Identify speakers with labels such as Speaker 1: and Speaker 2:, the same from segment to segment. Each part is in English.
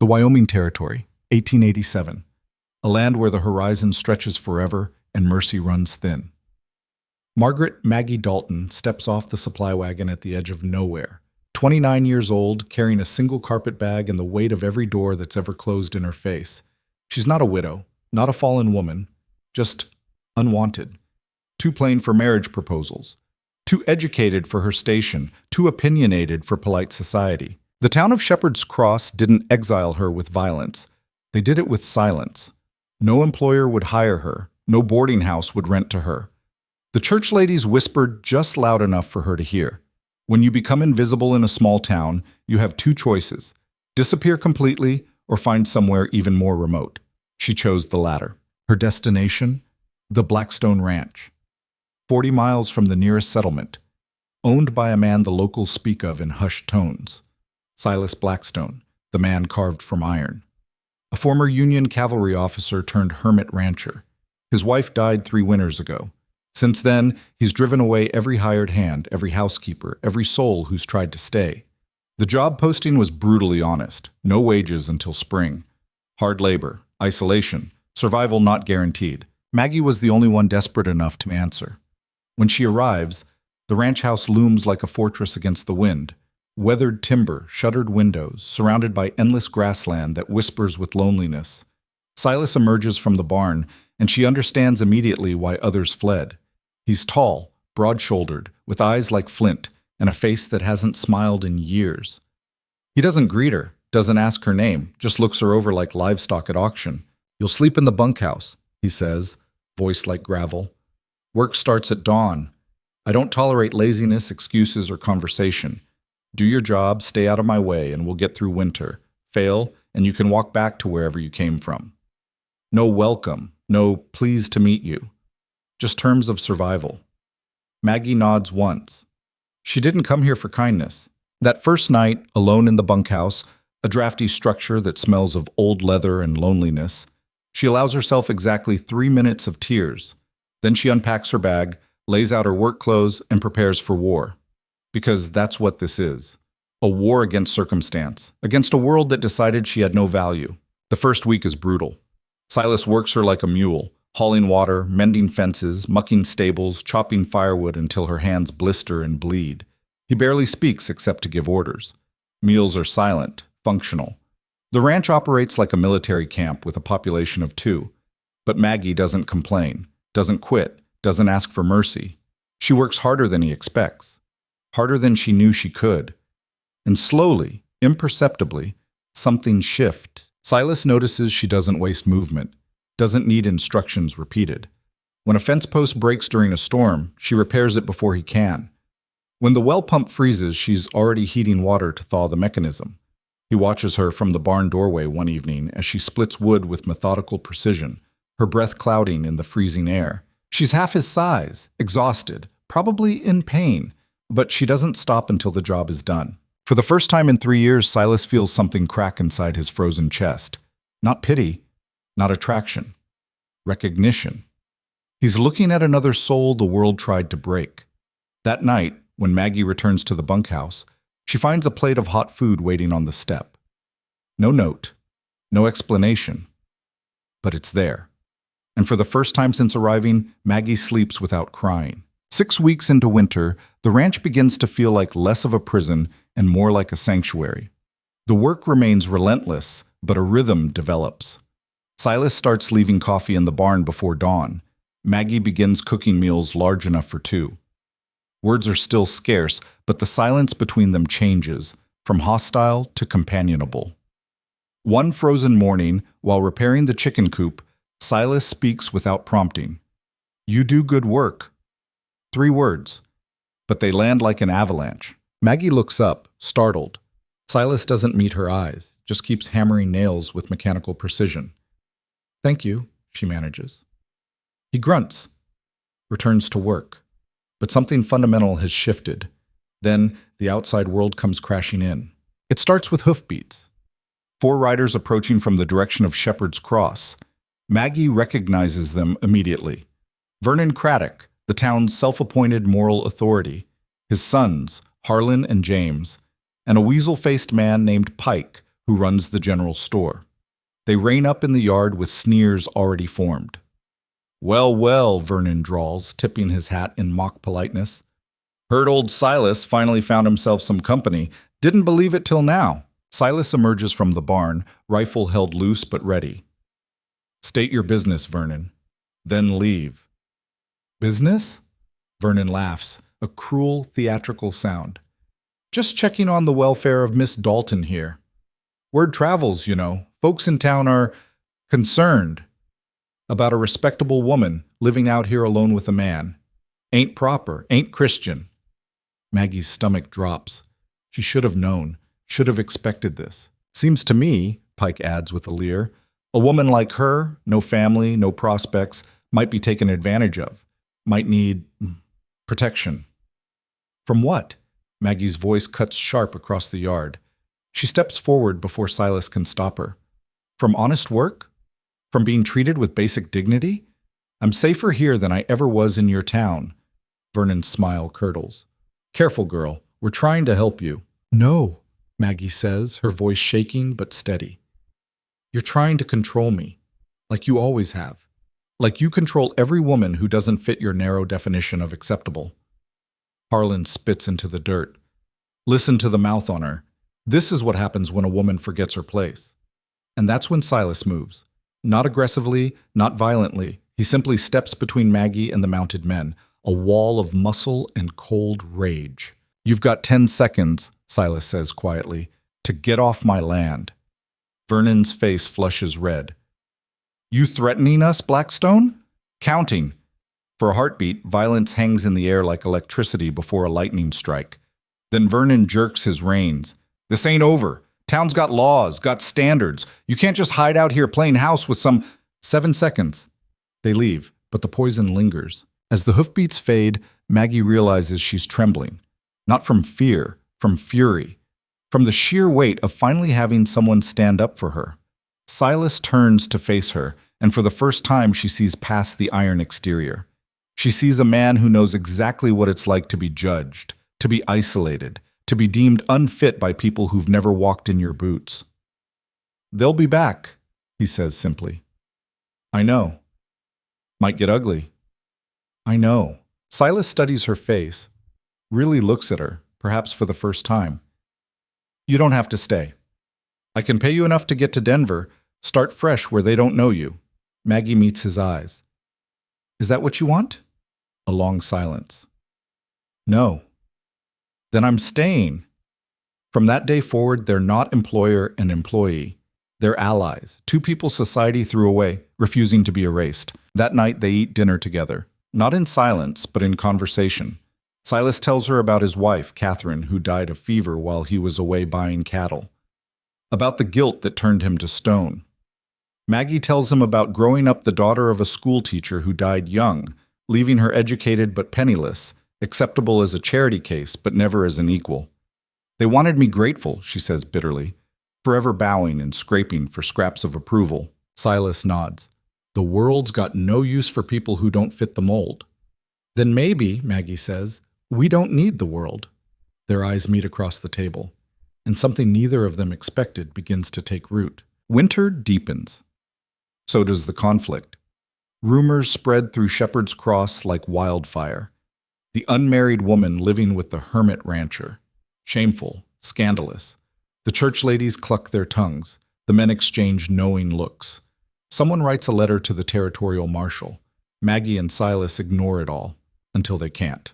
Speaker 1: The Wyoming Territory, 1887. A land where the horizon stretches forever and mercy runs thin. Margaret Maggie Dalton steps off the supply wagon at the edge of nowhere. 29 years old, carrying a single carpet bag and the weight of every door that's ever closed in her face. She's not a widow, not a fallen woman, just unwanted. Too plain for marriage proposals. Too educated for her station, too opinionated for polite society. The town of Shepherd's Cross didn't exile her with violence. They did it with silence. No employer would hire her. No boarding house would rent to her. The church ladies whispered just loud enough for her to hear. When you become invisible in a small town, you have two choices: disappear completely or find somewhere even more remote. She chose the latter. Her destination? The Blackstone Ranch. 40 miles from the nearest settlement. Owned by a man the locals speak of in hushed tones. Silas Blackstone, the man carved from iron. A former Union cavalry officer turned hermit rancher. His wife died 3 winters ago. Since then, he's driven away every hired hand, every housekeeper, every soul who's tried to stay. The job posting was brutally honest. No wages until spring. Hard labor, isolation, survival not guaranteed. Maggie was the only one desperate enough to answer. When she arrives, the ranch house looms like a fortress against the wind. Weathered timber, shuttered windows, surrounded by endless grassland that whispers with loneliness. Silas emerges from the barn, and she understands immediately why others fled. He's tall, broad-shouldered, with eyes like flint, and a face that hasn't smiled in years. He doesn't greet her, doesn't ask her name, just looks her over like livestock at auction. "You'll sleep in the bunkhouse," he says, voice like gravel. "Work starts at dawn. I don't tolerate laziness, excuses, or conversation. Do your job, stay out of my way, and we'll get through winter. Fail, and you can walk back to wherever you came from." No welcome, no pleased to meet you. Just terms of survival. Maggie nods once. She didn't come here for kindness. That first night, alone in the bunkhouse, a drafty structure that smells of old leather and loneliness, she allows herself exactly 3 minutes of tears. Then she unpacks her bag, lays out her work clothes, and prepares for war. Because that's what this is. A war against circumstance, against a world that decided she had no value. The first week is brutal. Silas works her like a mule, hauling water, mending fences, mucking stables, chopping firewood until her hands blister and bleed. He barely speaks except to give orders. Meals are silent, functional. The ranch operates like a military camp with a population of 2. But Maggie doesn't complain, doesn't quit, doesn't ask for mercy. She works harder than he expects. Harder than she knew she could. And slowly, imperceptibly, something shifts. Silas notices she doesn't waste movement, doesn't need instructions repeated. When a fence post breaks during a storm, she repairs it before he can. When the well pump freezes, she's already heating water to thaw the mechanism. He watches her from the barn doorway one evening as she splits wood with methodical precision, her breath clouding in the freezing air. She's half his size, exhausted, probably in pain, but she doesn't stop until the job is done. For the first time in 3 years, Silas feels something crack inside his frozen chest. Not pity, not attraction. Recognition. He's looking at another soul the world tried to break. That night, when Maggie returns to the bunkhouse, she finds a plate of hot food waiting on the step. No note, no explanation, but it's there. And for the first time since arriving, Maggie sleeps without crying. 6 weeks into winter, the ranch begins to feel like less of a prison and more like a sanctuary. The work remains relentless, but a rhythm develops. Silas starts leaving coffee in the barn before dawn. Maggie begins cooking meals large enough for 2. Words are still scarce, but the silence between them changes, from hostile to companionable. One frozen morning, while repairing the chicken coop, Silas speaks without prompting. "You do good work." 3 words, but they land like an avalanche. Maggie looks up, startled. Silas doesn't meet her eyes, just keeps hammering nails with mechanical precision. "Thank you," she manages. He grunts, returns to work. But something fundamental has shifted. Then the outside world comes crashing in. It starts with hoofbeats. 4 riders approaching from the direction of Shepherd's Cross. Maggie recognizes them immediately. Vernon Craddock, the town's self-appointed moral authority, his sons, Harlan and James, and a weasel-faced man named Pike, who runs the general store. They rein up in the yard with sneers already formed. Well, well, Vernon drawls, tipping his hat in mock politeness. Heard old Silas finally found himself some company. Didn't believe it till now. Silas emerges from the barn, rifle held loose but ready. State your business, Vernon. Then leave. Business? Vernon laughs, a cruel, theatrical sound. Just checking on the welfare of Miss Dalton here. Word travels, you know. Folks in town are concerned about a respectable woman living out here alone with a man. Ain't proper, ain't Christian. Maggie's stomach drops. She should have known, should have expected this. Seems to me, Pike adds with a leer, a woman like her, no family, no prospects, might be taken advantage of, might need protection. From what? Maggie's voice cuts sharp across the yard. She steps forward before Silas can stop her. From honest work? From being treated with basic dignity? I'm safer here than I ever was in your town. Vernon's smile curdles. Careful, girl. We're trying to help you. No, Maggie says, her voice shaking but steady. You're trying to control me, like you always have. Like you control every woman who doesn't fit your narrow definition of acceptable. Harlan spits into the dirt. Listen to the mouth on her. This is what happens when a woman forgets her place. And that's when Silas moves. Not aggressively, not violently. He simply steps between Maggie and the mounted men, a wall of muscle and cold rage. You've got 10 seconds, Silas says quietly, to get off my land. Vernon's face flushes red. You threatening us, Blackstone? Counting. For a heartbeat, violence hangs in the air like electricity before a lightning strike. Then Vernon jerks his reins. This ain't over. Town's got laws, got standards. You can't just hide out here playing house with some... 7 seconds. They leave, but the poison lingers. As the hoofbeats fade, Maggie realizes she's trembling. Not from fear, from fury. From the sheer weight of finally having someone stand up for her. Silas turns to face her, and for the first time she sees past the iron exterior. She sees a man who knows exactly what it's like to be judged, to be isolated, to be deemed unfit by people who've never walked in your boots. They'll be back, he says simply. I know. Might get ugly. I know. Silas studies her face, really looks at her, perhaps for the first time. You don't have to stay. I can pay you enough to get to Denver, start fresh where they don't know you. Maggie meets his eyes. Is that what you want? A long silence. No. Then I'm staying. From that day forward, they're not employer and employee. They're allies, two people society threw away, refusing to be erased. That night, they eat dinner together. Not in silence, but in conversation. Silas tells her about his wife, Catherine, who died of fever while he was away buying cattle. About the guilt that turned him to stone. Maggie tells him about growing up the daughter of a schoolteacher who died young, leaving her educated but penniless, acceptable as a charity case, but never as an equal. They wanted me grateful, she says bitterly, forever bowing and scraping for scraps of approval. Silas nods. The world's got no use for people who don't fit the mold. Then maybe, Maggie says, we don't need the world. Their eyes meet across the table, and something neither of them expected begins to take root. Winter deepens. So does the conflict. Rumors spread through Shepherd's Cross like wildfire. The unmarried woman living with the hermit rancher. Shameful, scandalous. The church ladies cluck their tongues. The men exchange knowing looks. Someone writes a letter to the territorial marshal. Maggie and Silas ignore it all, until they can't.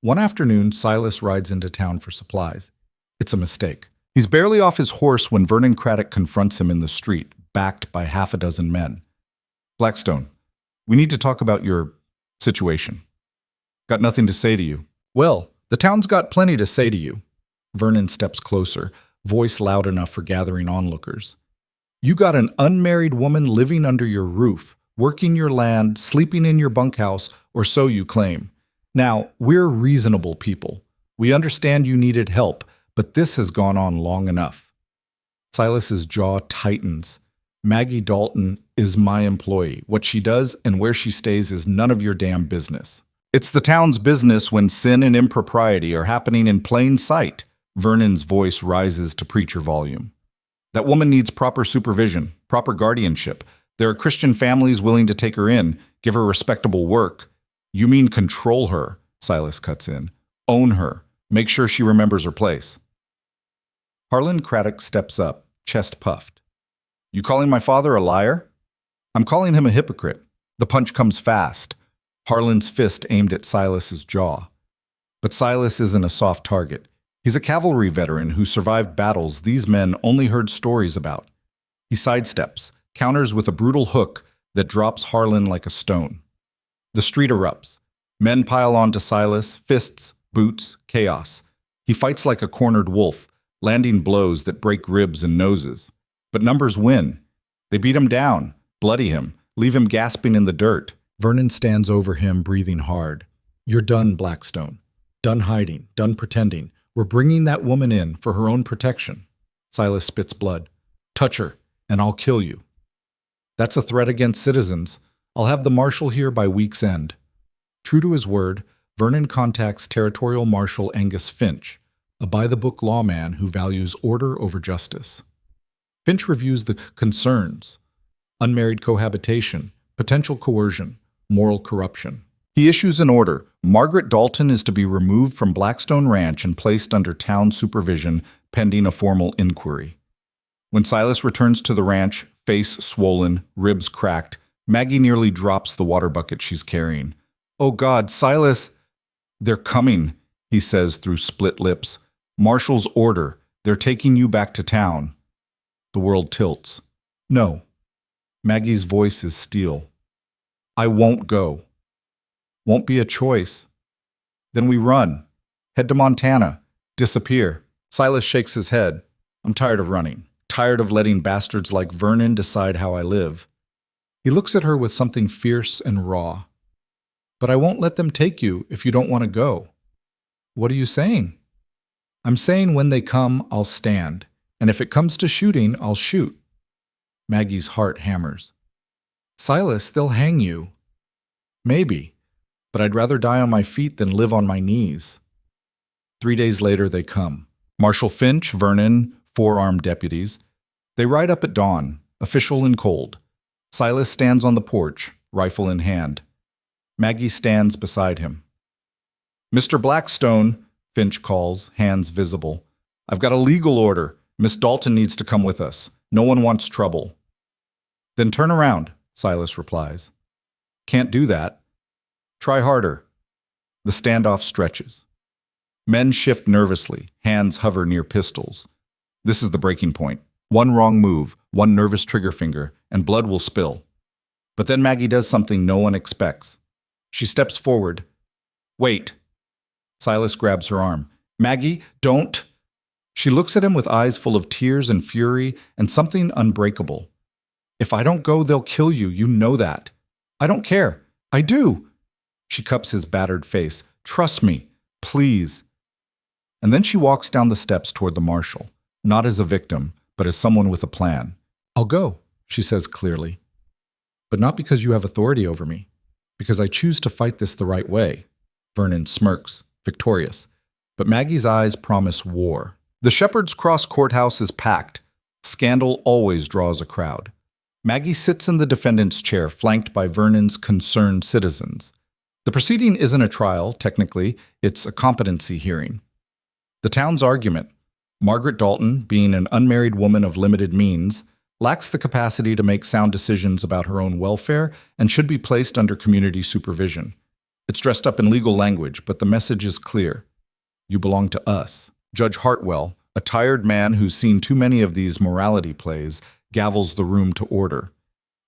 Speaker 1: One afternoon, Silas rides into town for supplies. It's a mistake. He's barely off his horse when Vernon Craddock confronts him in the street, backed by half a dozen men. Blackstone, we need to talk about your situation. Got nothing to say to you. Well, the town's got plenty to say to you. Vernon steps closer, voice loud enough for gathering onlookers. You got an unmarried woman living under your roof, working your land, sleeping in your bunkhouse, or so you claim. Now, we're reasonable people. We understand you needed help, but this has gone on long enough. Silas's jaw tightens. Maggie Dalton is my employee. What she does and where she stays is none of your damn business. It's the town's business when sin and impropriety are happening in plain sight. Vernon's voice rises to preacher volume. That woman needs proper supervision, proper guardianship. There are Christian families willing to take her in, give her respectable work. You mean control her, Silas cuts in. Own her. Make sure she remembers her place. Harlan Craddock steps up, chest puffed. You calling my father a liar? I'm calling him a hypocrite. The punch comes fast. Harlan's fist aimed at Silas's jaw. But Silas isn't a soft target. He's a cavalry veteran who survived battles these men only heard stories about. He sidesteps, counters with a brutal hook that drops Harlan like a stone. The street erupts. Men pile onto Silas, fists, boots, chaos. He fights like a cornered wolf, landing blows that break ribs and noses. But numbers win. They beat him down, bloody him, leave him gasping in the dirt. Vernon stands over him, breathing hard. You're done, Blackstone. Done hiding, done pretending. We're bringing that woman in for her own protection. Silas spits blood. Touch her, and I'll kill you. That's a threat against citizens. I'll have the marshal here by week's end. True to his word, Vernon contacts Territorial Marshal Angus Finch, a by-the-book lawman who values order over justice. Finch reviews the concerns: unmarried cohabitation, potential coercion, moral corruption. He issues an order. Margaret Dalton is to be removed from Blackstone Ranch and placed under town supervision pending a formal inquiry. When Silas returns to the ranch, face swollen, ribs cracked, Maggie nearly drops the water bucket she's carrying. Oh God, Silas! They're coming, he says through split lips. Marshal's order. They're taking you back to town. The world tilts. No. Maggie's voice is steel. I won't go. Won't be a choice. Then we run. Head to Montana. Disappear. Silas shakes his head. I'm tired of running. Tired of letting bastards like Vernon decide how I live. He looks at her with something fierce and raw. But I won't let them take you if you don't want to go. What are you saying? I'm saying when they come, I'll stand. And if it comes to shooting, I'll shoot. Maggie's heart hammers. Silas, they'll hang you. Maybe. But I'd rather die on my feet than live on my knees. 3 days later, they come. Marshal Finch, Vernon, 4 armed deputies. They ride up at dawn, official and cold. Silas stands on the porch, rifle in hand. Maggie stands beside him. Mr. Blackstone, Finch calls, hands visible. I've got a legal order. Miss Dalton needs to come with us. No one wants trouble. Then turn around, Silas replies. Can't do that. Try harder. The standoff stretches. Men shift nervously, hands hover near pistols. This is the breaking point. One wrong move, one nervous trigger finger, and blood will spill. But then Maggie does something no one expects. She steps forward. Wait. Silas grabs her arm. Maggie, don't. She looks at him with eyes full of tears and fury and something unbreakable. If I don't go, they'll kill you. You know that. I don't care. I do. She cups his battered face. Trust me, please. And then she walks down the steps toward the marshal, not as a victim, but as someone with a plan. I'll go, she says clearly. But not because you have authority over me, because I choose to fight this the right way. Vernon smirks, victorious. But Maggie's eyes promise war. The Shepherd's Cross courthouse is packed. Scandal always draws a crowd. Maggie sits in the defendant's chair, flanked by Vernon's concerned citizens. The proceeding isn't a trial, technically. It's a competency hearing. The town's argument, Margaret Dalton, being an unmarried woman of limited means, lacks the capacity to make sound decisions about her own welfare and should be placed under community supervision. It's dressed up in legal language, but the message is clear. You belong to us. Judge Hartwell, a tired man who's seen too many of these morality plays, gavels the room to order.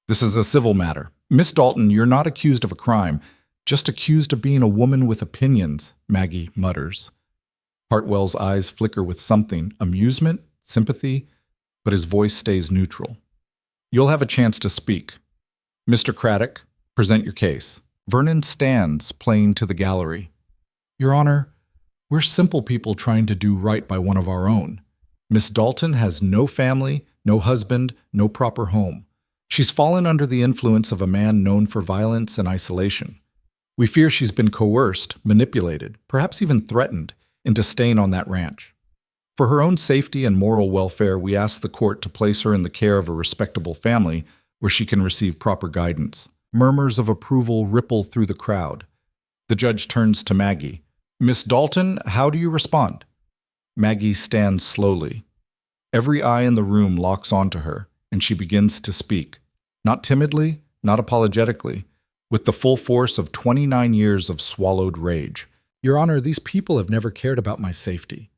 Speaker 1: This is a civil matter. Miss Dalton, you're not accused of a crime, just accused of being a woman with opinions, Maggie mutters. Hartwell's eyes flicker with something, amusement, sympathy, but his voice stays neutral. You'll have a chance to speak. Mr. Craddock, present your case. Vernon stands, playing to the gallery. Your Honor, we're simple people trying to do right by one of our own. Miss Dalton has no family, no husband, no proper home. She's fallen under the influence of a man known for violence and isolation. We fear she's been coerced, manipulated, perhaps even threatened into staying on that ranch. For her own safety and moral welfare, we ask the court to place her in the care of a respectable family where she can receive proper guidance. Murmurs of approval ripple through the crowd. The judge turns to Maggie. Miss Dalton, how do you respond? Maggie stands slowly. Every eye in the room locks onto her, and she begins to speak. Not timidly, not apologetically, with the full force of 29 years of swallowed rage. Your Honor, these people have never cared about my safety.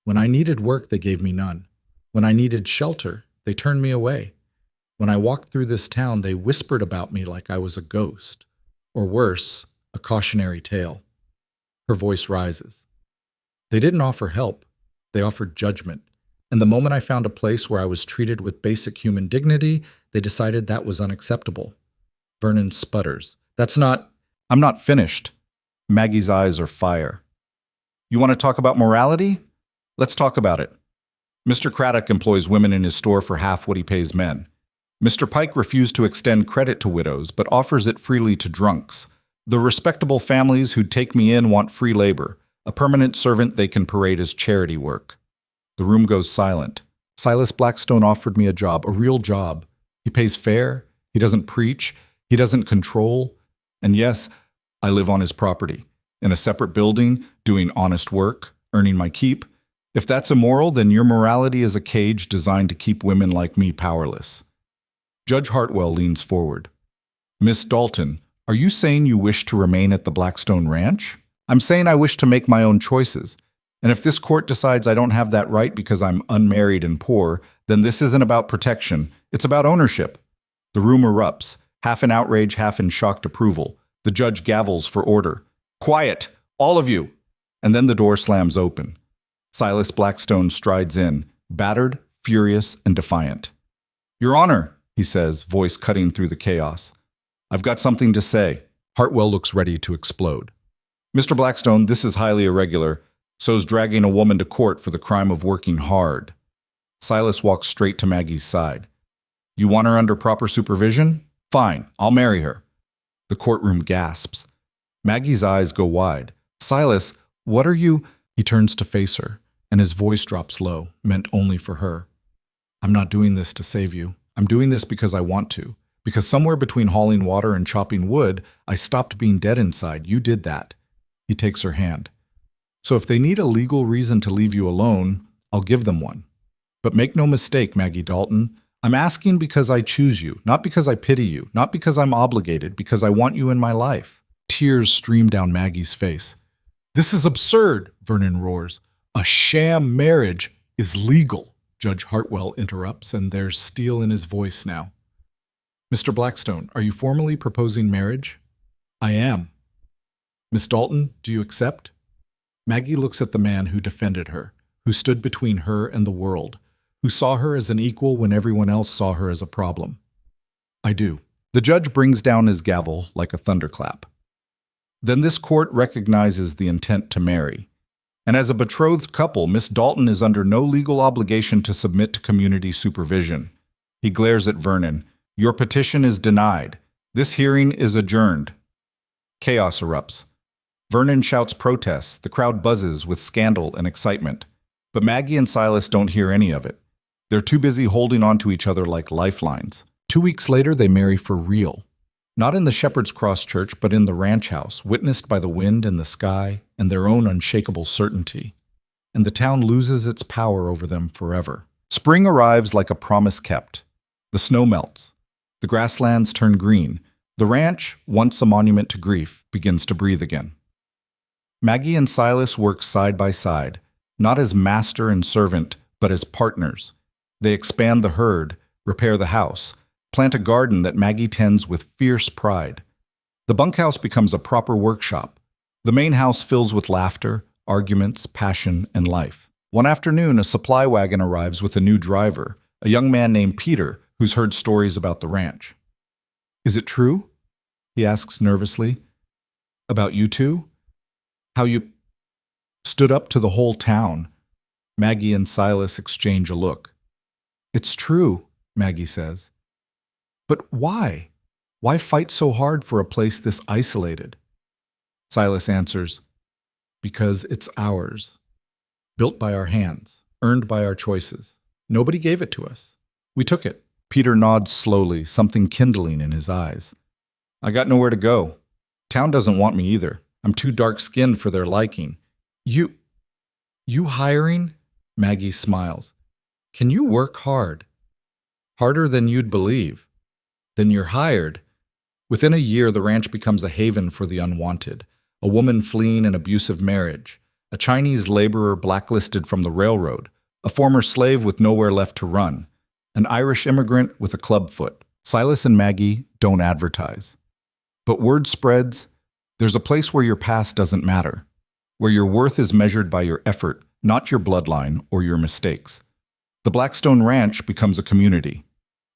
Speaker 1: When I needed work, they gave me none. When I needed shelter, they turned me away. When I walked through this town, they whispered about me like I was a ghost, or worse, a cautionary tale. Her voice rises. They didn't offer help. They offered judgment. And the moment I found a place where I was treated with basic human dignity, they decided that was unacceptable. Vernon sputters. I'm not finished. Maggie's eyes are fire. You want to talk about morality? Let's talk about it. Mr. Craddock employs women in his store for half what he pays men. Mr. Pike refused to extend credit to widows, but offers it freely to drunks. The respectable families who'd take me in want free labor, a permanent servant they can parade as charity work. The room goes silent. Silas Blackstone offered me a job, a real job. He pays fair, he doesn't preach, he doesn't control. And yes, I live on his property, in a separate building, doing honest work, earning my keep. If that's immoral, then your morality is a cage designed to keep women like me powerless. Judge Hartwell leans forward. Miss Dalton, are you saying you wish to remain at the Blackstone Ranch? I'm saying I wish to make my own choices. And if this court decides I don't have that right because I'm unmarried and poor, then this isn't about protection. It's about ownership. The room erupts, half in outrage, half in shocked approval. The judge gavels for order. Quiet, all of you! And then the door slams open. Silas Blackstone strides in, battered, furious, and defiant. Your Honor, he says, voice cutting through the chaos. I've got something to say. Hartwell looks ready to explode. Mr. Blackstone, this is highly irregular. So's dragging a woman to court for the crime of working hard. Silas walks straight to Maggie's side. You want her under proper supervision? Fine, I'll marry her. The courtroom gasps. Maggie's eyes go wide. Silas, what are you? He turns to face her, and his voice drops low, meant only for her. I'm not doing this to save you. I'm doing this because I want to. Because somewhere between hauling water and chopping wood, I stopped being dead inside. You did that. He takes her hand. So if they need a legal reason to leave you alone, I'll give them one. But make no mistake, Maggie Dalton, I'm asking because I choose you, not because I pity you, not because I'm obligated, because I want you in my life. Tears stream down Maggie's face. This is absurd, Vernon roars. A sham marriage is legal. Judge Hartwell interrupts, and there's steel in his voice now. Mr. Blackstone, are you formally proposing marriage? I am. Miss Dalton, do you accept? Maggie looks at the man who defended her, who stood between her and the world, who saw her as an equal when everyone else saw her as a problem. I do. The judge brings down his gavel like a thunderclap. Then this court recognizes the intent to marry. And as a betrothed couple, Miss Dalton is under no legal obligation to submit to community supervision. He glares at Vernon. Your petition is denied. This hearing is adjourned. Chaos erupts. Vernon shouts protests. The crowd buzzes with scandal and excitement. But Maggie and Silas don't hear any of it. They're too busy holding on to each other like lifelines. 2 weeks later, they marry for real. Not in the Shepherd's Cross Church, but in the ranch house, witnessed by the wind and the sky and their own unshakable certainty. And the town loses its power over them forever. Spring arrives like a promise kept. The snow melts. The grasslands turn green. The ranch, once a monument to grief, begins to breathe again. Maggie and Silas work side by side, not as master and servant, but as partners. They expand the herd, repair the house, plant a garden that Maggie tends with fierce pride. The bunkhouse becomes a proper workshop. The main house fills with laughter, arguments, passion, and life. One afternoon, a supply wagon arrives with a new driver, a young man named Peter, who's heard stories about the ranch. Is it true? He asks nervously. About you two? How you stood up to the whole town. Maggie and Silas exchange a look. It's true, Maggie says. But why? Why fight so hard for a place this isolated? Silas answers, because it's ours. Built by our hands, earned by our choices. Nobody gave it to us. We took it. Peter nods slowly, something kindling in his eyes. I got nowhere to go. Town doesn't want me either. I'm too dark-skinned for their liking. You hiring? Maggie smiles. Can you work hard? Harder than you'd believe. Then you're hired. Within a year, the ranch becomes a haven for the unwanted. A woman fleeing an abusive marriage. A Chinese laborer blacklisted from the railroad. A former slave with nowhere left to run. An Irish immigrant with a clubfoot. Silas and Maggie don't advertise. But word spreads. There's a place where your past doesn't matter, where your worth is measured by your effort, not your bloodline or your mistakes. The Blackstone Ranch becomes a community,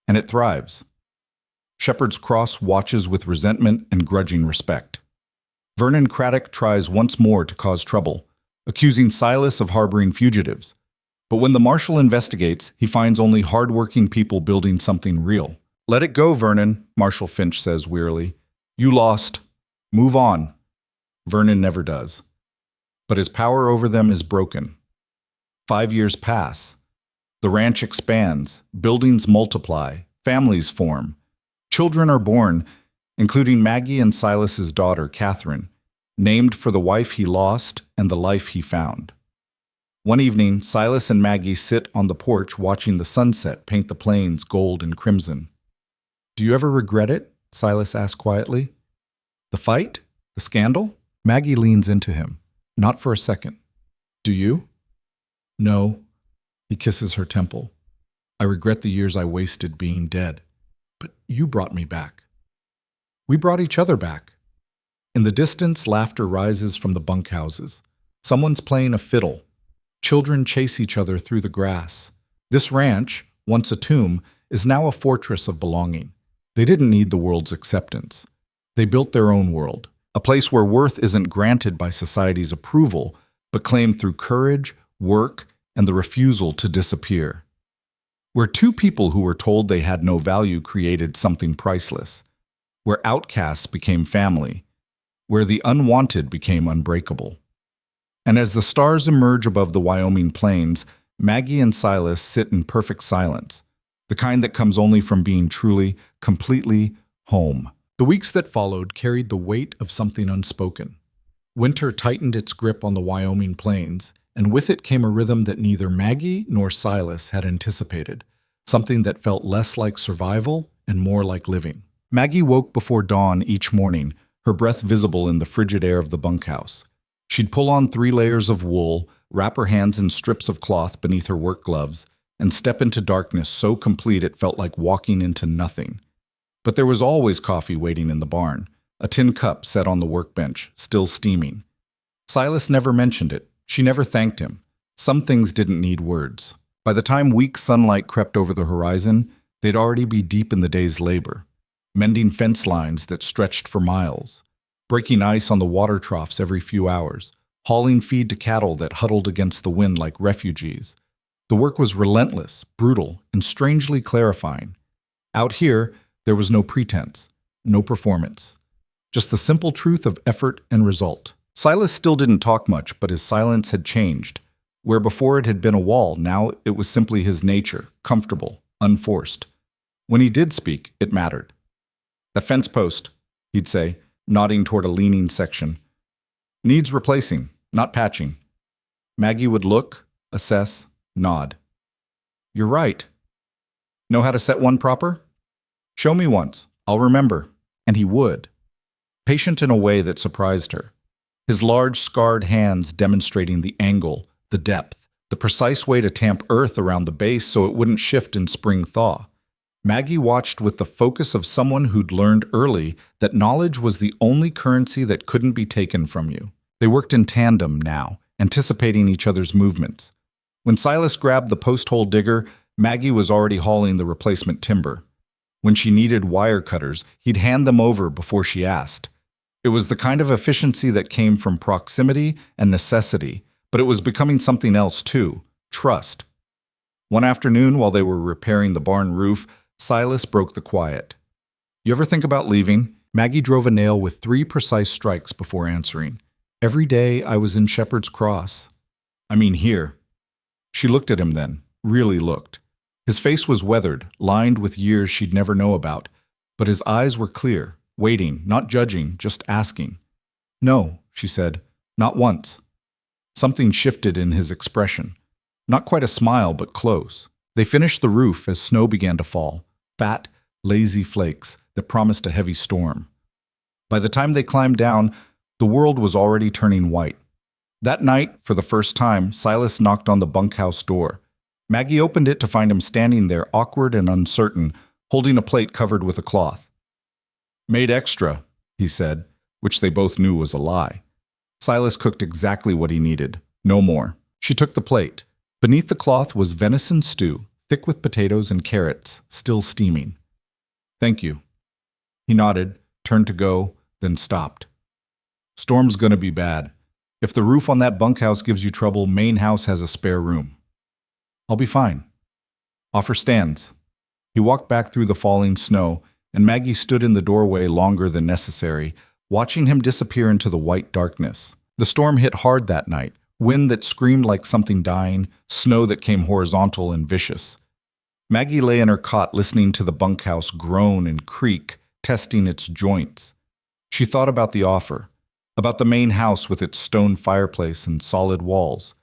Speaker 1: and it thrives. Shepherd's Cross watches with resentment and grudging respect. Vernon Craddock tries once more to cause trouble, accusing Silas of harboring fugitives. But when the marshal investigates, he finds only hard-working people building something real. Let it go, Vernon, Marshal Finch says wearily. You lost. Move on. Vernon never does. But his power over them is broken. 5 years pass. The ranch expands, buildings multiply, families form. Children are born, including Maggie and Silas's daughter, Catherine, named for the wife he lost and the life he found. One evening, Silas and Maggie sit on the porch watching the sunset paint the plains gold and crimson. Do you ever regret it? Silas asks quietly. The fight? The scandal? Maggie leans into him. Not for a second. Do you? No. He kisses her temple. I regret the years I wasted being dead. But you brought me back. We brought each other back. In the distance, laughter rises from the bunkhouses. Someone's playing a fiddle. Children chase each other through the grass. This ranch, once a tomb, is now a fortress of belonging. They didn't need the world's acceptance. They built their own world, a place where worth isn't granted by society's approval, but claimed through courage, work, and the refusal to disappear. Where two people who were told they had no value created something priceless. Where outcasts became family. Where the unwanted became unbreakable. And as the stars emerge above the Wyoming plains, Maggie and Silas sit in perfect silence, the kind that comes only from being truly, completely home. The weeks that followed carried the weight of something unspoken. Winter tightened its grip on the Wyoming plains, and with it came a rhythm that neither Maggie nor Silas had anticipated, something that felt less like survival and more like living. Maggie woke before dawn each morning, her breath visible in the frigid air of the bunkhouse. She'd pull on 3 layers of wool, wrap her hands in strips of cloth beneath her work gloves, and step into darkness so complete it felt like walking into nothing. But there was always coffee waiting in the barn, a tin cup set on the workbench, still steaming. Silas never mentioned it. She never thanked him. Some things didn't need words. By the time weak sunlight crept over the horizon, they'd already be deep in the day's labor, mending fence lines that stretched for miles, breaking ice on the water troughs every few hours, hauling feed to cattle that huddled against the wind like refugees. The work was relentless, brutal, and strangely clarifying. Out here, there was no pretense, no performance. Just the simple truth of effort and result. Silas still didn't talk much, but his silence had changed. Where before it had been a wall, now it was simply his nature, comfortable, unforced. When he did speak, it mattered. That fence post, he'd say, nodding toward a leaning section. Needs replacing, not patching. Maggie would look, assess, nod. You're right. Know how to set one proper? Show me once. I'll remember. And he would. Patient in a way that surprised her. His large, scarred hands demonstrating the angle, the depth, the precise way to tamp earth around the base so it wouldn't shift in spring thaw. Maggie watched with the focus of someone who'd learned early that knowledge was the only currency that couldn't be taken from you. They worked in tandem now, anticipating each other's movements. When Silas grabbed the post-hole digger, Maggie was already hauling the replacement timber. When she needed wire cutters, he'd hand them over before she asked. It was the kind of efficiency that came from proximity and necessity, but it was becoming something else too, trust. One afternoon, while they were repairing the barn roof, Silas broke the quiet. You ever think about leaving? Maggie drove a nail with 3 precise strikes before answering. Every day I was in Shepherd's Cross. I mean here. She looked at him then, really looked. His face was weathered, lined with years she'd never know about, but his eyes were clear, waiting, not judging, just asking. "No," she said, "not once." Something shifted in his expression. Not quite a smile, but close. They finished the roof as snow began to fall, fat, lazy flakes that promised a heavy storm. By the time they climbed down, the world was already turning white. That night, for the first time, Silas knocked on the bunkhouse door. Maggie opened it to find him standing there, awkward and uncertain, holding a plate covered with a cloth. "Made extra," he said, which they both knew was a lie. Silas cooked exactly what he needed, no more. She took the plate. Beneath the cloth was venison stew, thick with potatoes and carrots, still steaming. "Thank you." He nodded, turned to go, then stopped. "Storm's gonna be bad. If the roof on that bunkhouse gives you trouble, main house has a spare room." "I'll be fine." "Offer stands." He walked back through the falling snow, and Maggie stood in the doorway longer than necessary, watching him disappear into the white darkness. The storm hit hard that night, wind that screamed like something dying, snow that came horizontal and vicious. Maggie lay in her cot listening to the bunkhouse groan and creak, testing its joints. She thought about the offer, about the main house with its stone fireplace and solid walls,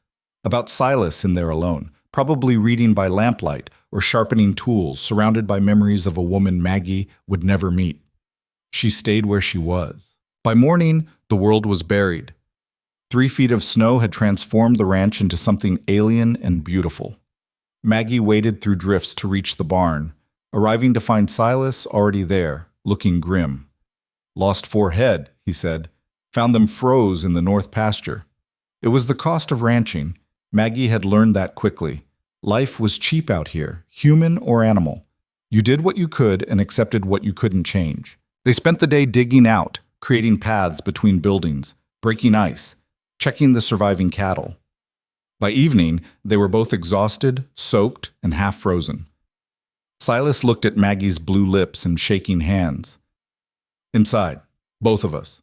Speaker 1: about Silas in there alone, probably reading by lamplight or sharpening tools, surrounded by memories of a woman Maggie would never meet. She stayed where she was. By morning, the world was buried. 3 feet of snow had transformed the ranch into something alien and beautiful. Maggie waded through drifts to reach the barn, arriving to find Silas already there, looking grim. "Lost 4 head," he said. "Found them froze in the north pasture." It was the cost of ranching. Maggie had learned that quickly. Life was cheap out here, human or animal. You did what you could and accepted what you couldn't change. They spent the day digging out, creating paths between buildings, breaking ice, checking the surviving cattle. By evening, they were both exhausted, soaked, and half frozen. Silas looked at Maggie's blue lips and shaking hands. "Inside, both of us.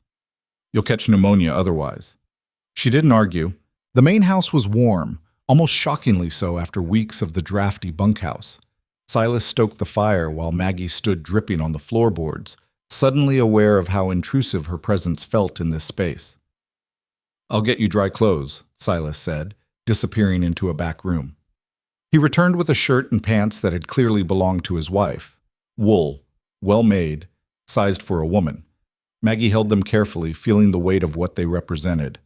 Speaker 1: You'll catch pneumonia otherwise." She didn't argue. The main house was warm, almost shockingly so after weeks of the drafty bunkhouse. Silas stoked the fire while Maggie stood dripping on the floorboards, suddenly aware of how intrusive her presence felt in this space. "I'll get you dry clothes," Silas said, disappearing into a back room. He returned with a shirt and pants that had clearly belonged to his wife. Wool, well-made, sized for a woman. Maggie held them carefully, feeling the weight of what they represented.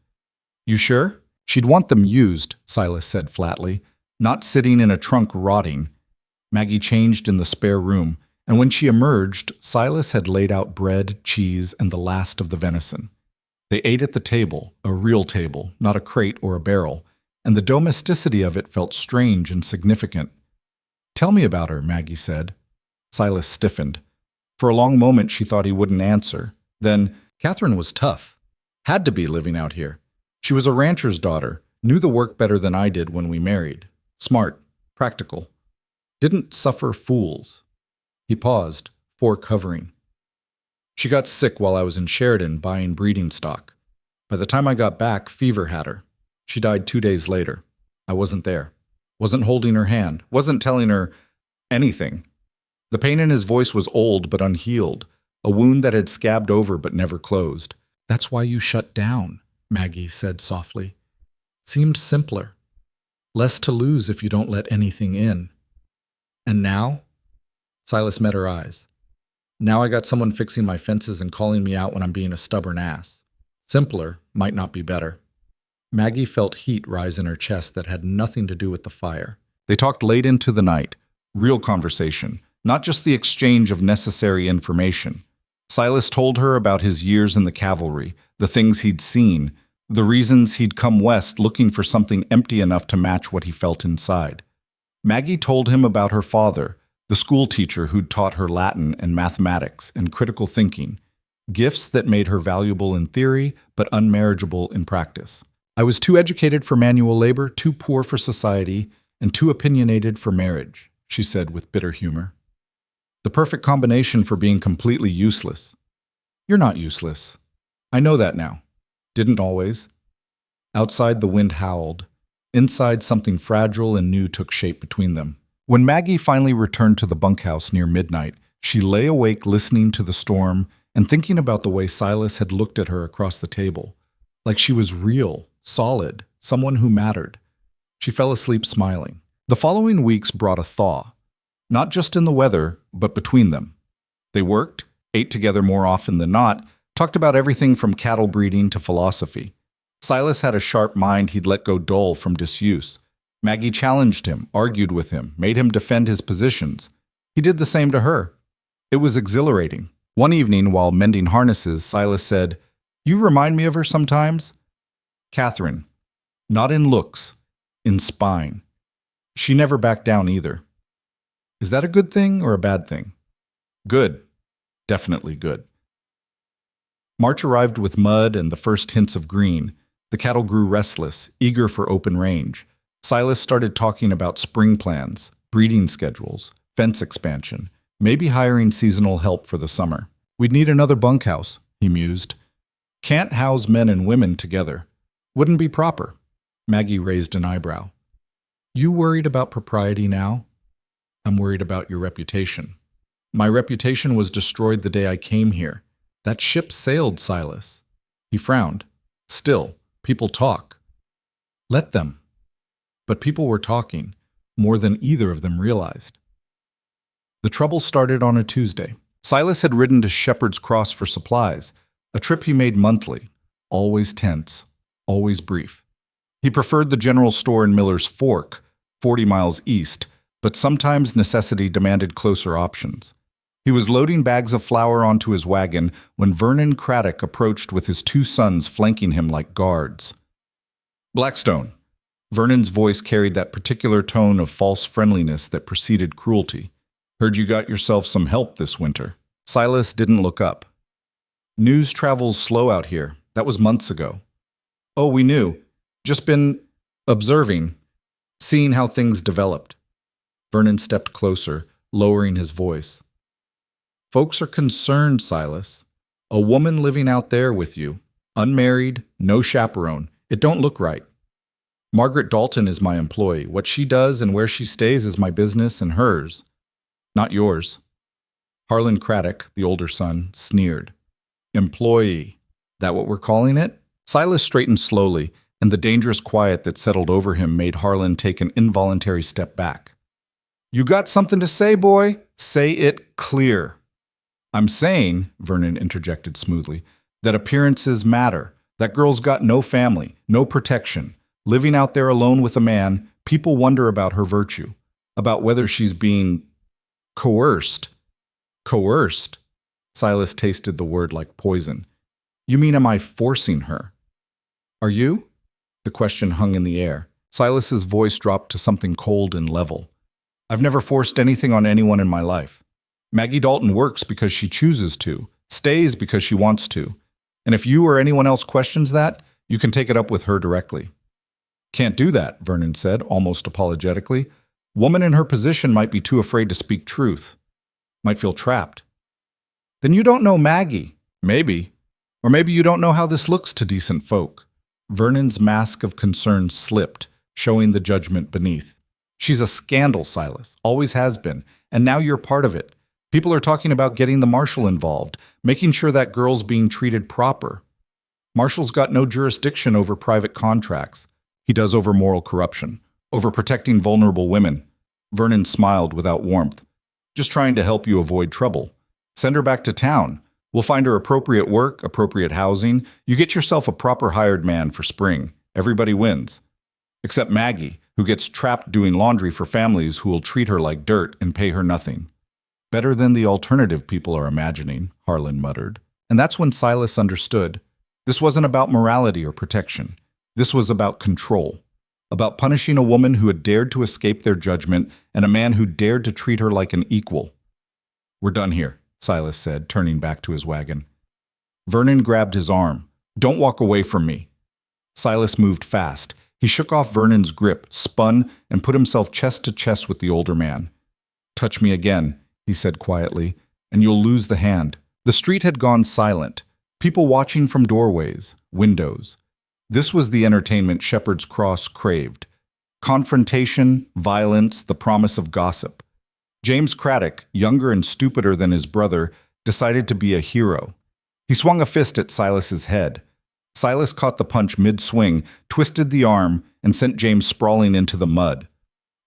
Speaker 1: "You sure?" "She'd want them used," Silas said flatly, "not sitting in a trunk rotting." Maggie changed in the spare room, and when she emerged, Silas had laid out bread, cheese, and the last of the venison. They ate at the table, a real table, not a crate or a barrel, and the domesticity of it felt strange and significant. "Tell me about her," Maggie said. Silas stiffened. For a long moment she thought he wouldn't answer. Then, "Catherine was tough. Had to be living out here. She was a rancher's daughter, knew the work better than I did when we married. Smart, practical. Didn't suffer fools." He paused, fork hovering. "She got sick while I was in Sheridan buying breeding stock. By the time I got back, fever had her. She died 2 days later. I wasn't there. Wasn't holding her hand. Wasn't telling her anything." The pain in his voice was old but unhealed, a wound that had scabbed over but never closed. "That's why you shut down," Maggie said softly. "Seemed simpler. Less to lose if you don't let anything in. And now?" Silas met her eyes. "Now I got someone fixing my fences and calling me out when I'm being a stubborn ass. Simpler might not be better." Maggie felt heat rise in her chest that had nothing to do with the fire. They talked late into the night. Real conversation, not just the exchange of necessary information. Silas told her about his years in the cavalry, the things he'd seen, the reasons he'd come west looking for something empty enough to match what he felt inside. Maggie told him about her father, the school teacher who'd taught her Latin and mathematics and critical thinking, gifts that made her valuable in theory but unmarriageable in practice. "I was too educated for manual labor, too poor for society, and too opinionated for marriage," she said with bitter humor. "The perfect combination for being completely useless." "You're not useless. I know that now. Didn't always." Outside the wind howled. Inside, something fragile and new took shape between them. When Maggie finally returned to the bunkhouse near midnight, she lay awake listening to the storm and thinking about the way Silas had looked at her across the table, like she was real, solid, someone who mattered. She fell asleep smiling. The following weeks brought a thaw, not just in the weather, but between them. They worked, ate together more often than not, talked about everything from cattle breeding to philosophy. Silas had a sharp mind he'd let go dull from disuse. Maggie challenged him, argued with him, made him defend his positions. He did the same to her. It was exhilarating. One evening, while mending harnesses, Silas said, "You remind me of her sometimes." Catherine. Not in looks, in spine. She never backed down either. Is that a good thing or a bad thing? Good. Definitely good. March arrived with mud and the first hints of green. The cattle grew restless, eager for open range. Silas started talking about spring plans, breeding schedules, fence expansion, maybe hiring seasonal help for the summer. We'd need another bunkhouse, he mused. Can't house men and women together. Wouldn't be proper. Maggie raised an eyebrow. You worried about propriety now? I'm worried about your reputation. My reputation was destroyed the day I came here. That ship sailed, Silas. He frowned. Still, people talk. Let them. But people were talking, more than either of them realized. The trouble started on a Tuesday. Silas had ridden to Shepherd's Cross for supplies, a trip he made monthly, always tense, always brief. He preferred the general store in Miller's Fork, 40 miles east, but sometimes necessity demanded closer options. He was loading bags of flour onto his wagon when Vernon Craddock approached with his two sons flanking him like guards. Blackstone. Vernon's voice carried that particular tone of false friendliness that preceded cruelty. Heard you got yourself some help this winter. Silas didn't look up. News travels slow out here. That was months ago. Oh, we knew. Just been observing, seeing how things developed. Vernon stepped closer, lowering his voice. Folks are concerned, Silas. A woman living out there with you, unmarried, no chaperone. It don't look right. Margaret Dalton is my employee. What she does and where she stays is my business and hers, not yours. Harlan Craddock, the older son, sneered. Employee. That what we're calling it? Silas straightened slowly, and the dangerous quiet that settled over him made Harlan take an involuntary step back. You got something to say, boy? Say it clear. I'm saying, Vernon interjected smoothly, that appearances matter. That girl's got no family, no protection. Living out there alone with a man, people wonder about her virtue, about whether she's being coerced. Coerced? Silas tasted the word like poison. You mean am I forcing her? Are you? The question hung in the air. Silas's voice dropped to something cold and level. I've never forced anything on anyone in my life. Maggie Dalton works because she chooses to, stays because she wants to. And if you or anyone else questions that, you can take it up with her directly. Can't do that, Vernon said, almost apologetically. Woman in her position might be too afraid to speak truth. Might feel trapped. Then you don't know Maggie. Maybe. Or maybe you don't know how this looks to decent folk. Vernon's mask of concern slipped, showing the judgment beneath. She's a scandal, Silas. Always has been. And now you're part of it. People are talking about getting the marshal involved, making sure that girl's being treated proper. Marshal's got no jurisdiction over private contracts. He does over moral corruption, over protecting vulnerable women. Vernon smiled without warmth. Just trying to help you avoid trouble. Send her back to town. We'll find her appropriate work, appropriate housing. You get yourself a proper hired man for spring. Everybody wins. Except Maggie, who gets trapped doing laundry for families who will treat her like dirt and pay her nothing. Better than the alternative people are imagining, Harlan muttered. And that's when Silas understood. This wasn't about morality or protection. This was about control. About punishing a woman who had dared to escape their judgment and a man who dared to treat her like an equal. We're done here, Silas said, turning back to his wagon. Vernon grabbed his arm. Don't walk away from me. Silas moved fast. He shook off Vernon's grip, spun, and put himself chest to chest with the older man. Touch me again, he said quietly, and you'll lose the hand. The street had gone silent. People watching from doorways, windows. This was the entertainment Shepherd's Cross craved. Confrontation, violence, the promise of gossip. James Craddock, younger and stupider than his brother, decided to be a hero. He swung a fist at Silas's head. Silas caught the punch mid-swing, twisted the arm, and sent James sprawling into the mud.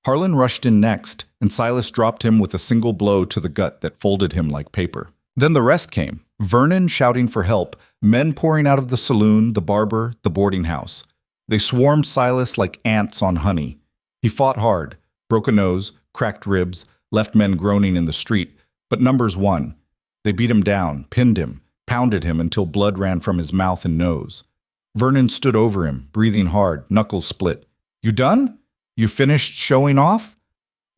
Speaker 1: Harlan rushed in next, and Silas dropped him with a single blow to the gut that folded him like paper. Then the rest came. Vernon shouting for help, men pouring out of the saloon, the barber, the boarding house. They swarmed Silas like ants on honey. He fought hard, broke a nose, cracked ribs, left men groaning in the street, but numbers won. They beat him down, pinned him, pounded him until blood ran from his mouth and nose. Vernon stood over him, breathing hard, knuckles split. "You done? You finished showing off?"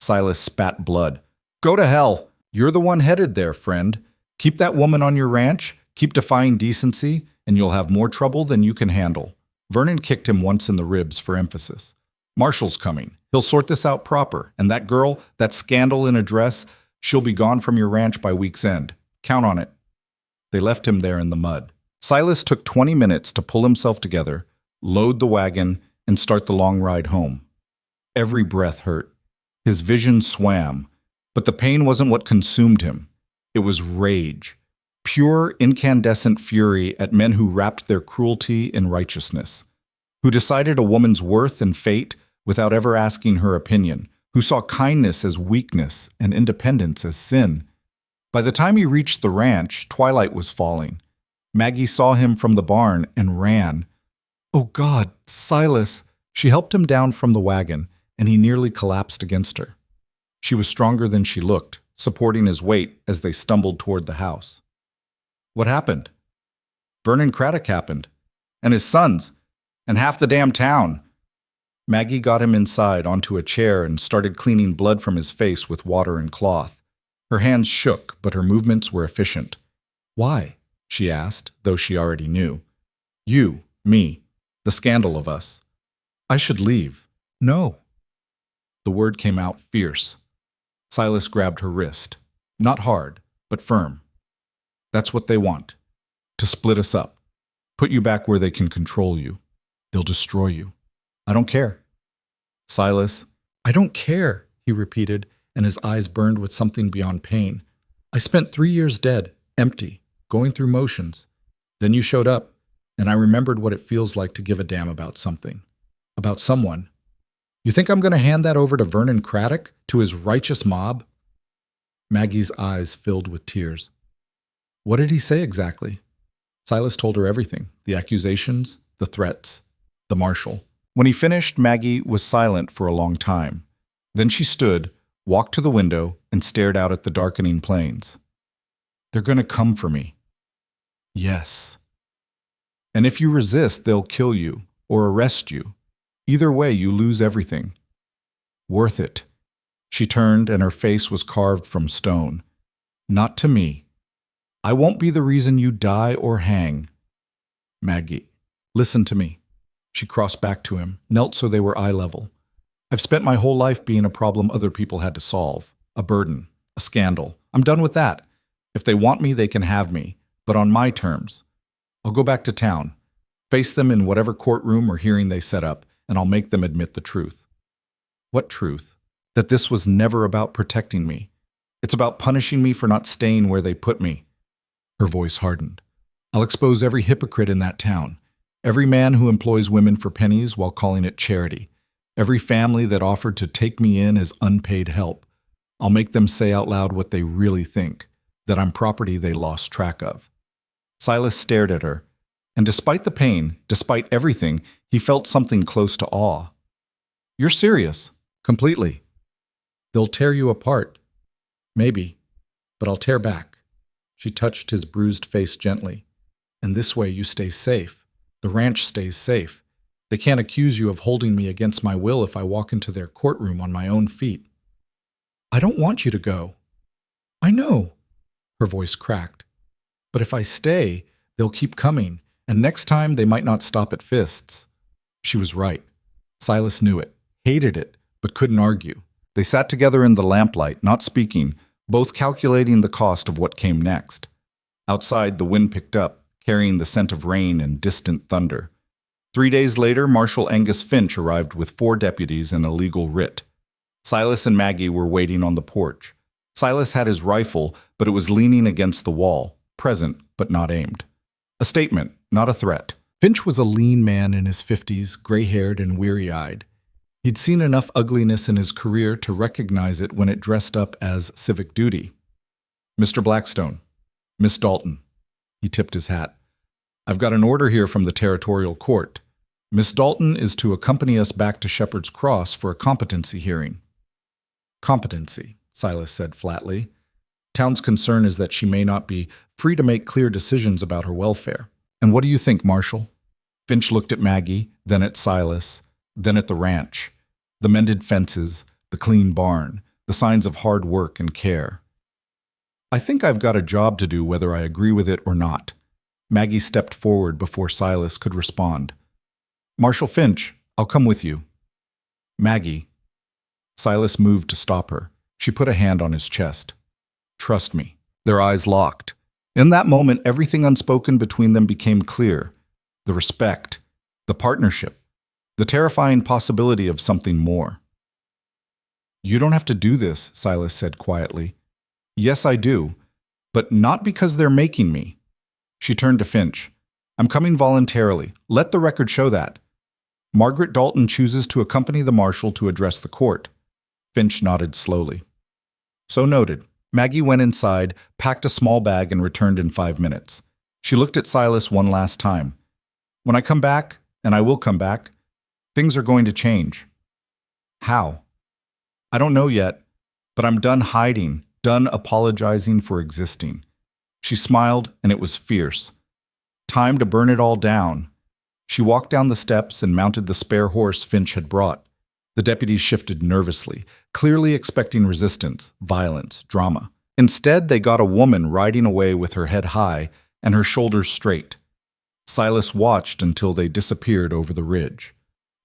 Speaker 1: Silas spat blood. "Go to hell. You're the one headed there, friend. Keep that woman on your ranch, keep defying decency, and you'll have more trouble than you can handle." Vernon kicked him once in the ribs for emphasis. "Marshall's coming. He'll sort this out proper. And that girl, that scandal in a dress, she'll be gone from your ranch by week's end. Count on it." They left him there in the mud. Silas took 20 minutes to pull himself together, load the wagon, and start the long ride home. Every breath hurt. His vision swam, but the pain wasn't what consumed him. It was rage. Pure, incandescent fury at men who wrapped their cruelty in righteousness, who decided a woman's worth and fate without ever asking her opinion, who saw kindness as weakness and independence as sin. By the time he reached the ranch, twilight was falling. Maggie saw him from the barn and ran. "Oh God, Silas!" She helped him down from the wagon, and he nearly collapsed against her. She was stronger than she looked, supporting his weight as they stumbled toward the house. "What happened?" "Vernon Craddock happened. And his sons. And half the damn town." Maggie got him inside onto a chair and started cleaning blood from his face with water and cloth. Her hands shook, but her movements were efficient. "Why?" she asked, though she already knew. "You, me, the scandal of us. I should leave." "No." The word came out fierce. Silas grabbed her wrist. Not hard, but firm. "That's what they want. To split us up. Put you back where they can control you. They'll destroy you. I don't care." "Silas." "I don't care," he repeated, and his eyes burned with something beyond pain. "I spent 3 years dead, empty, going through motions. Then you showed up, and I remembered what it feels like to give a damn about something. About someone. You think I'm going to hand that over to Vernon Craddock, to his righteous mob?" Maggie's eyes filled with tears. "What did he say exactly?" Silas told her everything, the accusations, the threats, the marshal. When he finished, Maggie was silent for a long time. Then she stood, walked to the window, and stared out at the darkening plains. "They're going to come for me." "Yes. And if you resist, they'll kill you or arrest you. Either way, you lose everything. Worth it." She turned, and her face was carved from stone. "Not to me. I won't be the reason you die or hang." "Maggie, listen to me." She crossed back to him, knelt so they were eye level. "I've spent my whole life being a problem other people had to solve. A burden. A scandal. I'm done with that. If they want me, they can have me. But on my terms. I'll go back to town. Face them in whatever courtroom or hearing they set up, and I'll make them admit the truth." "What truth?" "That this was never about protecting me. It's about punishing me for not staying where they put me." Her voice hardened. "I'll expose every hypocrite in that town. Every man who employs women for pennies while calling it charity. Every family that offered to take me in as unpaid help. I'll make them say out loud what they really think, that I'm property they lost track of." Silas stared at her, and despite the pain, despite everything, he felt something close to awe. "You're serious?" "Completely." "They'll tear you apart." "Maybe, but I'll tear back." She touched his bruised face gently. "And this way you stay safe. The ranch stays safe. They can't accuse you of holding me against my will if I walk into their courtroom on my own feet." "I don't want you to go." "I know." Her voice cracked. "But if I stay, they'll keep coming, and next time they might not stop at fists." She was right. Silas knew it, hated it, but couldn't argue. They sat together in the lamplight, not speaking, both calculating the cost of what came next. Outside, the wind picked up, carrying the scent of rain and distant thunder. 3 days later, Marshal Angus Finch arrived with 4 deputies and a legal writ. Silas and Maggie were waiting on the porch. Silas had his rifle, but it was leaning against the wall, present but not aimed. A statement, not a threat. Finch was a lean man in his 50s, gray-haired and weary-eyed. He'd seen enough ugliness in his career to recognize it when it dressed up as civic duty. "Mr. Blackstone, Miss Dalton." He tipped his hat. "I've got an order here from the territorial court. Miss Dalton is to accompany us back to Shepherd's Cross for a competency hearing." "Competency," Silas said flatly. "Town's concern is that she may not be free to make clear decisions about her welfare. And what do you think, Marshal?" Finch looked at Maggie, then at Silas, then at the ranch. The mended fences, the clean barn, the signs of hard work and care. "I think I've got a job to do whether I agree with it or not." Maggie stepped forward before Silas could respond. "Marshal Finch, I'll come with you." "Maggie." Silas moved to stop her. She put a hand on his chest. "Trust me." Their eyes locked. In that moment, everything unspoken between them became clear. The respect, the partnership, the terrifying possibility of something more. "You don't have to do this," Silas said quietly. "Yes, I do, but not because they're making me." She turned to Finch. "I'm coming voluntarily. Let the record show that." "Margaret Dalton chooses to accompany the marshal to address the court." Finch nodded slowly. "So noted." Maggie went inside, packed a small bag, and returned in 5 minutes. She looked at Silas one last time. "When I come back, and I will come back, things are going to change." "How?" "I don't know yet, but I'm done hiding, done apologizing for existing." She smiled, and it was fierce. Time to burn it all down. She walked down the steps and mounted the spare horse Finch had brought. The deputies shifted nervously, clearly expecting resistance, violence, drama. Instead, they got a woman riding away with her head high and her shoulders straight. Silas watched until they disappeared over the ridge.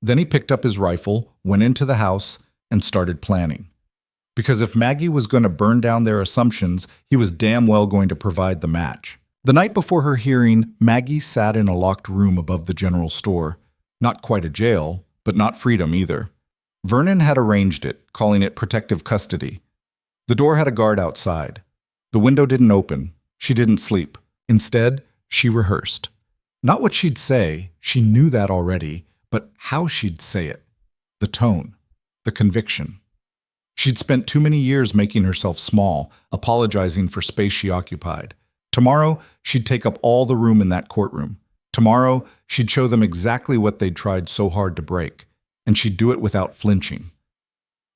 Speaker 1: Then he picked up his rifle, went into the house, and started planning. Because if Maggie was going to burn down their assumptions, he was damn well going to provide the match. The night before her hearing, Maggie sat in a locked room above the general store. Not quite a jail, but not freedom either. Vernon had arranged it, calling it protective custody. The door had a guard outside. The window didn't open. She didn't sleep. Instead, she rehearsed. Not what she'd say, she knew that already, but how she'd say it. The tone, the conviction. She'd spent too many years making herself small, apologizing for space she occupied. Tomorrow, she'd take up all the room in that courtroom. Tomorrow, she'd show them exactly what they'd tried so hard to break. And she'd do it without flinching.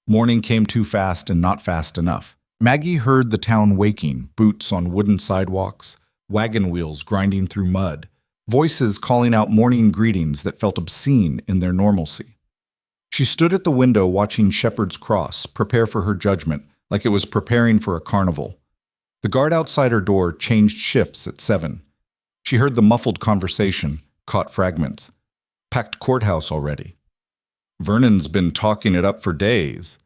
Speaker 1: Morning came too fast and not fast enough. Maggie heard the town waking, boots on wooden sidewalks, wagon wheels grinding through mud, voices calling out morning greetings that felt obscene in their normalcy. She stood at the window watching Shepherd's Cross prepare for her judgment like it was preparing for a carnival. The guard outside her door changed shifts at 7. She heard the muffled conversation, caught fragments. Packed courthouse already. "Vernon's been talking it up for days.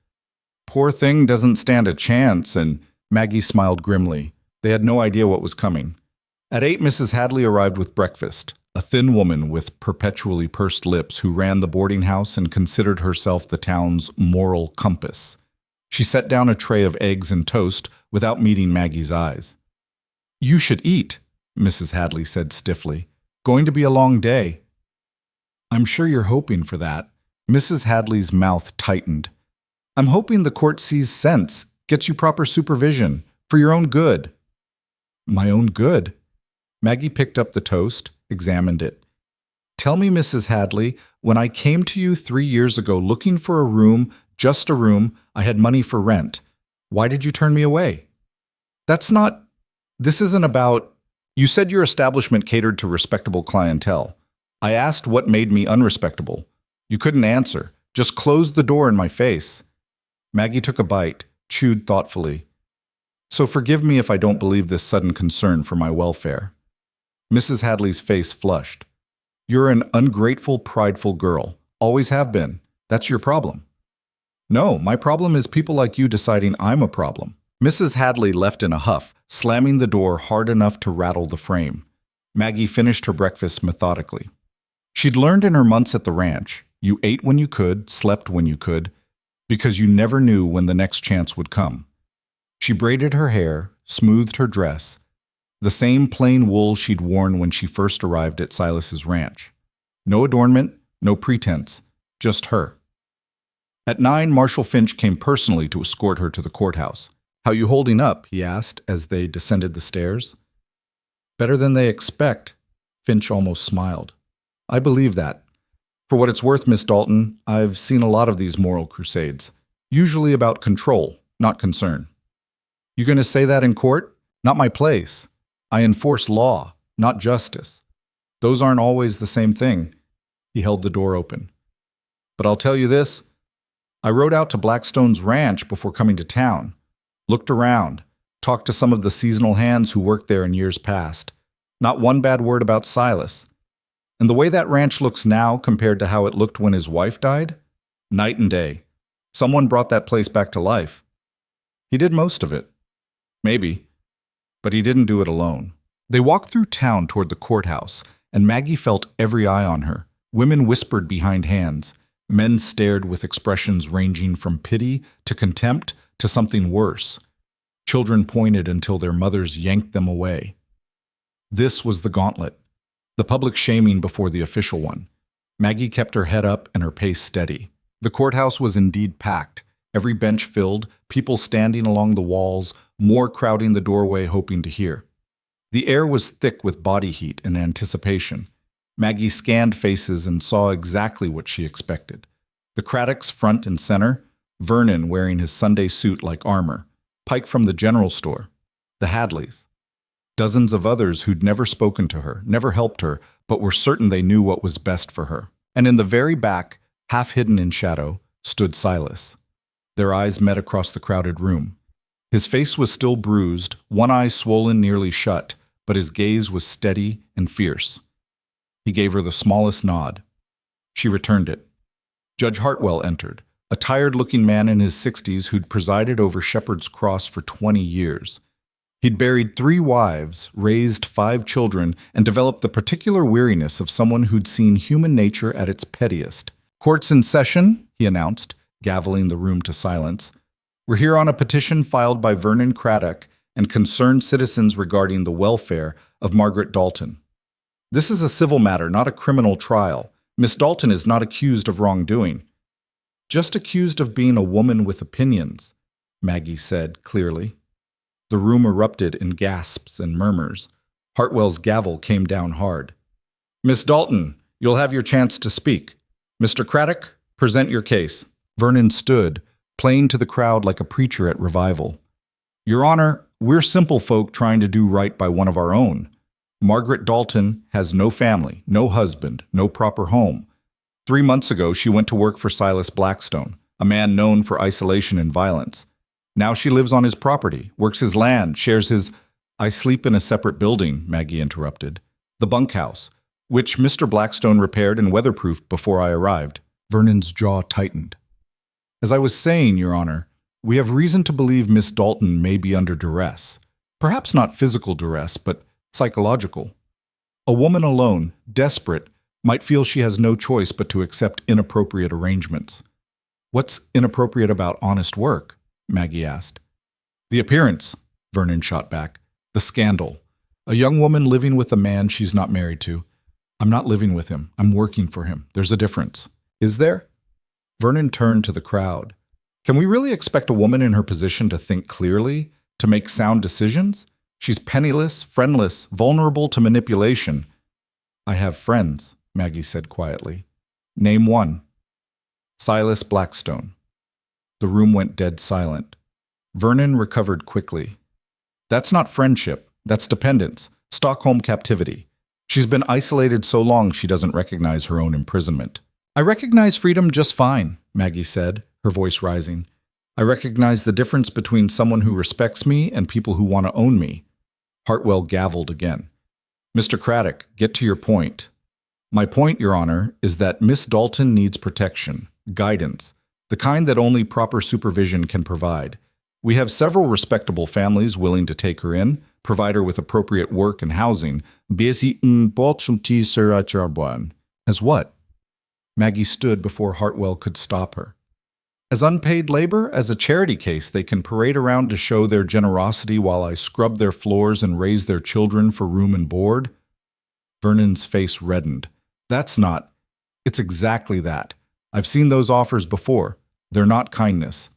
Speaker 1: Poor thing doesn't stand a chance," and Maggie smiled grimly. They had no idea what was coming. At 8, Mrs. Hadley arrived with breakfast, a thin woman with perpetually pursed lips who ran the boarding house and considered herself the town's moral compass. She set down a tray of eggs and toast without meeting Maggie's eyes. "You should eat," Mrs. Hadley said stiffly. "Going to be a long day." "I'm sure you're hoping for that." Mrs. Hadley's mouth tightened. "I'm hoping the court sees sense, gets you proper supervision, for your own good." "My own good?" Maggie picked up the toast, examined it. "Tell me, Mrs. Hadley, when I came to you 3 years ago looking for a room, just a room, I had money for rent. Why did you turn me away?" This isn't about... You said your establishment catered to respectable clientele. I asked what made me unrespectable. You couldn't answer, just closed the door in my face." Maggie took a bite, chewed thoughtfully. "So forgive me if I don't believe this sudden concern for my welfare." Mrs. Hadley's face flushed. "You're an ungrateful, prideful girl. Always have been. That's your problem." "No, my problem is people like you deciding I'm a problem." Mrs. Hadley left in a huff, slamming the door hard enough to rattle the frame. Maggie finished her breakfast methodically. She'd learned in her months at the ranch, you ate when you could, slept when you could, because you never knew when the next chance would come. She braided her hair, smoothed her dress, the same plain wool she'd worn when she first arrived at Silas's ranch. No adornment, no pretense, just her. At 9, Marshal Finch came personally to escort her to the courthouse. "How you holding up?" he asked as they descended the stairs. "Better than they expect," Finch almost smiled. "I believe that. For what it's worth, Miss Dalton, I've seen a lot of these moral crusades, usually about control, not concern." "You going to say that in court?" "Not my place. I enforce law, not justice. Those aren't always the same thing." He held the door open. "But I'll tell you this. I rode out to Blackstone's ranch before coming to town, looked around, talked to some of the seasonal hands who worked there in years past. Not one bad word about Silas. And the way that ranch looks now compared to how it looked when his wife died? Night and day. Someone brought that place back to life. He did most of it. Maybe. But he didn't do it alone." They walked through town toward the courthouse, and Maggie felt every eye on her. Women whispered behind hands. Men stared with expressions ranging from pity to contempt to something worse. Children pointed until their mothers yanked them away. This was the gauntlet. The public shaming before the official one. Maggie kept her head up and her pace steady. The courthouse was indeed packed, every bench filled, people standing along the walls, more crowding the doorway hoping to hear. The air was thick with body heat and anticipation. Maggie scanned faces and saw exactly what she expected. The Craddocks front and center, Vernon wearing his Sunday suit like armor, Pike from the general store, the Hadleys. Dozens of others who'd never spoken to her, never helped her, but were certain they knew what was best for her. And in the very back, half hidden in shadow, stood Silas. Their eyes met across the crowded room. His face was still bruised, one eye swollen nearly shut, but his gaze was steady and fierce. He gave her the smallest nod. She returned it. Judge Hartwell entered, a tired-looking man in his 60s who'd presided over Shepherd's Cross for 20 years. He'd buried 3 wives, raised 5 children, and developed the particular weariness of someone who'd seen human nature at its pettiest. "Court's in session," he announced, gaveling the room to silence. "We're here on a petition filed by Vernon Craddock and concerned citizens regarding the welfare of Margaret Dalton. This is a civil matter, not a criminal trial. Miss Dalton is not accused of wrongdoing. Just accused of being a woman with opinions," Maggie said clearly. The room erupted in gasps and murmurs. Hartwell's gavel came down hard. "Miss Dalton, you'll have your chance to speak. Mr. Craddock, present your case." Vernon stood, playing to the crowd like a preacher at revival. "Your Honor, we're simple folk trying to do right by one of our own. Margaret Dalton has no family, no husband, no proper home. 3 months ago, she went to work for Silas Blackstone, a man known for isolation and violence. Now she lives on his property, works his land, shares his—" "I sleep in a separate building," Maggie interrupted. "The bunkhouse, which Mr. Blackstone repaired and weatherproofed before I arrived." Vernon's jaw tightened. "As I was saying, Your Honor, we have reason to believe Miss Dalton may be under duress. Perhaps not physical duress, but psychological. A woman alone, desperate, might feel she has no choice but to accept inappropriate arrangements." "What's inappropriate about honest work?" Maggie asked. "The appearance," Vernon shot back. "The scandal. A young woman living with a man she's not married to. I'm not living with him. I'm working for him. There's a difference." "Is there?" Vernon turned to the crowd. "Can we really expect a woman in her position to think clearly, to make sound decisions? She's penniless, friendless, vulnerable to manipulation." "I have friends," Maggie said quietly. "Name one." "Silas Blackstone." The room went dead silent. Vernon recovered quickly. "That's not friendship. That's dependence. Stockholm captivity. She's been isolated so long she doesn't recognize her own imprisonment." "I recognize freedom just fine," Maggie said, her voice rising. "I recognize the difference between someone who respects me and people who want to own me." Hartwell gavelled again. "Mr. Craddock, get to your point." "My point, Your Honor, is that Miss Dalton needs protection, guidance, the kind that only proper supervision can provide. We have several respectable families willing to take her in, provide her with appropriate work and housing. As what? Maggie stood before Hartwell could stop her. As unpaid labor, as a charity case, they can parade around to show their generosity while I scrub their floors and raise their children for room and board. Vernon's face reddened. That's not. It's exactly that. I've seen those offers before. They're not kindness.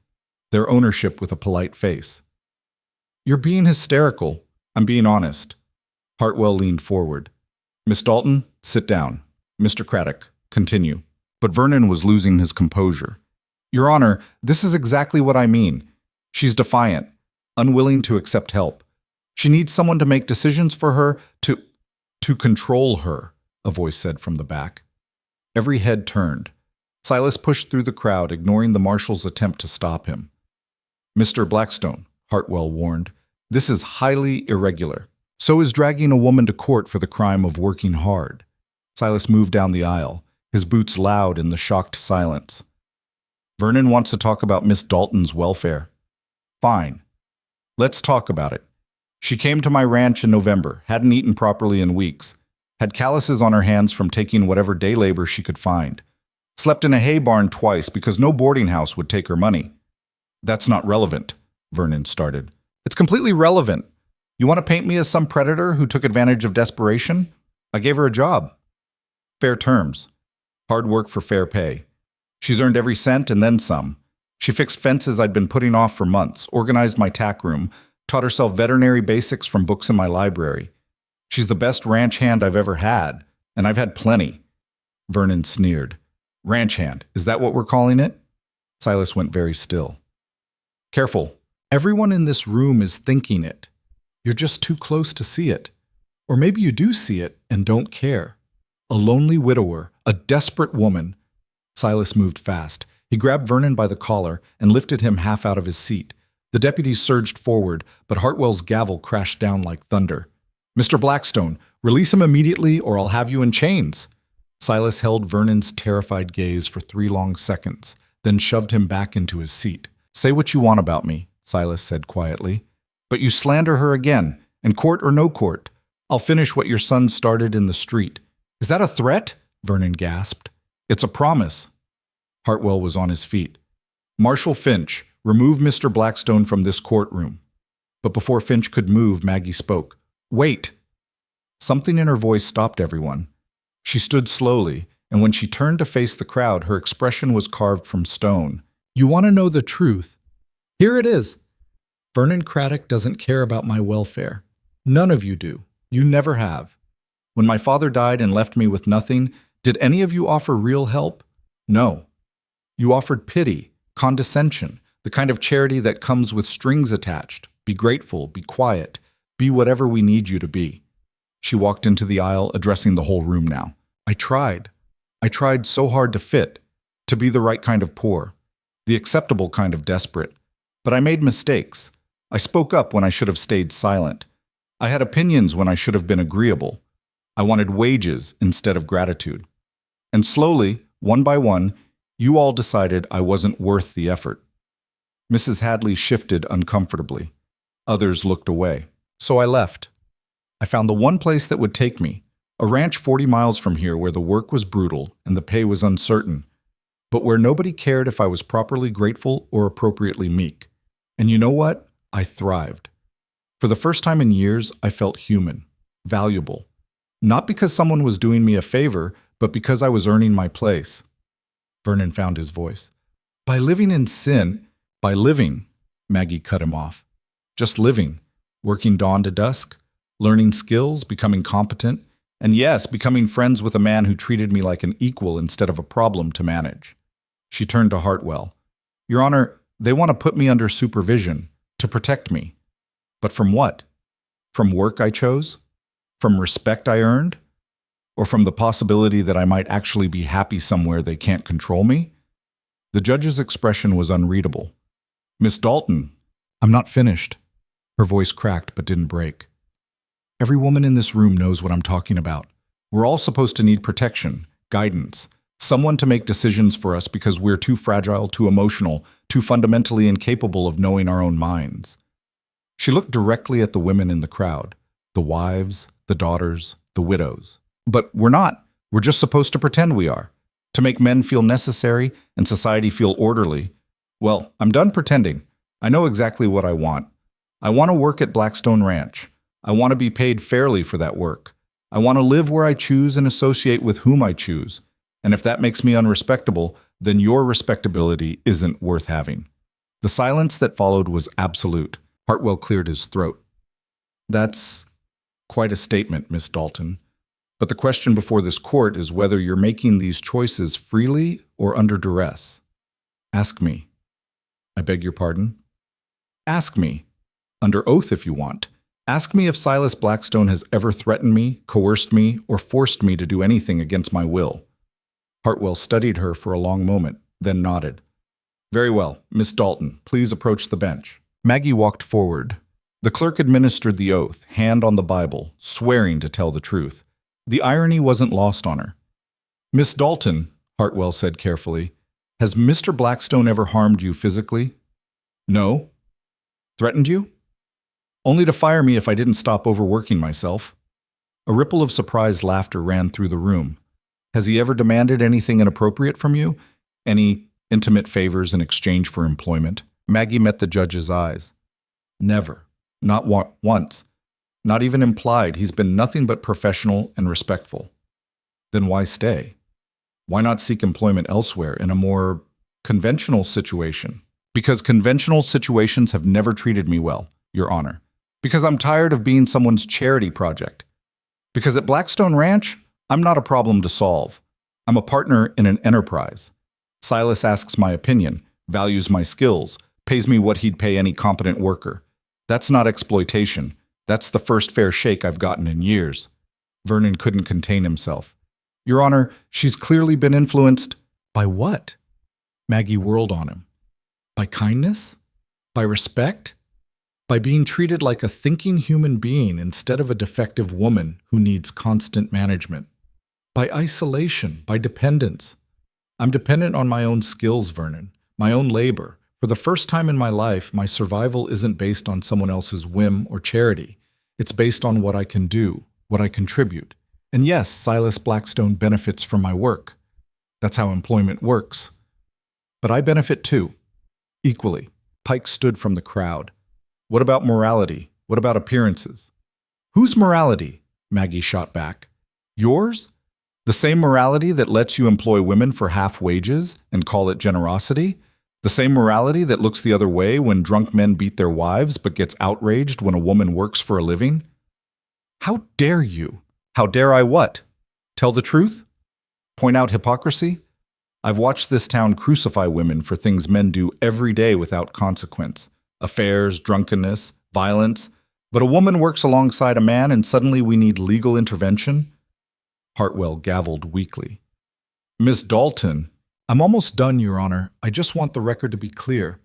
Speaker 1: They're ownership with a polite face. You're being hysterical. I'm being honest. Hartwell leaned forward. Miss Dalton, sit down. Mr. Craddock, continue. But Vernon was losing his composure. Your Honor, this is exactly what I mean. She's defiant, unwilling to accept help. She needs someone to make decisions for her, to control her, a voice said from the back. Every head turned. Silas pushed through the crowd, ignoring the marshal's attempt to stop him. Mr. Blackstone, Hartwell warned, this is highly irregular. So is dragging a woman to court for the crime of working hard. Silas moved down the aisle, his boots loud in the shocked silence. Vernon wants to talk about Miss Dalton's welfare. Fine. Let's talk about it. She came to my ranch in November, hadn't eaten properly in weeks, had calluses on her hands from taking whatever day labor she could find, slept in a hay barn twice because no boarding house would take her money. That's not relevant, Vernon started. It's completely relevant. You want to paint me as some predator who took advantage of desperation? I gave her a job. Fair terms. Hard work for fair pay. She's earned every cent and then some. She fixed fences I'd been putting off for months, organized my tack room, taught herself veterinary basics from books in my library. She's the best ranch hand I've ever had, and I've had plenty. Vernon sneered. Ranch hand, is that what we're calling it? Silas went very still. Careful. Everyone in this room is thinking it. You're just too close to see it. Or maybe you do see it and don't care. A lonely widower, a desperate woman. Silas moved fast. He grabbed Vernon by the collar and lifted him half out of his seat. The deputies surged forward, but Hartwell's gavel crashed down like thunder. Mr. Blackstone, release him immediately or I'll have you in chains. Silas held Vernon's terrified gaze for 3 long seconds, then shoved him back into his seat. Say what you want about me, Silas said quietly. But you slander her again, and court or no court. I'll finish what your son started in the street. Is that a threat? Vernon gasped. It's a promise. Hartwell was on his feet. Marshal Finch, remove Mr. Blackstone from this courtroom. But before Finch could move, Maggie spoke. Wait! Something in her voice stopped everyone. She stood slowly, and when she turned to face the crowd, her expression was carved from stone. You want to know the truth? Here it is. Vernon Craddock doesn't care about my welfare. None of you do. You never have. When my father died and left me with nothing, did any of you offer real help? No. You offered pity, condescension, the kind of charity that comes with strings attached. Be grateful, be quiet, be whatever we need you to be. She walked into the aisle, addressing the whole room now. I tried. I tried so hard to fit, to be the right kind of poor, the acceptable kind of desperate. But I made mistakes. I spoke up when I should have stayed silent. I had opinions when I should have been agreeable. I wanted wages instead of gratitude. And slowly, one by one, you all decided I wasn't worth the effort. Mrs. Hadley shifted uncomfortably. Others looked away. So I left. I found the one place that would take me, a ranch 40 miles from here where the work was brutal and the pay was uncertain, but where nobody cared if I was properly grateful or appropriately meek. And you know what? I thrived. For the first time in years, I felt human, valuable. Not because someone was doing me a favor, but because I was earning my place. Vernon found his voice. By living in sin, by living, Maggie cut him off. Just living, working dawn to dusk, learning skills, becoming competent, and yes, becoming friends with a man who treated me like an equal instead of a problem to manage. She turned to Hartwell. Your Honor, they want to put me under supervision, to protect me. But from what? From work I chose? From respect I earned? Or from the possibility that I might actually be happy somewhere they can't control me? The judge's expression was unreadable. Miss Dalton, I'm not finished. Her voice cracked but didn't break. Every woman in this room knows what I'm talking about. We're all supposed to need protection, guidance, someone to make decisions for us because we're too fragile, too emotional, too fundamentally incapable of knowing our own minds. She looked directly at the women in the crowd, the wives, the daughters, the widows. But we're not. We're just supposed to pretend we are, to make men feel necessary and society feel orderly. Well, I'm done pretending. I know exactly what I want. I want to work at Blackstone Ranch. I want to be paid fairly for that work. I want to live where I choose and associate with whom I choose. And if that makes me unrespectable, then your respectability isn't worth having. The silence that followed was absolute. Hartwell cleared his throat. That's quite a statement, Miss Dalton. But the question before this court is whether you're making these choices freely or under duress. Ask me. I beg your pardon? Ask me. Under oath if you want. Ask me if Silas Blackstone has ever threatened me, coerced me, or forced me to do anything against my will. Hartwell studied her for a long moment, then nodded. Very well, Miss Dalton, please approach the bench. Maggie walked forward. The clerk administered the oath, hand on the Bible, swearing to tell the truth. The irony wasn't lost on her. Miss Dalton, Hartwell said carefully, has Mr. Blackstone ever harmed you physically? No. Threatened you? Only to fire me if I didn't stop overworking myself. A ripple of surprised laughter ran through the room. Has he ever demanded anything inappropriate from you? Any intimate favors in exchange for employment? Maggie met the judge's eyes. Never. Not once. Not even implied. He's been nothing but professional and respectful. Then why stay? Why not seek employment elsewhere in a more conventional situation? Because conventional situations have never treated me well, Your Honor. Because I'm tired of being someone's charity project. Because at Blackstone Ranch, I'm not a problem to solve. I'm a partner in an enterprise. Silas asks my opinion, values my skills, pays me what he'd pay any competent worker. That's not exploitation. That's the first fair shake I've gotten in years. Vernon couldn't contain himself. Your Honor, she's clearly been influenced. By what? Maggie whirled on him. By kindness? By respect? By being treated like a thinking human being instead of a defective woman who needs constant management. By isolation, by dependence. I'm dependent on my own skills, Vernon, my own labor. For the first time in my life, my survival isn't based on someone else's whim or charity. It's based on what I can do, what I contribute. And yes, Silas Blackstone benefits from my work. That's how employment works. But I benefit too, equally. Pike stood from the crowd. What about morality? What about appearances? Whose morality? Maggie shot back. Yours? The same morality that lets you employ women for half wages and call it generosity? The same morality that looks the other way when drunk men beat their wives but gets outraged when a woman works for a living? How dare you? How dare I what? Tell the truth? Point out hypocrisy? I've watched this town crucify women for things men do every day without consequence. Affairs, drunkenness, violence. But a woman works alongside a man and suddenly we need legal intervention? Hartwell gavelled weakly. Miss Dalton, I'm almost done, Your Honor. I just want the record to be clear.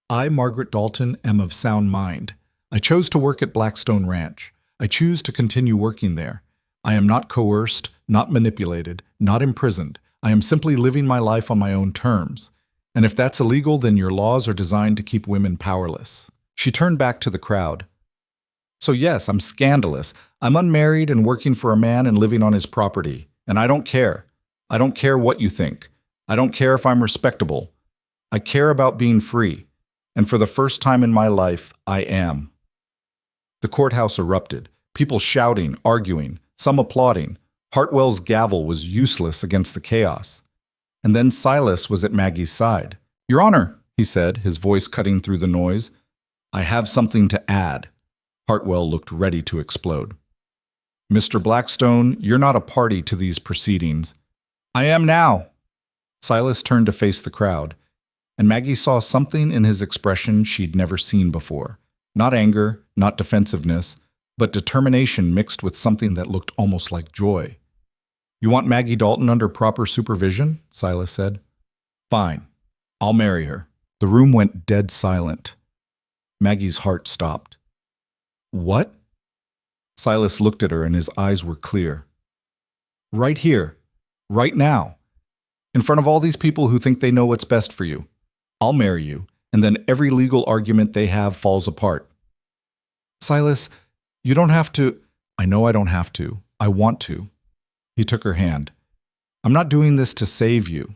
Speaker 1: I, Margaret Dalton, am of sound mind. I chose to work at Blackstone Ranch. I choose to continue working there. I am not coerced, not manipulated, not imprisoned. I am simply living my life on my own terms. And if that's illegal, then your laws are designed to keep women powerless. She turned back to the crowd. So yes, I'm scandalous. I'm unmarried and working for a man and living on his property. And I don't care. I don't care what you think. I don't care if I'm respectable. I care about being free. And for the first time in my life, I am. The courthouse erupted, people shouting, arguing, some applauding. Hartwell's gavel was useless against the chaos. And then Silas was at Maggie's side. Your Honor, he said, his voice cutting through the noise, I have something to add. Hartwell looked ready to explode. Mr. Blackstone, you're not a party to these proceedings. I am now. Silas turned to face the crowd, and Maggie saw something in his expression she'd never seen before. Not anger, not defensiveness, but determination mixed with something that looked almost like joy. You want Maggie Dalton under proper supervision? Silas said. Fine. I'll marry her. The room went dead silent. Maggie's heart stopped. What? Silas looked at her and his eyes were clear. Right here. Right now. In front of all these people who think they know what's best for you. I'll marry you, and then every legal argument they have falls apart. Silas, you don't have to. I know I don't have to. I want to. He took her hand. I'm not doing this to save you.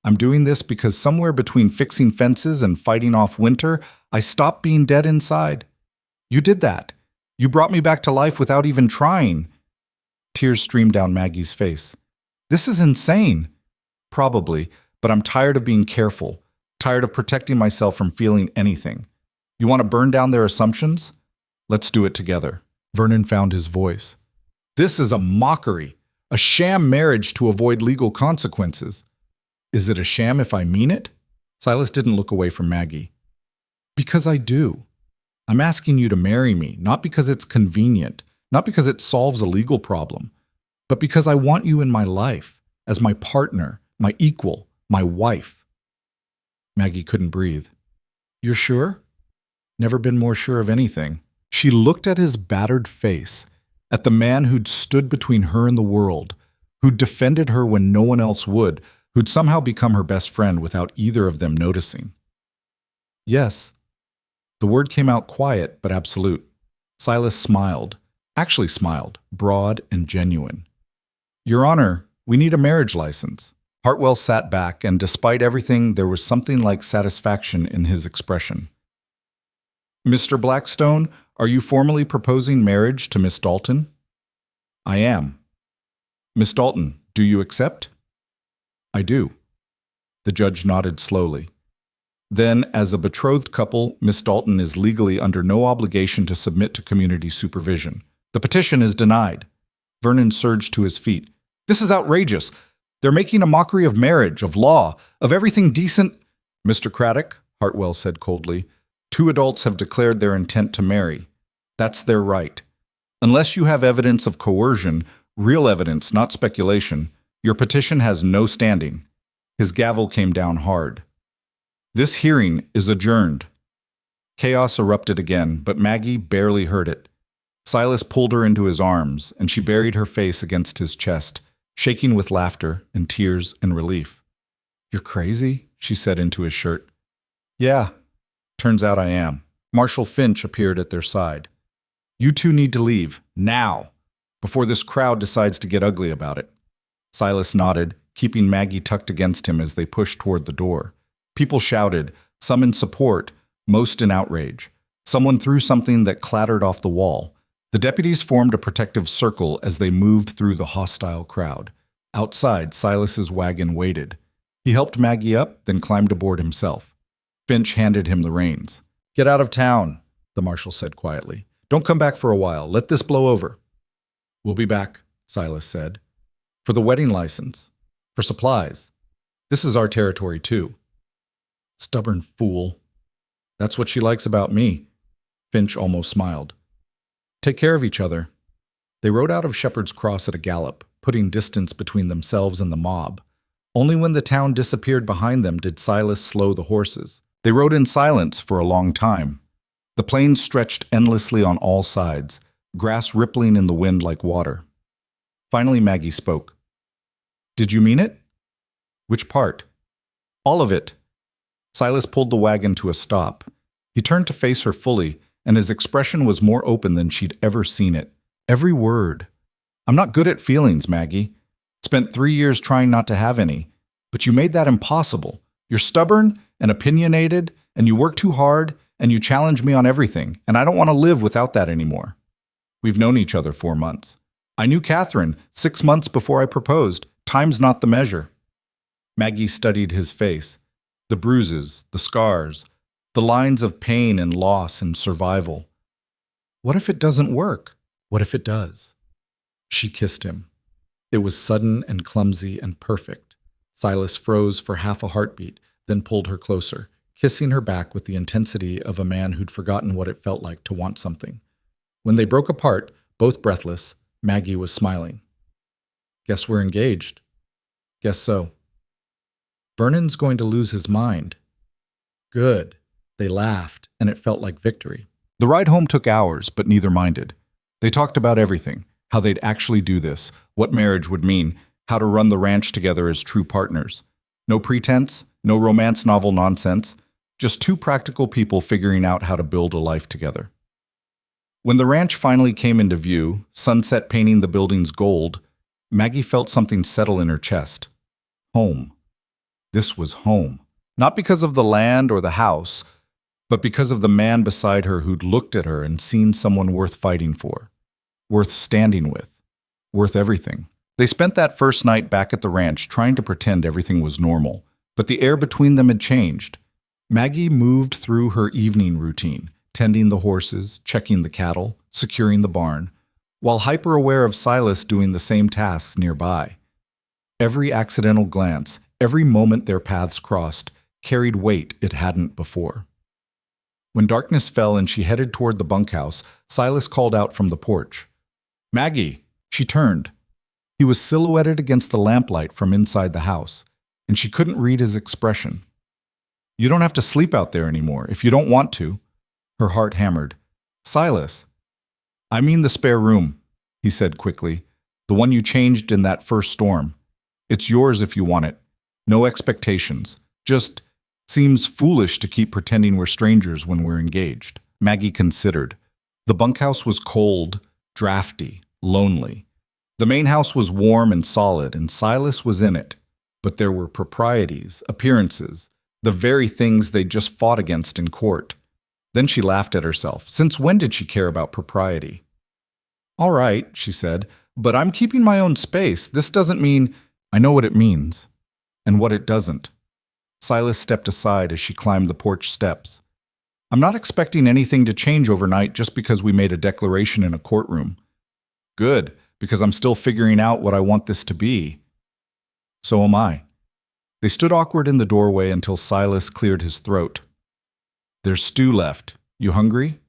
Speaker 1: I'm doing this because somewhere between fixing fences and fighting off winter, I stopped being dead inside. You did that. You brought me back to life without even trying. Tears streamed down Maggie's face. This is insane. Probably, but I'm tired of being careful, tired of protecting myself from feeling anything. You want to burn down their assumptions? Let's do it together. Vernon found his voice. This is a mockery, a sham marriage to avoid legal consequences. Is it a sham if I mean it? Silas didn't look away from Maggie. Because I do. I'm asking you to marry me, not because it's convenient, not because it solves a legal problem, but because I want you in my life, as my partner, my equal, my wife. Maggie couldn't breathe. You're sure? Never been more sure of anything. She looked at his battered face, at the man who'd stood between her and the world, who'd defended her when no one else would, who'd somehow become her best friend without either of them noticing. Yes. The word came out quiet but absolute. Silas smiled, actually smiled, broad and genuine. Your Honor, we need a marriage license. Hartwell sat back, and despite everything, there was something like satisfaction in his expression. Mr. Blackstone, are you formally proposing marriage to Miss Dalton? I am. Miss Dalton, do you accept? I do. The judge nodded slowly. Then, as a betrothed couple, Miss Dalton is legally under no obligation to submit to community supervision. The petition is denied. Vernon surged to his feet. This is outrageous. They're making a mockery of marriage, of law, of everything decent. Mr. Craddock, Hartwell said coldly, 2 adults have declared their intent to marry. That's their right. Unless you have evidence of coercion, real evidence, not speculation, your petition has no standing. His gavel came down hard. This hearing is adjourned. Chaos erupted again, but Maggie barely heard it. Silas pulled her into his arms, and she buried her face against his chest, shaking with laughter and tears and relief. You're crazy, she said into his shirt. Yeah, turns out I am. Marshal Finch appeared at their side. You two need to leave, now, before this crowd decides to get ugly about it. Silas nodded, keeping Maggie tucked against him as they pushed toward the door. People shouted, some in support, most in outrage. Someone threw something that clattered off the wall. The deputies formed a protective circle as they moved through the hostile crowd. Outside, Silas's wagon waited. He helped Maggie up, then climbed aboard himself. Finch handed him the reins. Get out of town, the marshal said quietly. Don't come back for a while. Let this blow over. We'll be back, Silas said. For the wedding license. For supplies. This is our territory, too. Stubborn fool. That's what she likes about me. Finch almost smiled. Take care of each other. They rode out of Shepherd's Cross at a gallop, putting distance between themselves and the mob. Only when the town disappeared behind them did Silas slow the horses. They rode in silence for a long time. The plain stretched endlessly on all sides, grass rippling in the wind like water. Finally, Maggie spoke. Did you mean it? Which part? All of it. Silas pulled the wagon to a stop. He turned to face her fully, and his expression was more open than she'd ever seen it. Every word. I'm not good at feelings, Maggie. Spent 3 years trying not to have any. But you made that impossible. You're stubborn and opinionated, and you work too hard, and you challenge me on everything, and I don't want to live without that anymore. We've known each other 4 months. I knew Catherine 6 months before I proposed. Time's not the measure. Maggie studied his face. The bruises, the scars, the lines of pain and loss and survival. What if it doesn't work? What if it does? She kissed him. It was sudden and clumsy and perfect. Silas froze for half a heartbeat, then pulled her closer, kissing her back with the intensity of a man who'd forgotten what it felt like to want something. When they broke apart, both breathless, Maggie was smiling. Guess we're engaged. Guess so. Vernon's going to lose his mind. Good. They laughed, and it felt like victory. The ride home took hours, but neither minded. They talked about everything, how they'd actually do this, what marriage would mean, how to run the ranch together as true partners. No pretense, no romance novel nonsense, just 2 practical people figuring out how to build a life together. When the ranch finally came into view, sunset painting the buildings gold, Maggie felt something settle in her chest. Home. This was home. Not because of the land or the house, but because of the man beside her who'd looked at her and seen someone worth fighting for, worth standing with, worth everything. They spent that first night back at the ranch trying to pretend everything was normal, but the air between them had changed. Maggie moved through her evening routine, tending the horses, checking the cattle, securing the barn, while hyper-aware of Silas doing the same tasks nearby. Every accidental glance, every moment their paths crossed, carried weight it hadn't before. When darkness fell and she headed toward the bunkhouse, Silas called out from the porch. "Maggie!" She turned. He was silhouetted against the lamplight from inside the house, and she couldn't read his expression. "You don't have to sleep out there anymore, if you don't want to." Her heart hammered. "Silas." "I mean the spare room," he said quickly. "The one you changed in that first storm. It's yours if you want it. No expectations. Just seems foolish to keep pretending we're strangers when we're engaged." Maggie considered. The bunkhouse was cold, drafty, lonely. The main house was warm and solid, and Silas was in it. But there were proprieties, appearances, the very things they'd just fought against in court. Then she laughed at herself. Since when did she care about propriety? "All right," she said, "but I'm keeping my own space. This doesn't mean—" "I know what it means, and what it doesn't." Silas stepped aside as she climbed the porch steps. "I'm not expecting anything to change overnight just because we made a declaration in a courtroom. Good, because I'm still figuring out what I want this to be." "So am I." They stood awkward in the doorway until Silas cleared his throat. "There's stew left. You hungry?"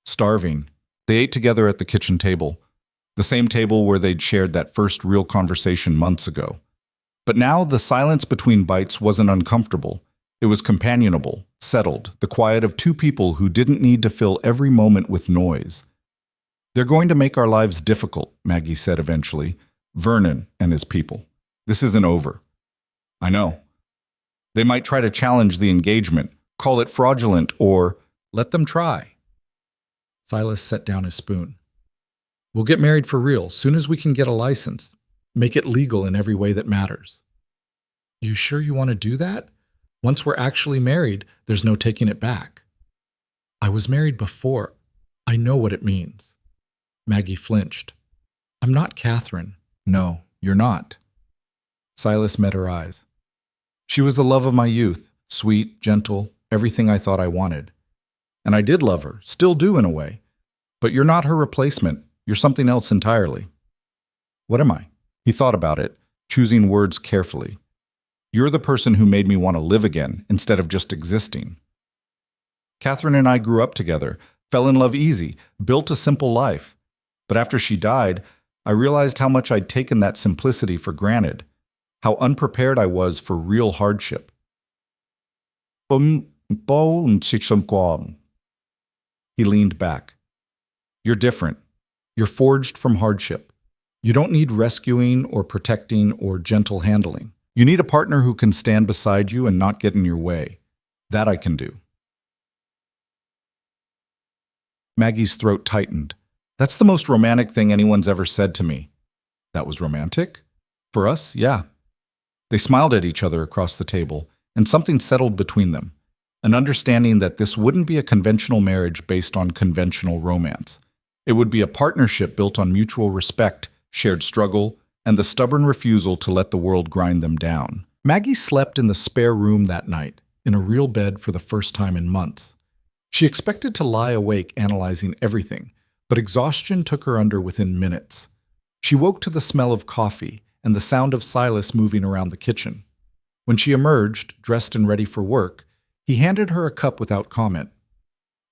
Speaker 1: "Starving." They ate together at the kitchen table, the same table where they'd shared that first real conversation months ago. But now the silence between bites wasn't uncomfortable. It was companionable, settled, the quiet of two people who didn't need to fill every moment with noise. "They're going to make our lives difficult," Maggie said eventually. "Vernon and his people. This isn't over." "I know. They might try to challenge the engagement, call it fraudulent, or let them try." Silas set down his spoon. "We'll get married for real, soon as we can get a license. Make it legal in every way that matters." "You sure you want to do that? Once we're actually married, there's no taking it back." "I was married before. I know what it means." Maggie flinched. "I'm not Catherine." "No, you're not." Silas met her eyes. "She was the love of my youth, sweet, gentle, everything I thought I wanted. And I did love her, still do in a way. But you're not her replacement. You're something else entirely." "What am I?" He thought about it, choosing words carefully. "You're the person who made me want to live again instead of just existing." "Catherine and I grew up together, fell in love easy, built a simple life. But after she died, I realized how much I'd taken that simplicity for granted, how unprepared I was for real hardship." He leaned back. "You're different. You're forged from hardship. You don't need rescuing or protecting or gentle handling. You need a partner who can stand beside you and not get in your way. That I can do." Maggie's throat tightened. "That's the most romantic thing anyone's ever said to me." "That was romantic?" "For us, yeah." They smiled at each other across the table, and something settled between them, an understanding that this wouldn't be a conventional marriage based on conventional romance. It would be a partnership built on mutual respect, shared struggle, and the stubborn refusal to let the world grind them down. Maggie slept in the spare room that night, in a real bed for the first time in months. She expected to lie awake analyzing everything, but exhaustion took her under within minutes. She woke to the smell of coffee and the sound of Silas moving around the kitchen. When she emerged, dressed and ready for work, he handed her a cup without comment.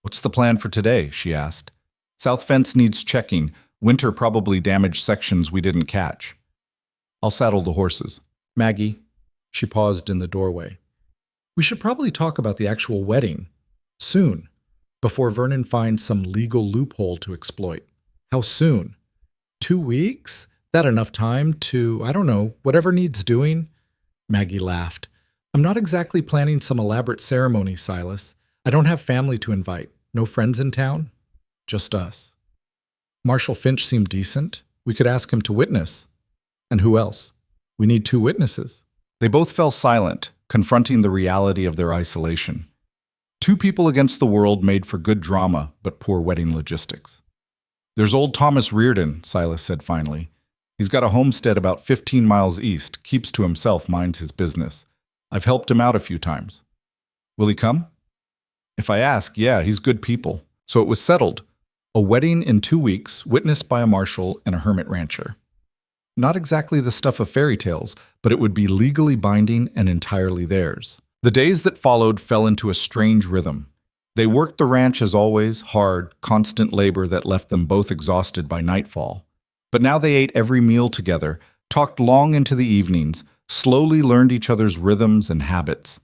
Speaker 1: "What's the plan for today?" she asked. "South fence needs checking. Winter probably damaged sections we didn't catch." "I'll saddle the horses." "Maggie," she paused in the doorway, "we should probably talk about the actual wedding. Soon, before Vernon finds some legal loophole to exploit." "How soon? 2 weeks? That enough time to, I don't know, whatever needs doing?" Maggie laughed. "I'm not exactly planning some elaborate ceremony, Silas. I don't have family to invite. No friends in town. Just us." "Marshall Finch seemed decent. We could ask him to witness." And who else? We need 2 witnesses. They both fell silent, confronting the reality of their isolation. 2 people against the world made for good drama, but poor wedding logistics. There's old Thomas Reardon, Silas said finally. He's got a homestead about 15 miles east, keeps to himself, minds his business. I've helped him out a few times. Will he come? If I ask, yeah, he's good people. So it was settled. A wedding in 2 weeks, witnessed by a marshal and a hermit rancher. Not exactly the stuff of fairy tales, but it would be legally binding and entirely theirs. The days that followed fell into a strange rhythm. They worked the ranch as always, hard, constant labor that left them both exhausted by nightfall. But now they ate every meal together, talked long into the evenings, slowly learned each other's rhythms and habits.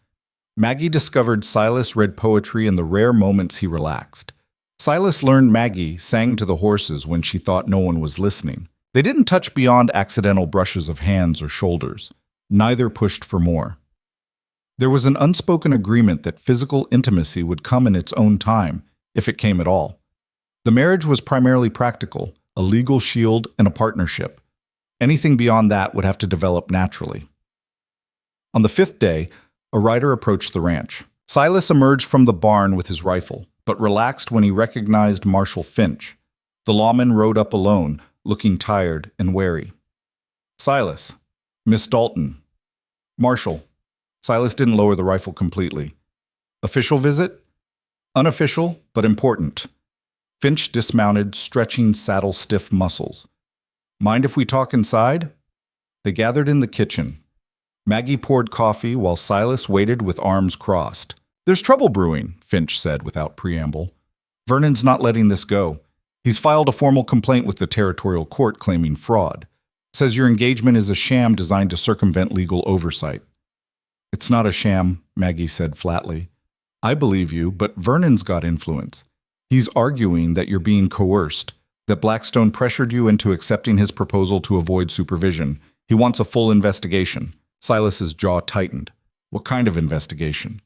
Speaker 1: Maggie discovered Silas read poetry in the rare moments he relaxed. Silas learned Maggie sang to the horses when she thought no one was listening. They didn't touch beyond accidental brushes of hands or shoulders. Neither pushed for more. There was an unspoken agreement that physical intimacy would come in its own time, if it came at all. The marriage was primarily practical, a legal shield and a partnership. Anything beyond that would have to develop naturally. On the 5th day, a rider approached the ranch. Silas emerged from the barn with his rifle, but relaxed when he recognized Marshal Finch. The lawman rode up alone, looking tired and wary. Silas, Miss Dalton. Marshal. Silas didn't lower the rifle completely. Official visit? Unofficial, but important. Finch dismounted, stretching saddle-stiff muscles. Mind if we talk inside? They gathered in the kitchen. Maggie poured coffee while Silas waited with arms crossed. There's trouble brewing, Finch said without preamble. Vernon's not letting this go. He's filed a formal complaint with the territorial court claiming fraud. Says your engagement is a sham designed to circumvent legal oversight. It's not a sham, Maggie said flatly. I believe you, but Vernon's got influence. He's arguing that you're being coerced, that Blackstone pressured you into accepting his proposal to avoid supervision. He wants a full investigation. Silas's jaw tightened. What kind of investigation?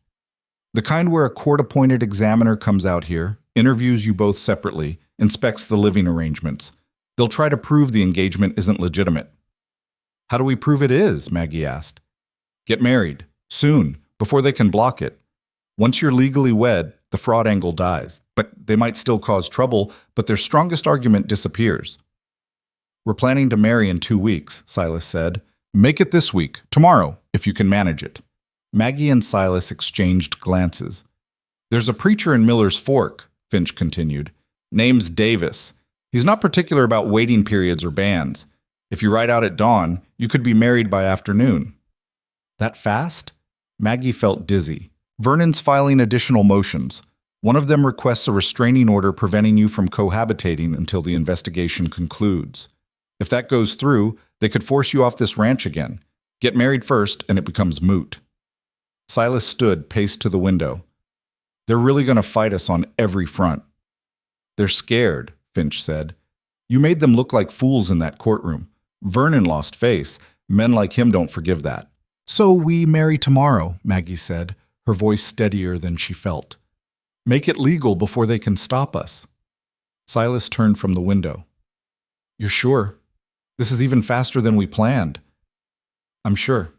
Speaker 1: The kind where a court-appointed examiner comes out here, interviews you both separately, inspects the living arrangements. They'll try to prove the engagement isn't legitimate. How do we prove it is? Maggie asked. Get married. Soon, before they can block it. Once you're legally wed, the fraud angle dies. But they might still cause trouble, but their strongest argument disappears. We're planning to marry in 2 weeks, Silas said. Make it this week, tomorrow, if you can manage it. Maggie and Silas exchanged glances. There's a preacher in Miller's Fork, Finch continued. Name's Davis. He's not particular about waiting periods or bans. If you ride out at dawn, you could be married by afternoon. That fast? Maggie felt dizzy. Vernon's filing additional motions. One of them requests a restraining order preventing you from cohabitating until the investigation concludes. If that goes through, they could force you off this ranch again. Get married first, and it becomes moot. Silas stood, paced to the window. They're really going to fight us on every front. They're scared, Finch said. You made them look like fools in that courtroom. Vernon lost face. Men like him don't forgive that. So we marry tomorrow, Maggie said, her voice steadier than she felt. Make it legal before they can stop us. Silas turned from the window. You're sure? This is even faster than we planned. I'm sure.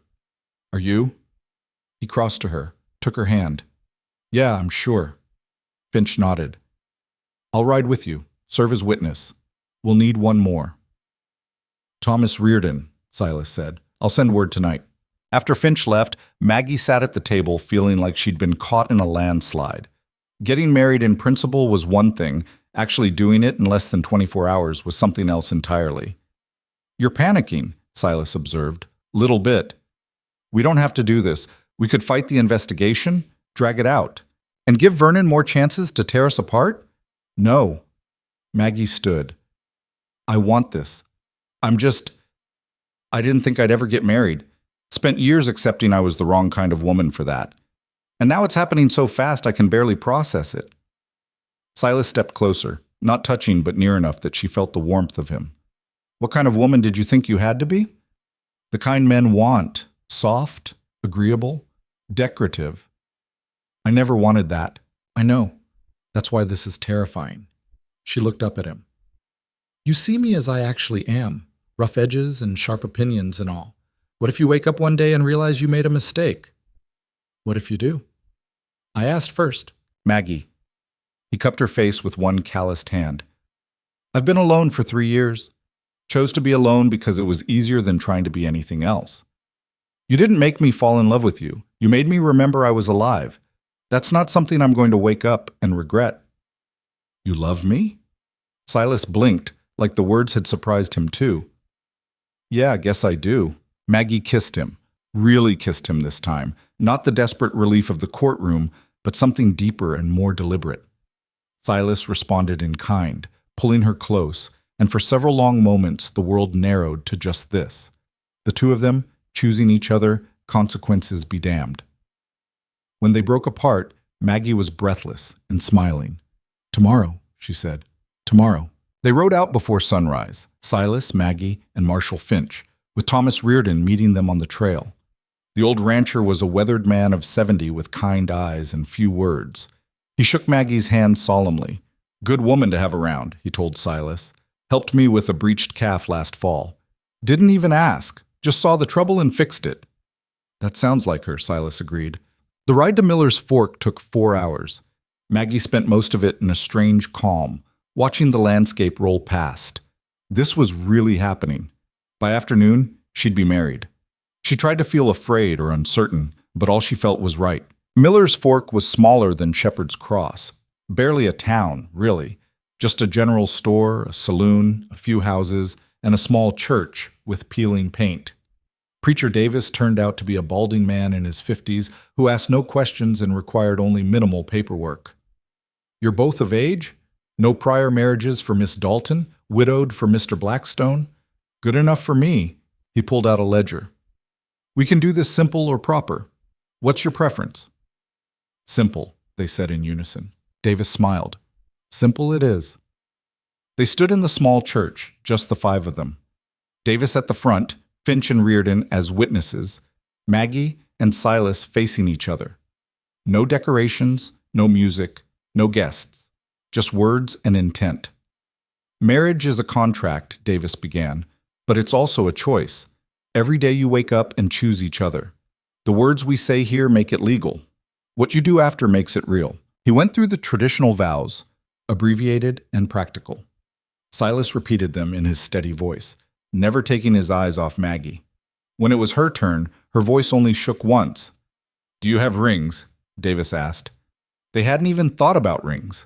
Speaker 1: Are you? He crossed to her, took her hand. Yeah, I'm sure. Finch nodded. I'll ride with you, serve as witness. We'll need one more. Thomas Reardon, Silas said. I'll send word tonight. After Finch left, Maggie sat at the table feeling like she'd been caught in a landslide. Getting married in principle was one thing, actually doing it in less than 24 hours was something else entirely. You're panicking, Silas observed. Little bit. We don't have to do this. We could fight the investigation, drag it out, and give Vernon more chances to tear us apart? No. Maggie stood. I want this. I didn't think I'd ever get married. Spent years accepting I was the wrong kind of woman for that. And now it's happening so fast I can barely process it. Silas stepped closer, not touching but near enough that she felt the warmth of him. What kind of woman did you think you had to be? The kind men want. Soft, agreeable, decorative. I never wanted that. I know. That's why this is terrifying. She looked up at him. You see me as I actually am. rough edges and sharp opinions and all. What if you wake up one day and realize you made a mistake? What if you do? I asked first. Maggie. He cupped her face with one calloused hand. I've been alone for 3 years. Chose to be alone because it was easier than trying to be anything else. You didn't make me fall in love with you. You made me remember I was alive. That's not something I'm going to wake up and regret. You love me? Silas blinked, like the words had surprised him too. Yeah, I guess I do. Maggie kissed him. Really kissed him this time. Not the desperate relief of the courtroom, but something deeper and more deliberate. Silas responded in kind, pulling her close, and for several long moments the world narrowed to just this. The two of them, choosing each other, consequences be damned. When they broke apart, Maggie was breathless and smiling. Tomorrow, she said. Tomorrow. They rode out before sunrise, Silas, Maggie, and Marshall Finch, with Thomas Reardon meeting them on the trail. The old rancher was a weathered man of 70 with kind eyes and few words. He shook Maggie's hand solemnly. Good woman to have around, he told Silas. Helped me with a breached calf last fall. Didn't even ask, just saw the trouble and fixed it. That sounds like her, Silas agreed. The ride to Miller's Fork took 4 hours. Maggie spent most of it in a strange calm, watching the landscape roll past. This was really happening. By afternoon, she'd be married. She tried to feel afraid or uncertain, but all she felt was right. Miller's Fork was smaller than Shepherd's Cross. Barely a town, really. Just a general store, a saloon, a few houses, and a small church with peeling paint. Preacher Davis turned out to be a balding man in his 50s who asked no questions and required only minimal paperwork. You're both of age? No prior marriages for Miss Dalton? Widowed for Mr. Blackstone? Good enough for me. He pulled out a ledger. We can do this simple or proper. What's your preference? Simple, they said in unison. Davis smiled. Simple it is. They stood in the small church, just the 5 of them. Davis at the front, Finch and Reardon as witnesses, Maggie and Silas facing each other. No decorations, no music, no guests, just words and intent. Marriage is a contract, Davis began, but it's also a choice. Every day you wake up and choose each other. The words we say here make it legal. What you do after makes it real. He went through the traditional vows, abbreviated and practical. Silas repeated them in his steady voice, never taking his eyes off Maggie. When it was her turn, her voice only shook once. Do you have rings? Davis asked. They hadn't even thought about rings.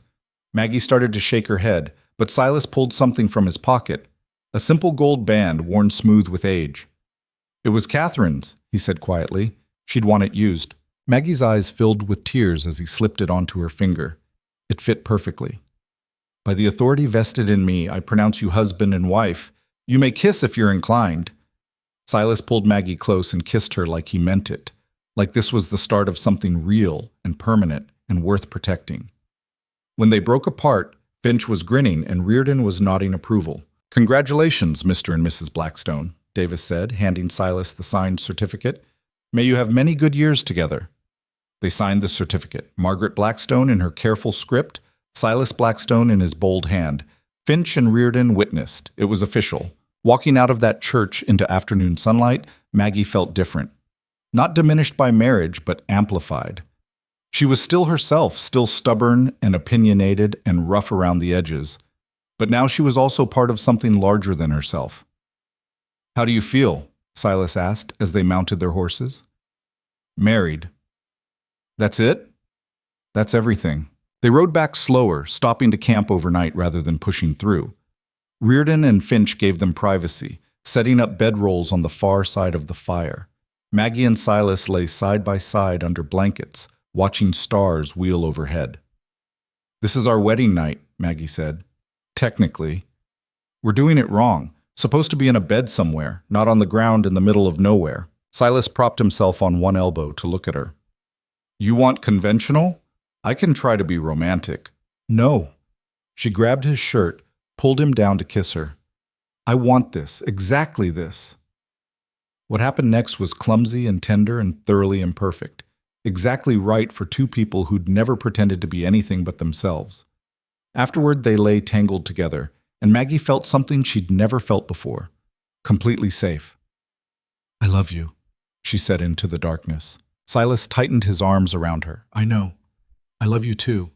Speaker 1: Maggie started to shake her head, but Silas pulled something from his pocket, a simple gold band worn smooth with age. It was Catherine's, he said quietly. She'd want it used. Maggie's eyes filled with tears as he slipped it onto her finger. It fit perfectly. By the authority vested in me, I pronounce you husband and wife. You may kiss if you're inclined. Silas pulled Maggie close and kissed her like he meant it, like this was the start of something real and permanent and worth protecting. When they broke apart, Finch was grinning and Reardon was nodding approval. Congratulations, Mr. and Mrs. Blackstone, Davis said, handing Silas the signed certificate. May you have many good years together. They signed the certificate, Margaret Blackstone in her careful script, Silas Blackstone in his bold hand. Finch and Reardon witnessed. It was official. Walking out of that church into afternoon sunlight, Maggie felt different. Not diminished by marriage, but amplified. She was still herself, still stubborn and opinionated and rough around the edges. But now she was also part of something larger than herself. How do you feel? Silas asked as they mounted their horses. Married. That's it? That's everything. They rode back slower, stopping to camp overnight rather than pushing through. Reardon and Finch gave them privacy, setting up bedrolls on the far side of the fire. Maggie and Silas lay side by side under blankets, watching stars wheel overhead. This is our wedding night, Maggie said. Technically. We're doing it wrong. Supposed to be in a bed somewhere, not on the ground in the middle of nowhere. Silas propped himself on one elbow to look at her. You want conventional? I can try to be romantic. No. She grabbed his shirt, pulled him down to kiss her. I want this, exactly this. What happened next was clumsy and tender and thoroughly imperfect. Exactly right for two people who'd never pretended to be anything but themselves. Afterward, they lay tangled together, and Maggie felt something she'd never felt before. completely safe. I love you, she said into the darkness. Silas tightened his arms around her. I know. I love you too.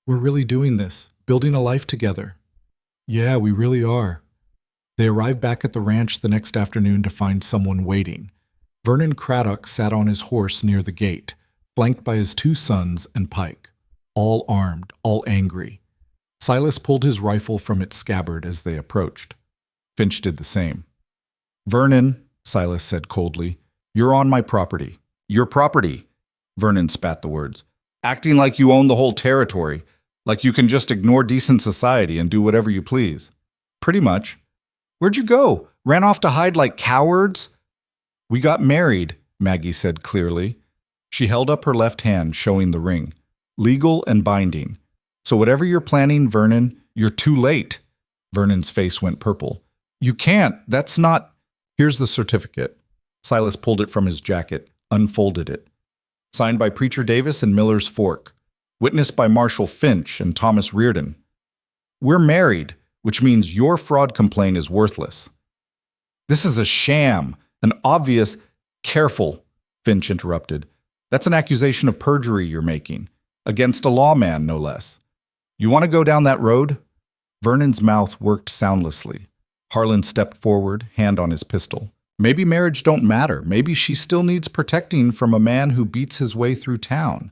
Speaker 1: We're really doing this, building a life together. Yeah, we really are. They arrived back at the ranch the next afternoon to find someone waiting. Vernon Craddock sat on his horse near the gate, flanked by his 2 sons and Pike, all armed, all angry. Silas pulled his rifle from its scabbard as they approached. Finch did the same. Vernon, Silas said coldly, you're on my property. Your property, Vernon spat the words. Acting like you own the whole territory, like you can just ignore decent society and do whatever you please. Pretty much. Where'd you go? Ran off to hide like cowards? We got married, Maggie said clearly. She held up her left hand, showing the ring. Legal and binding. So whatever you're planning, Vernon, you're too late. Vernon's face went purple. You can't. That's not... Here's the certificate. Silas pulled it from his jacket, unfolded it. Signed by Preacher Davis and Miller's Fork. Witnessed by Marshal Finch and Thomas Reardon. We're married, which means your fraud complaint is worthless. This is a sham, an obvious... Careful, Finch interrupted. That's an accusation of perjury you're making. Against a lawman, no less. You want to go down that road? Vernon's mouth worked soundlessly. Harlan stepped forward, hand on his pistol. Maybe marriage don't matter. Maybe she still needs protecting from a man who beats his way through town.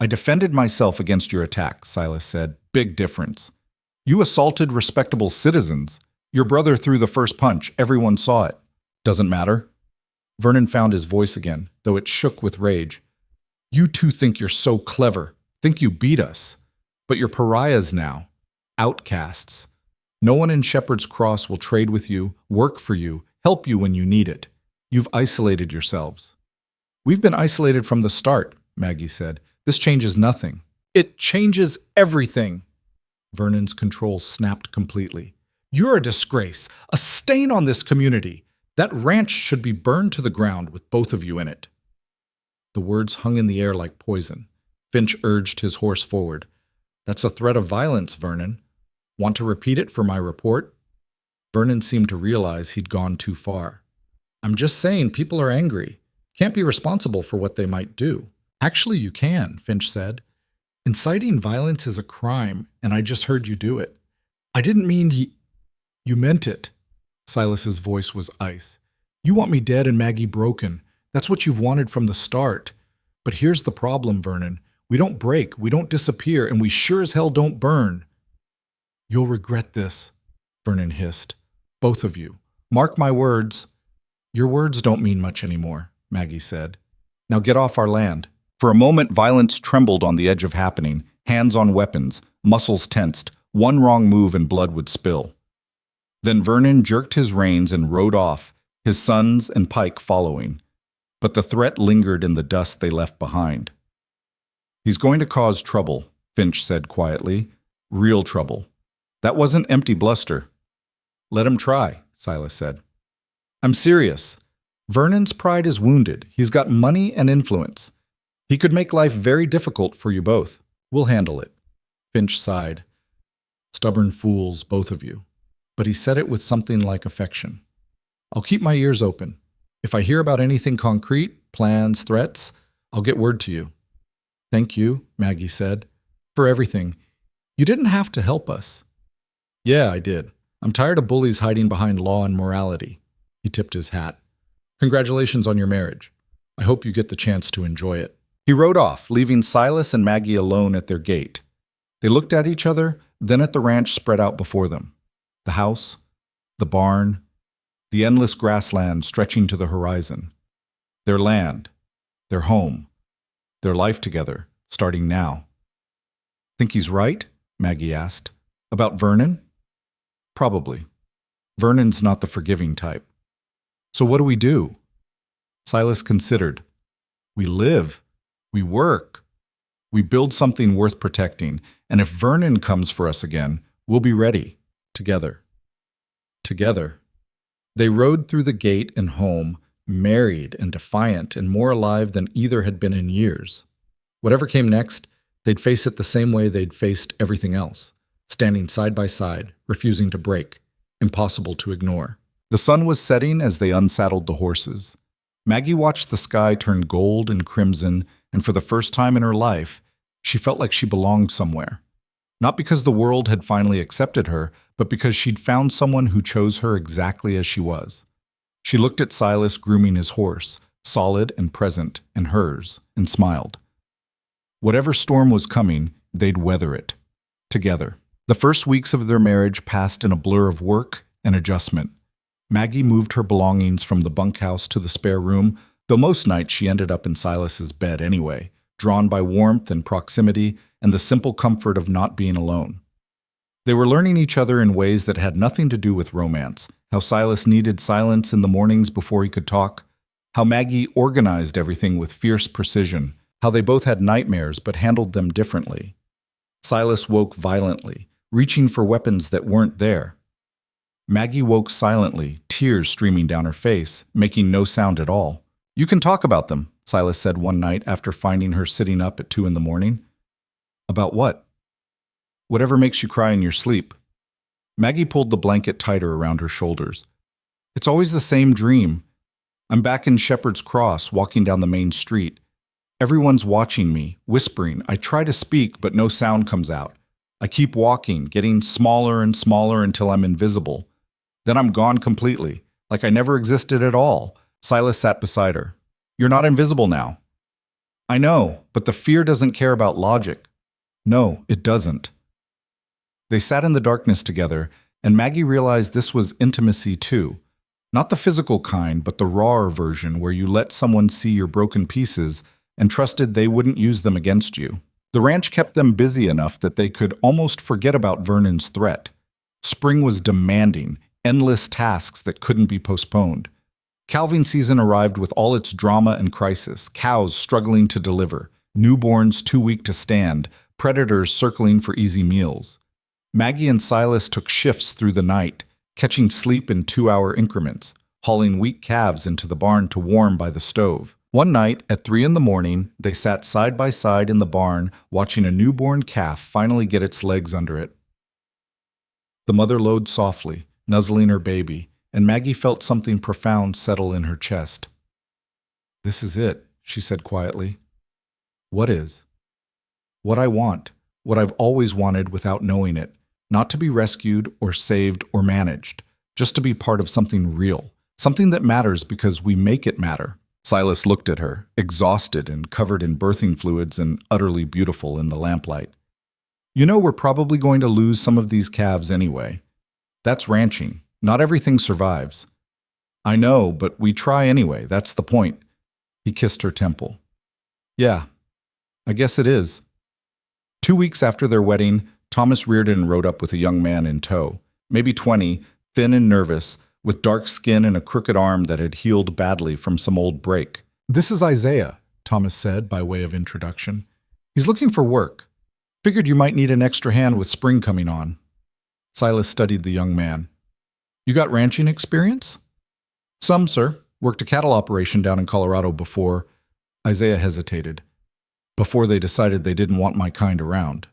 Speaker 1: I defended myself against your attack, Silas said. Big difference. You assaulted respectable citizens. Your brother threw the first punch. Everyone saw it. Doesn't matter. Vernon found his voice again, though it shook with rage. You two think you're so clever. Think you beat us. But you're pariahs now. Outcasts. No one in Shepherd's Cross will trade with you, work for you, help you when you need it. You've isolated yourselves. We've been isolated from the start, Maggie said. This changes nothing. It changes everything. Vernon's control snapped completely. You're a disgrace, a stain on this community. That ranch should be burned to the ground with both of you in it. The words hung in the air like poison. Finch urged his horse forward. That's a threat of violence, Vernon. Want to repeat it for my report? Vernon seemed to realize he'd gone too far. I'm just saying people are angry. Can't be responsible for what they might do. Actually, you can, Finch said. Inciting violence is a crime, and I just heard you do it. I didn't mean You meant it. Silas's voice was ice. You want me dead and Maggie broken. That's what you've wanted from the start. But here's the problem, Vernon. We don't break, we don't disappear, and we sure as hell don't burn. You'll regret this, Vernon hissed. Both of you. Mark my words. Your words don't mean much anymore, Maggie said. Now get off our land. For a moment, violence trembled on the edge of happening, hands on weapons, muscles tensed. One wrong move and blood would spill. Then Vernon jerked his reins and rode off, his sons and Pike following. But the threat lingered in the dust they left behind. He's going to cause trouble, Finch said quietly. Real trouble. That wasn't empty bluster. Let him try, Silas said. I'm serious. Vernon's pride is wounded. He's got money and influence. He could make life very difficult for you both. We'll handle it. Finch sighed. Stubborn fools, both of you. But he said it with something like affection. I'll keep my ears open. If I hear about anything concrete, plans, threats, I'll get word to you. Thank you, Maggie said, for everything. You didn't have to help us. Yeah, I did. I'm tired of bullies hiding behind law and morality. He tipped his hat. Congratulations on your marriage. I hope you get the chance to enjoy it. He rode off, leaving Silas and Maggie alone at their gate. They looked at each other, then at the ranch spread out before them. The house, the barn, the endless grassland stretching to the horizon. Their land, their home, their life together, starting now. Think he's right? Maggie asked. About Vernon? Probably. Vernon's not the forgiving type. So what do we do? Silas considered. We live. We work. We build something worth protecting. And if Vernon comes for us again, we'll be ready. Together. Together. They rode through the gate and home, married and defiant and more alive than either had been in years. Whatever came next, they'd face it the same way they'd faced everything else, standing side by side, refusing to break, impossible to ignore. The sun was setting as they unsaddled the horses. Maggie watched the sky turn gold and crimson, and for the first time in her life, she felt like she belonged somewhere. Not because the world had finally accepted her, but because she'd found someone who chose her exactly as she was. She looked at Silas grooming his horse, solid and present, and hers, and smiled. Whatever storm was coming, they'd weather it. Together. The first weeks of their marriage passed in a blur of work and adjustment. Maggie moved her belongings from the bunkhouse to the spare room, though most nights she ended up in Silas's bed anyway, drawn by warmth and proximity and the simple comfort of not being alone. They were learning each other in ways that had nothing to do with romance, how Silas needed silence in the mornings before he could talk, how Maggie organized everything with fierce precision, how they both had nightmares but handled them differently. Silas woke violently, reaching for weapons that weren't there. Maggie woke silently, tears streaming down her face, making no sound at all. "You can talk about them," Silas said one night after finding her sitting up at 2 a.m. "About what?" "Whatever makes you cry in your sleep." Maggie pulled the blanket tighter around her shoulders. "It's always the same dream. I'm back in Shepherd's Cross, walking down the main street. Everyone's watching me, whispering. I try to speak, but no sound comes out. I keep walking, getting smaller and smaller until I'm invisible. Then I'm gone completely, like I never existed at all." Silas sat beside her. "You're not invisible now." "I know, but the fear doesn't care about logic." "No, it doesn't." They sat in the darkness together, and Maggie realized this was intimacy too. Not the physical kind, but the rawer version where you let someone see your broken pieces and trusted they wouldn't use them against you. The ranch kept them busy enough that they could almost forget about Vernon's threat. Spring was demanding, endless tasks that couldn't be postponed. Calving season arrived with all its drama and crisis, cows struggling to deliver, newborns too weak to stand, predators circling for easy meals. Maggie and Silas took shifts through the night, catching sleep in 2-hour increments, hauling weak calves into the barn to warm by the stove. One night, at 3 a.m, they sat side by side in the barn, watching a newborn calf finally get its legs under it. The mother lowed softly, nuzzling her baby, and Maggie felt something profound settle in her chest. "This is it," she said quietly. "What is?" "What I want, what I've always wanted without knowing it, not to be rescued or saved or managed, just to be part of something real, something that matters because we make it matter." Silas looked at her, exhausted and covered in birthing fluids and utterly beautiful in the lamplight. "You know we're probably going to lose some of these calves anyway. That's ranching. Not everything survives." "I know, but we try anyway, that's the point." He kissed her temple. "Yeah, I guess it is." 2 weeks after their wedding, Thomas Reardon rode up with a young man in tow, maybe 20, thin and nervous, with dark skin and a crooked arm that had healed badly from some old break. "This is Isaiah," Thomas said by way of introduction. "He's looking for work. Figured you might need an extra hand with spring coming on." Silas studied the young man. "You got ranching experience?" "Some, sir. Worked a cattle operation down in Colorado before." Isaiah hesitated. "Before they decided they didn't want my kind around."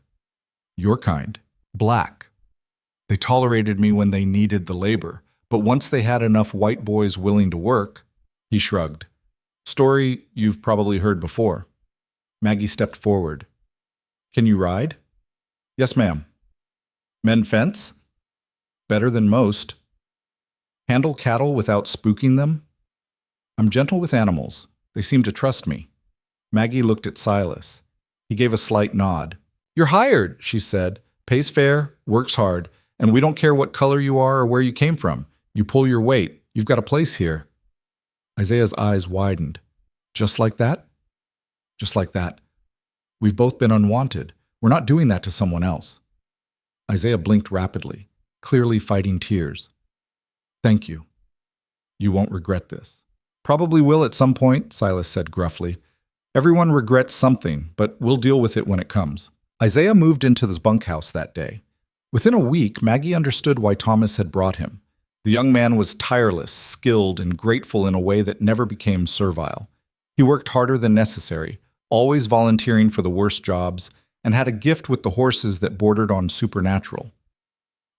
Speaker 1: "Your kind?" "Black. They tolerated me when they needed the labor, but once they had enough white boys willing to work," he shrugged. "Story you've probably heard before." Maggie stepped forward. "Can you ride?" "Yes, ma'am." "Men fence?" "Better than most." "Handle cattle without spooking them?" "I'm gentle with animals. They seem to trust me." Maggie looked at Silas. He gave a slight nod. "You're hired," she said. "Pays fair, works hard, and we don't care what color you are or where you came from. You pull your weight. You've got a place here." Isaiah's eyes widened. "Just like that?" "Just like that. We've both been unwanted. We're not doing that to someone else." Isaiah blinked rapidly, clearly fighting tears. "Thank you. You won't regret this." "Probably will at some point," Silas said gruffly. "Everyone regrets something, but we'll deal with it when it comes." Isaiah moved into this bunkhouse that day. Within a week, Maggie understood why Thomas had brought him. The young man was tireless, skilled, and grateful in a way that never became servile. He worked harder than necessary, always volunteering for the worst jobs, and had a gift with the horses that bordered on supernatural.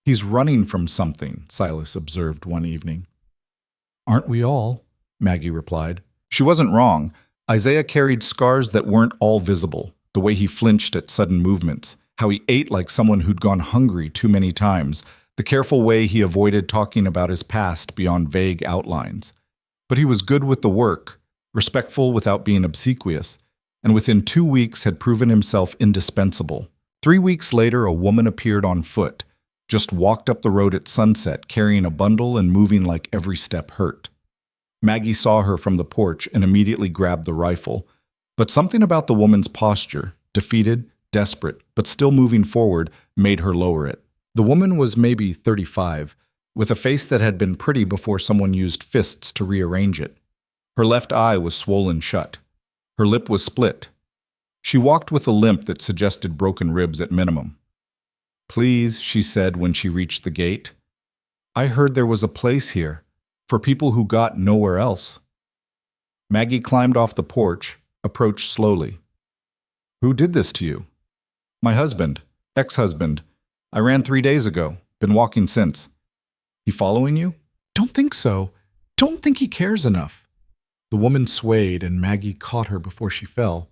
Speaker 1: "He's running from something," Silas observed one evening. Aren't we all? Maggie replied. She wasn't wrong. Isaiah carried scars that weren't all visible, the way he flinched at sudden movements, how he ate like someone who'd gone hungry too many times, the careful way he avoided talking about his past beyond vague outlines. But he was good with the work, respectful without being obsequious, and within 2 weeks had proven himself indispensable. 3 weeks later, a woman appeared on foot, just walked up the road at sunset, carrying a bundle and moving like every step hurt. Maggie saw her from the porch and immediately grabbed the rifle. But something about the woman's posture, defeated, desperate, but still moving forward, made her lower it. The woman was maybe 35, with a face that had been pretty before someone used fists to rearrange it. Her left eye was swollen shut. Her lip was split. She walked with a limp that suggested broken ribs at minimum. "Please," she said when she reached the gate. "I heard there was a place here, for people who got nowhere else." Maggie climbed off the porch, approached slowly. "Who did this to you?" "My husband, ex-husband. I ran 3 days ago, been walking since." "He following you?" "Don't think so. Don't think he cares enough." The woman swayed and Maggie caught her before she fell.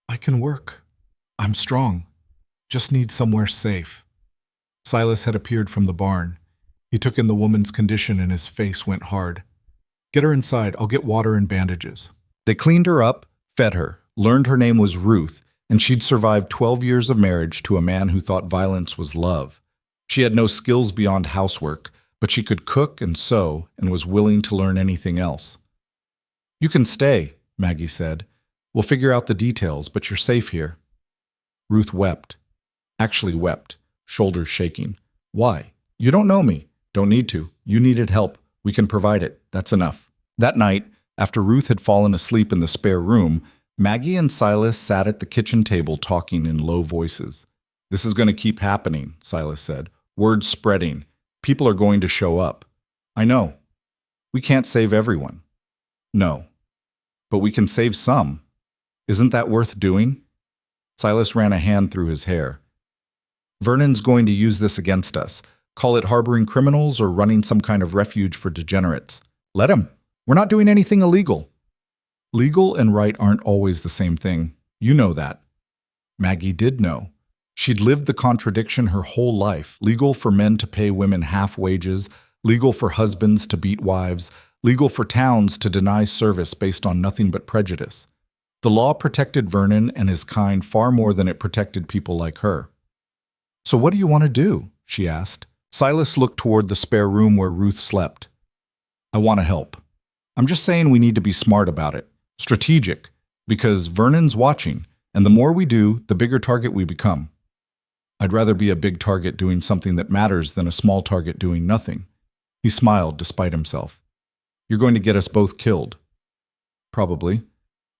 Speaker 1: "I can work. I'm strong. Just need somewhere safe." Silas had appeared from the barn. He took in the woman's condition and his face went hard. "Get her inside. I'll get water and bandages." They cleaned her up, fed her, learned her name was Ruth, and she'd survived 12 years of marriage to a man who thought violence was love. She had no skills beyond housework, but she could cook and sew and was willing to learn anything else. "You can stay," Maggie said. "We'll figure out the details, but you're safe here." Ruth wept. Actually wept, shoulders shaking. "Why? You don't know me. Don't need to. You needed help. We can provide it. That's enough." That night, after Ruth had fallen asleep in the spare room, Maggie and Silas sat at the kitchen table talking in low voices. "This is going to keep happening," Silas said. "Word's spreading. People are going to show up." "I know. We can't save everyone." "No. But we can save some. Isn't that worth doing?" Silas ran a hand through his hair. "Vernon's going to use this against us. Call it harboring criminals or running some kind of refuge for degenerates. Let him. We're not doing anything illegal." Legal and right aren't always the same thing. You know that. Maggie did know. She'd lived the contradiction her whole life. Legal for men to pay women half wages, legal for husbands to beat wives, legal for towns to deny service based on nothing but prejudice. The law protected Vernon and his kind far more than it protected people like her. "So what do you want to do?" she asked. Silas looked toward the spare room where Ruth slept. "I want to help. I'm just saying we need to be smart about it. Strategic. Because Vernon's watching, and the more we do, the bigger target we become. I'd rather be a big target doing something that matters than a small target doing nothing." He smiled despite himself. "You're going to get us both killed." "Probably.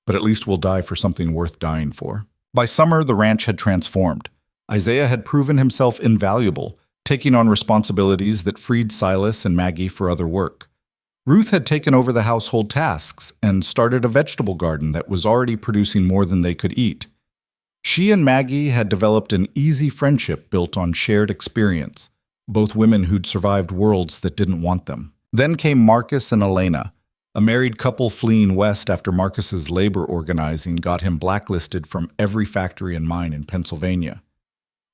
Speaker 1: But at least we'll die for something worth dying for." By summer, the ranch had transformed. Isaiah had proven himself invaluable, taking on responsibilities that freed Silas and Maggie for other work. Ruth had taken over the household tasks and started a vegetable garden that was already producing more than they could eat. She and Maggie had developed an easy friendship built on shared experience, both women who'd survived worlds that didn't want them. Then came Marcus and Elena, a married couple fleeing west after Marcus's labor organizing got him blacklisted from every factory and mine in Pennsylvania.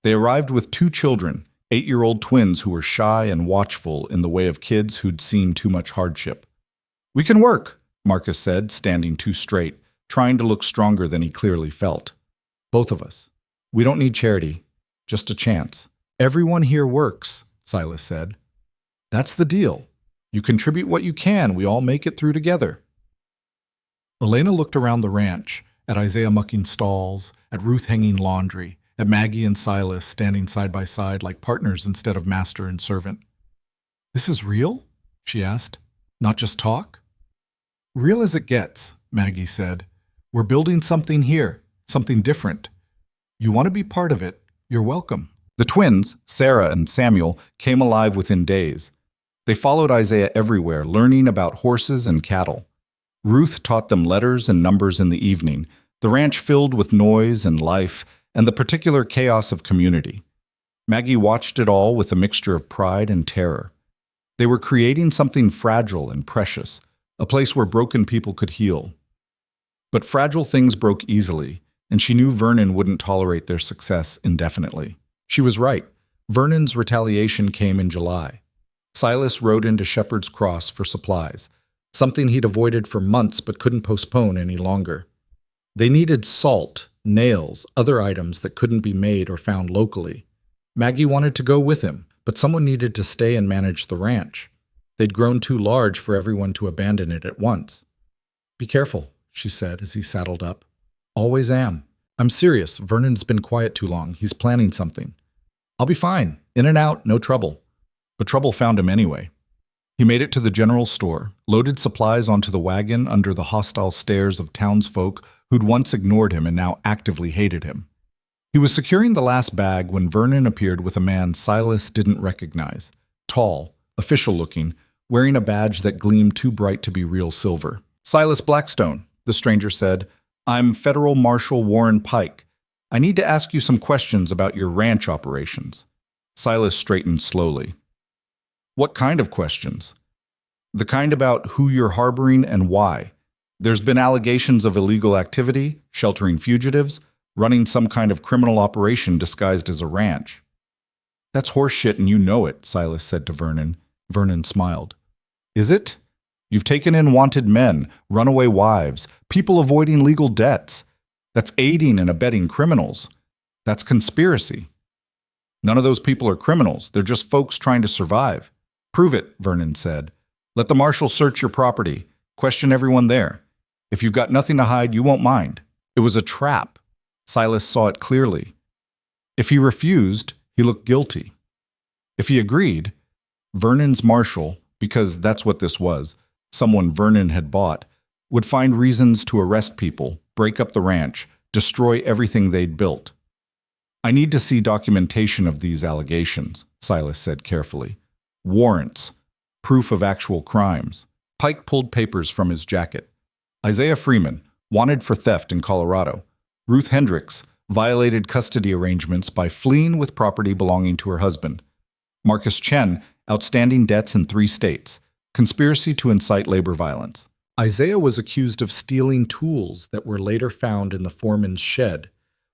Speaker 1: They arrived with 2 children, 8-year-old twins who were shy and watchful in the way of kids who'd seen too much hardship. "We can work," Marcus said, standing too straight, trying to look stronger than he clearly felt. "Both of us. We don't need charity, just a chance." "Everyone here works," Silas said. "That's the deal. You contribute what you can, we all make it through together." Elena looked around the ranch, at Isaiah mucking stalls, at Ruth hanging laundry, at Maggie and Silas standing side by side like partners instead of master and servant. "This is real?" she asked. "Not just talk?" "Real as it gets," Maggie said. "We're building something here, something different. You want to be part of it, you're welcome." The twins, Sarah and Samuel, came alive within days. They followed Isaiah everywhere, learning about horses and cattle. Ruth taught them letters and numbers in the evening, the ranch filled with noise and life, and the particular chaos of community. Maggie watched it all with a mixture of pride and terror. They were creating something fragile and precious, a place where broken people could heal. But fragile things broke easily, and she knew Vernon wouldn't tolerate their success indefinitely. She was right. Vernon's retaliation came in July. Silas rode into Shepherd's Cross for supplies, something he'd avoided for months but couldn't postpone any longer. They needed salt, nails, other items that couldn't be made or found locally. Maggie wanted to go with him, but someone needed to stay and manage the ranch. They'd grown too large for everyone to abandon it at once. "Be careful," she said as he saddled up. "Always am. I'm serious. Vernon's been quiet too long. He's planning something." "I'll be fine. In and out, no trouble." But trouble found him anyway. He made it to the general store, loaded supplies onto the wagon under the hostile stares of townsfolk who'd once ignored him and now actively hated him. He was securing the last bag when Vernon appeared with a man Silas didn't recognize. Tall, official-looking, wearing a badge that gleamed too bright to be real silver. "Silas Blackstone," the stranger said. "I'm Federal Marshal Warren Pike. I need to ask you some questions about your ranch operations." Silas straightened slowly. "What kind of questions?" "The kind about who you're harboring and why. There's been allegations of illegal activity, sheltering fugitives, running some kind of criminal operation disguised as a ranch." "That's horseshit and you know it," Silas said to Vernon. Vernon smiled. "Is it? You've taken in wanted men, runaway wives, people avoiding legal debts. That's aiding and abetting criminals. That's conspiracy." "None of those people are criminals. They're just folks trying to survive." "Prove it," Vernon said. "Let the marshal search your property. Question everyone there. If you've got nothing to hide, you won't mind." It was a trap. Silas saw it clearly. If he refused, he looked guilty. If he agreed, Vernon's marshal, because that's what this was, someone Vernon had bought, would find reasons to arrest people, break up the ranch, destroy everything they'd built. "I need to see documentation of these allegations," Silas said carefully. "Warrants, proof of actual crimes." Pike pulled papers from his jacket. Isaiah Freeman, wanted for theft in Colorado. Ruth Hendricks, violated custody arrangements by fleeing with property belonging to her husband. Marcus Chen, outstanding debts in 3 states. Conspiracy to incite labor violence. Isaiah was accused of stealing tools that were later found in the foreman's shed.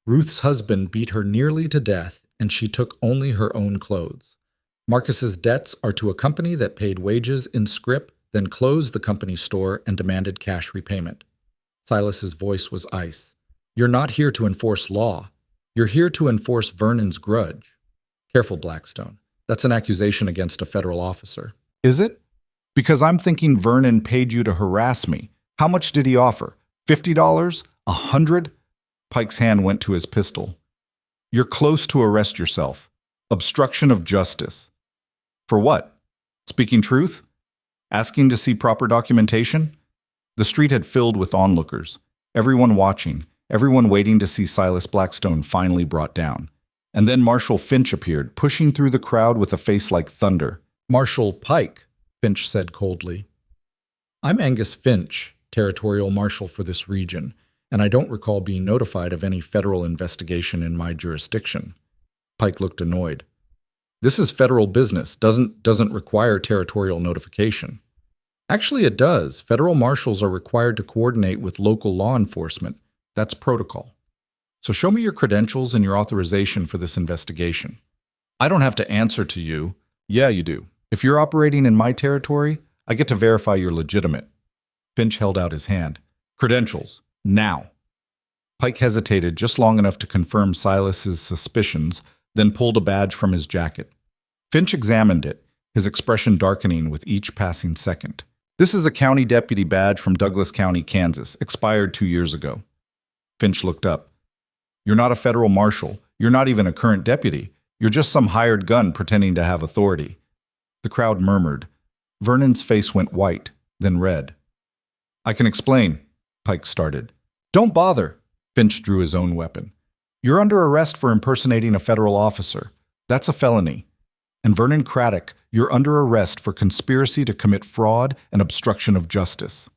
Speaker 1: Ruth's husband beat her nearly to death, and she took only her own clothes. Marcus's debts are to a company that paid wages in scrip, then closed the company store and demanded cash repayment. Silas's voice was ice. "You're not here to enforce law. You're here to enforce Vernon's grudge." "Careful, Blackstone. That's an accusation against a federal officer." "Is it? Because I'm thinking Vernon paid you to harass me. How much did he offer? $50? $100? Pike's hand went to his pistol. "You're close to arrest yourself. Obstruction of justice." "For what? Speaking truth? Asking to see proper documentation?" The street had filled with onlookers, everyone watching, everyone waiting to see Silas Blackstone finally brought down. And then Marshal Finch appeared, pushing through the crowd with a face like thunder. "Marshal Pike," Finch said coldly. "I'm Angus Finch, territorial marshal for this region, and I don't recall being notified of any federal investigation in my jurisdiction." Pike looked annoyed. "This is federal business, doesn't require territorial notification." "Actually, it does. Federal marshals are required to coordinate with local law enforcement. That's protocol. So show me your credentials and your authorization for this investigation." "I don't have to answer to you." "Yeah, you do. If you're operating in my territory, I get to verify you're legitimate." Finch held out his hand. "Credentials. Now." Pike hesitated just long enough to confirm Silas's suspicions, then pulled a badge from his jacket. Finch examined it, his expression darkening with each passing second. "This is a county deputy badge from Douglas County, Kansas, expired 2 years ago." Finch looked up. "You're not a federal marshal. You're not even a current deputy. You're just some hired gun pretending to have authority." The crowd murmured. Vernon's face went white, then red. "I can explain," Pike started. "Don't bother." Finch drew his own weapon. "You're under arrest for impersonating a federal officer. That's a felony. And Vernon Craddock, you're under arrest for conspiracy to commit fraud and obstruction of justice."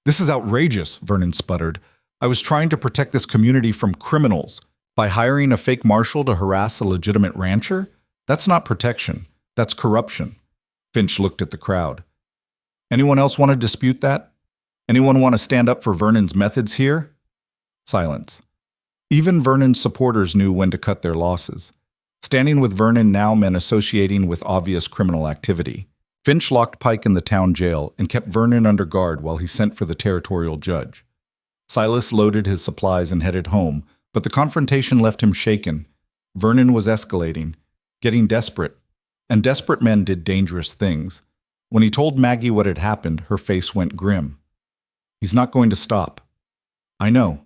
Speaker 1: "This is outrageous," Vernon sputtered. "I was trying to protect this community from criminals. By hiring a fake marshal to harass a legitimate rancher? That's not protection. That's corruption." Finch looked at the crowd. Anyone else want to dispute that? Anyone want to stand up for Vernon's methods here? Silence. Even Vernon's supporters knew when to cut their losses. Standing with Vernon now meant associating with obvious criminal activity. Finch locked Pike in the town jail and kept Vernon under guard while he sent for the territorial judge. Silas loaded his supplies and headed home, but the confrontation left him shaken. Vernon was escalating, getting desperate, and desperate men did dangerous things. When he told Maggie what had happened, her face went grim. He's not going to stop. I know.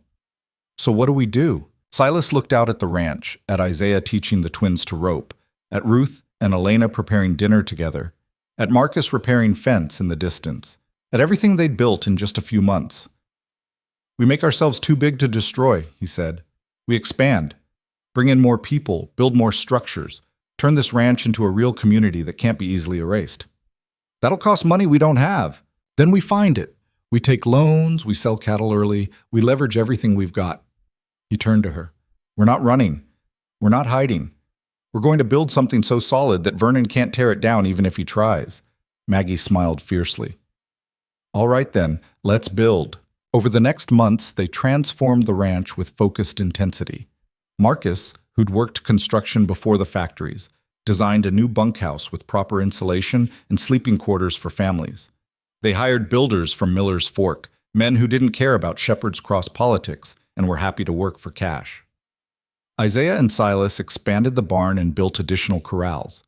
Speaker 1: So what do we do? Silas looked out at the ranch, at Isaiah teaching the twins to rope, at Ruth and Elena preparing dinner together, at Marcus repairing fence in the distance, at everything they'd built in just a few months. We make ourselves too big to destroy, he said. We expand, bring in more people, build more structures, turn this ranch into a real community that can't be easily erased. That'll cost money we don't have. Then we find it. We take loans, we sell cattle early, we leverage everything we've got. He turned to her. We're not running. We're not hiding. We're going to build something so solid that Vernon can't tear it down even if he tries. Maggie smiled fiercely. All right then, let's build. Over the next months, they transformed the ranch with focused intensity. Marcus, who'd worked construction before the factories, designed a new bunkhouse with proper insulation and sleeping quarters for families. They hired builders from Miller's Fork, men who didn't care about Shepherd's Cross politics and were happy to work for cash. Isaiah and Silas expanded the barn and built additional corrals.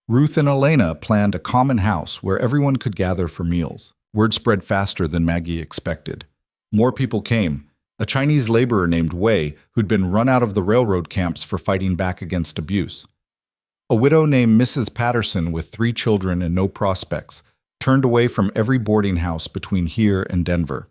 Speaker 1: Ruth and Elena planned a common house where everyone could gather for meals. Word spread faster than Maggie expected. More people came. A Chinese laborer named Wei, who'd been run out of the railroad camps for fighting back against abuse. A widow named Mrs. Patterson with 3 children and no prospects, turned away from every boarding house between here and Denver.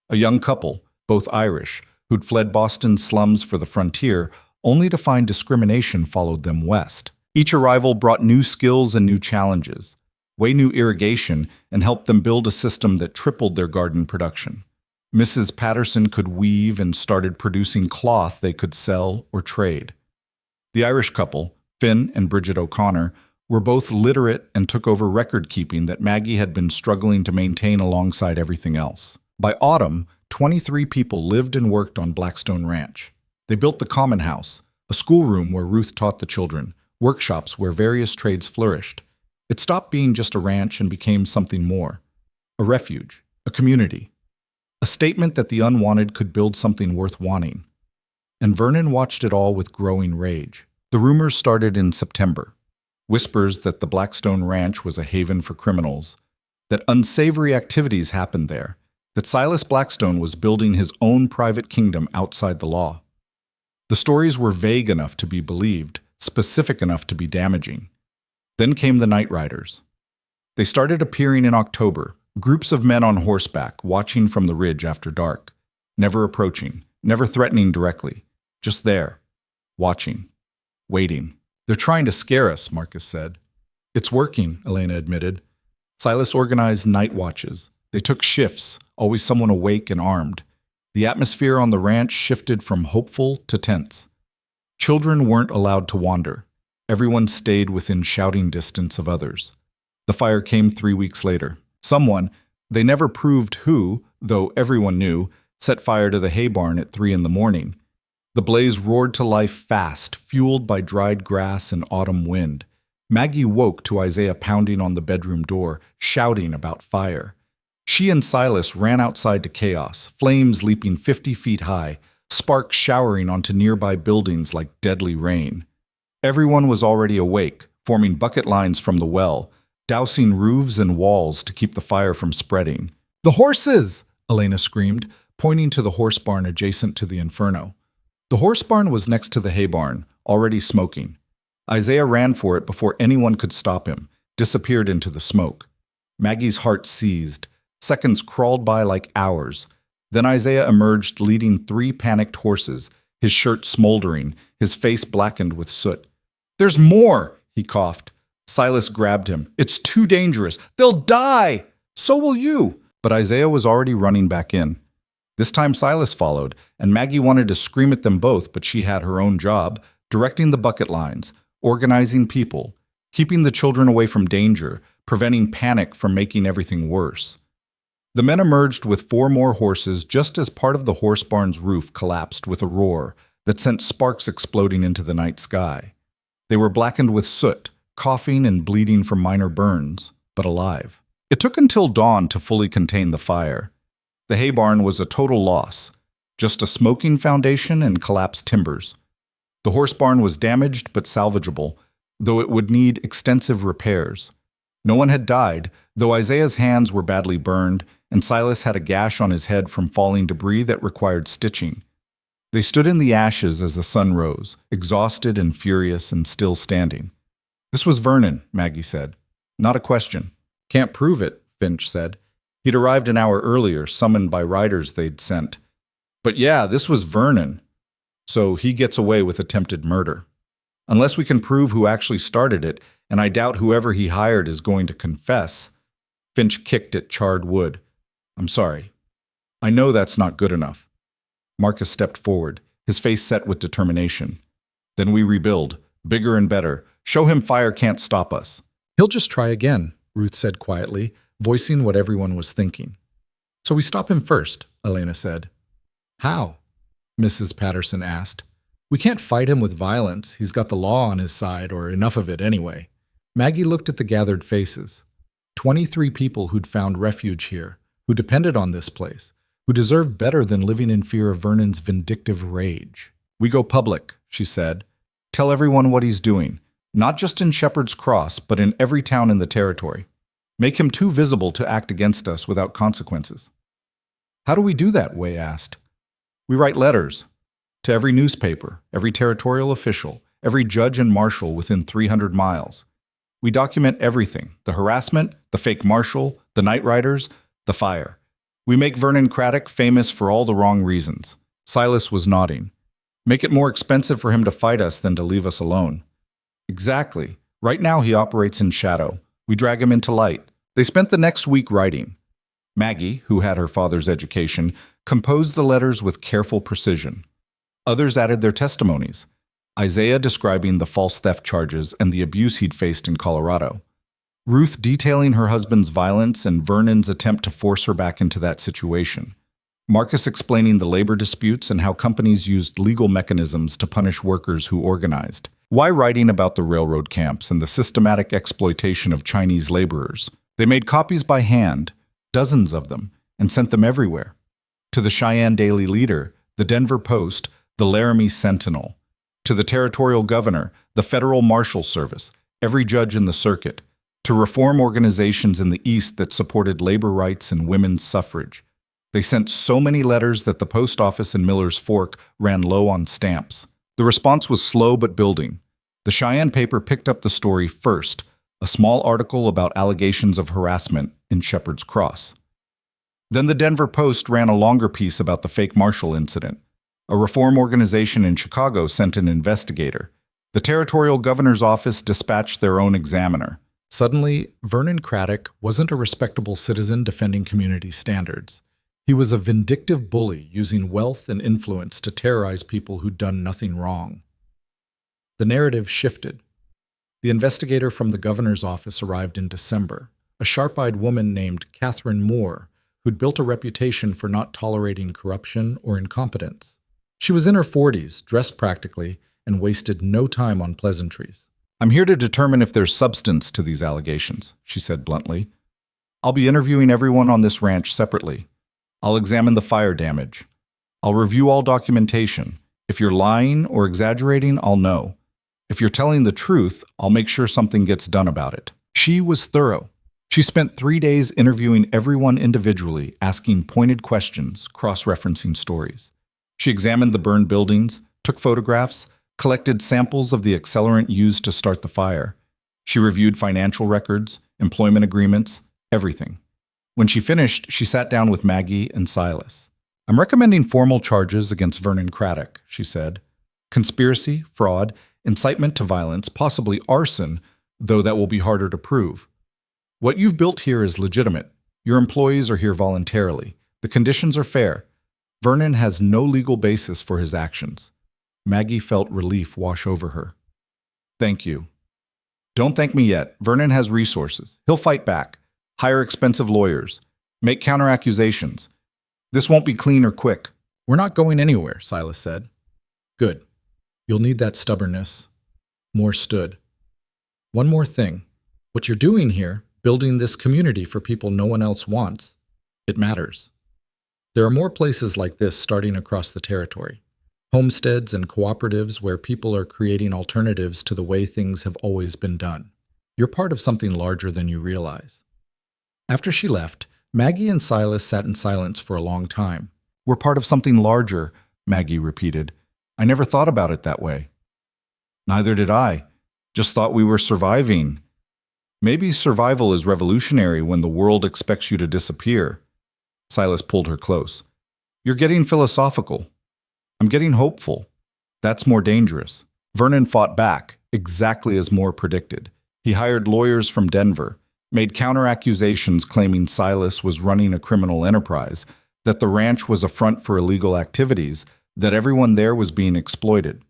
Speaker 1: A young couple, both Irish, who'd fled Boston's slums for the frontier, only to find discrimination followed them west. Each arrival brought new skills and new challenges. Wei knew irrigation and helped them build a system that tripled their garden production. Mrs. Patterson could weave and started producing cloth they could sell or trade. The Irish couple, Finn and Bridget O'Connor, were both literate and took over record-keeping that Maggie had been struggling to maintain alongside everything else. By autumn, 23 people lived and worked on Blackstone Ranch. They built the Common House, a schoolroom where Ruth taught the children, workshops where various trades flourished. It stopped being just a ranch and became something more. A refuge, a community. A statement that the unwanted could build something worth wanting. And Vernon watched it all with growing rage. The rumors started in September. Whispers that the Blackstone Ranch was a haven for criminals, that unsavory activities happened there, that Silas Blackstone was building his own private kingdom outside the law. The stories were vague enough to be believed, specific enough to be damaging. Then came the night riders. They started appearing in October, groups of men on horseback watching from the ridge after dark, never approaching, never threatening directly, just there, watching, waiting. They're trying to scare us, Marcus said. It's working, Elena admitted. Silas organized night watches. They took shifts, always someone awake and armed. The atmosphere on the ranch shifted from hopeful to tense. Children weren't allowed to wander. Everyone stayed within shouting distance of others. The fire came 3 weeks later. Someone, they never proved who, though everyone knew, set fire to the hay barn at 3 a.m. The blaze roared to life fast, fueled by dried grass and autumn wind. Maggie woke to Isaiah pounding on the bedroom door, shouting about fire. She and Silas ran outside to chaos, flames leaping 50 feet high, sparks showering onto nearby buildings like deadly rain. Everyone was already awake, forming bucket lines from the well, dousing roofs and walls to keep the fire from spreading. "The horses!" Elena screamed, pointing to the horse barn adjacent to the inferno. The horse barn was next to the hay barn, already smoking. Isaiah ran for it before anyone could stop him, disappeared into the smoke. Maggie's heart seized. Seconds crawled by like hours. Then Isaiah emerged leading 3 panicked horses, his shirt smoldering, his face blackened with soot. "There's more!" he coughed. Silas grabbed him. "It's too dangerous. They'll die! So will you!" But Isaiah was already running back in. This time Silas followed, and Maggie wanted to scream at them both, but she had her own job, directing the bucket lines, organizing people, keeping the children away from danger, preventing panic from making everything worse. The men emerged with 4 more horses just as part of the horse barn's roof collapsed with a roar that sent sparks exploding into the night sky. They were blackened with soot, coughing and bleeding from minor burns, but alive. It took until dawn to fully contain the fire. The hay barn was a total loss, just a smoking foundation and collapsed timbers. The horse barn was damaged but salvageable, though it would need extensive repairs. No one had died, though Isaiah's hands were badly burned, and Silas had a gash on his head from falling debris that required stitching. They stood in the ashes as the sun rose, exhausted and furious and still standing. "This was Vernon," Maggie said. "Not a question." "Can't prove it," Finch said. "He'd arrived an hour earlier, summoned by riders they'd sent. But yeah, this was Vernon. So he gets away with attempted murder. Unless we can prove who actually started it, and I doubt whoever he hired is going to confess." Finch kicked at charred wood. "I'm sorry. I know that's not good enough." Marcus stepped forward, his face set with determination. "Then we rebuild, bigger and better. Show him fire can't stop us." "He'll just try again," Ruth said quietly, voicing what everyone was thinking. "So we stop him first," Elena said. "How?" Mrs. Patterson asked. "We can't fight him with violence. He's got the law on his side, or enough of it anyway." Maggie looked at the gathered faces. 23 people who'd found refuge here, who depended on this place, who deserved better than living in fear of Vernon's vindictive rage. "We go public," she said. "Tell everyone what he's doing, not just in Shepherd's Cross, but in every town in the territory. Make him too visible to act against us without consequences." "How do we do that?" Wei asked. "We write letters to every newspaper, every territorial official, every judge and marshal within 300 miles. We document everything, the harassment, the fake marshal, the night riders, the fire. We make Vernon Craddock famous for all the wrong reasons." Silas was nodding. "Make it more expensive for him to fight us than to leave us alone." "Exactly. Right now he operates in shadow. We drag him into light." They spent the next week writing. Maggie, who had her father's education, composed the letters with careful precision. Others added their testimonies. Isaiah describing the false theft charges and the abuse he'd faced in Colorado. Ruth detailing her husband's violence and Vernon's attempt to force her back into that situation. Marcus explaining the labor disputes and how companies used legal mechanisms to punish workers who organized. Why writing about the railroad camps and the systematic exploitation of Chinese laborers? They made copies by hand, dozens of them, and sent them everywhere. To the Cheyenne Daily Leader, the Denver Post, the Laramie Sentinel. To the territorial governor, the Federal Marshal Service, every judge in the circuit. To reform organizations in the East that supported labor rights and women's suffrage. They sent so many letters that the post office in Miller's Fork ran low on stamps. The response was slow but building. The Cheyenne paper picked up the story first, a small article about allegations of harassment in Shepherd's Cross. Then the Denver Post ran a longer piece about the fake marshal incident. A reform organization in Chicago sent an investigator. The territorial governor's office dispatched their own examiner. Suddenly, Vernon Craddock wasn't a respectable citizen defending community standards. He was a vindictive bully using wealth and influence to terrorize people who'd done nothing wrong. The narrative shifted. The investigator from the governor's office arrived in December, a sharp-eyed woman named Catherine Moore, who'd built a reputation for not tolerating corruption or incompetence. She was in her 40s, dressed practically, and wasted no time on pleasantries. "I'm here to determine if there's substance to these allegations," she said bluntly. "I'll be interviewing everyone on this ranch separately. I'll examine the fire damage. I'll review all documentation. If you're lying or exaggerating, I'll know. If you're telling the truth, I'll make sure something gets done about it." She was thorough. She spent 3 days interviewing everyone individually, asking pointed questions, cross-referencing stories. She examined the burned buildings, took photographs, collected samples of the accelerant used to start the fire. She reviewed financial records, employment agreements, everything. When she finished, she sat down with Maggie and Silas. "I'm recommending formal charges against Vernon Craddock," she said. "Conspiracy, fraud, incitement to violence, possibly arson, though that will be harder to prove. What you've built here is legitimate. Your employees are here voluntarily. The conditions are fair. Vernon has no legal basis for his actions." Maggie felt relief wash over her. "Thank you." Don't thank me yet. Vernon has resources. He'll fight back, hire expensive lawyers, make counter-accusations. This won't be clean or quick.
Speaker 2: We're not going anywhere, Silas said. Good. You'll need that stubbornness. Moore stood. One more thing. What you're doing here, building this community for people no one else wants, it matters. There are more places like this starting across the territory. Homesteads and cooperatives where people are creating alternatives to the way things have always been done. You're part of something larger than you realize. After she left, Maggie and Silas sat in silence for a long time.
Speaker 1: We're part of something larger, Maggie repeated. I never thought about it that way. Neither did I. Just thought we were surviving. Maybe survival is revolutionary when the world expects you to disappear. Silas pulled her close. You're getting philosophical. I'm getting hopeful. That's more dangerous. Vernon fought back, exactly as Moore predicted. He hired lawyers from Denver, made counter-accusations claiming Silas was running a criminal enterprise, that the ranch was a front for illegal activities, that everyone there was being exploited.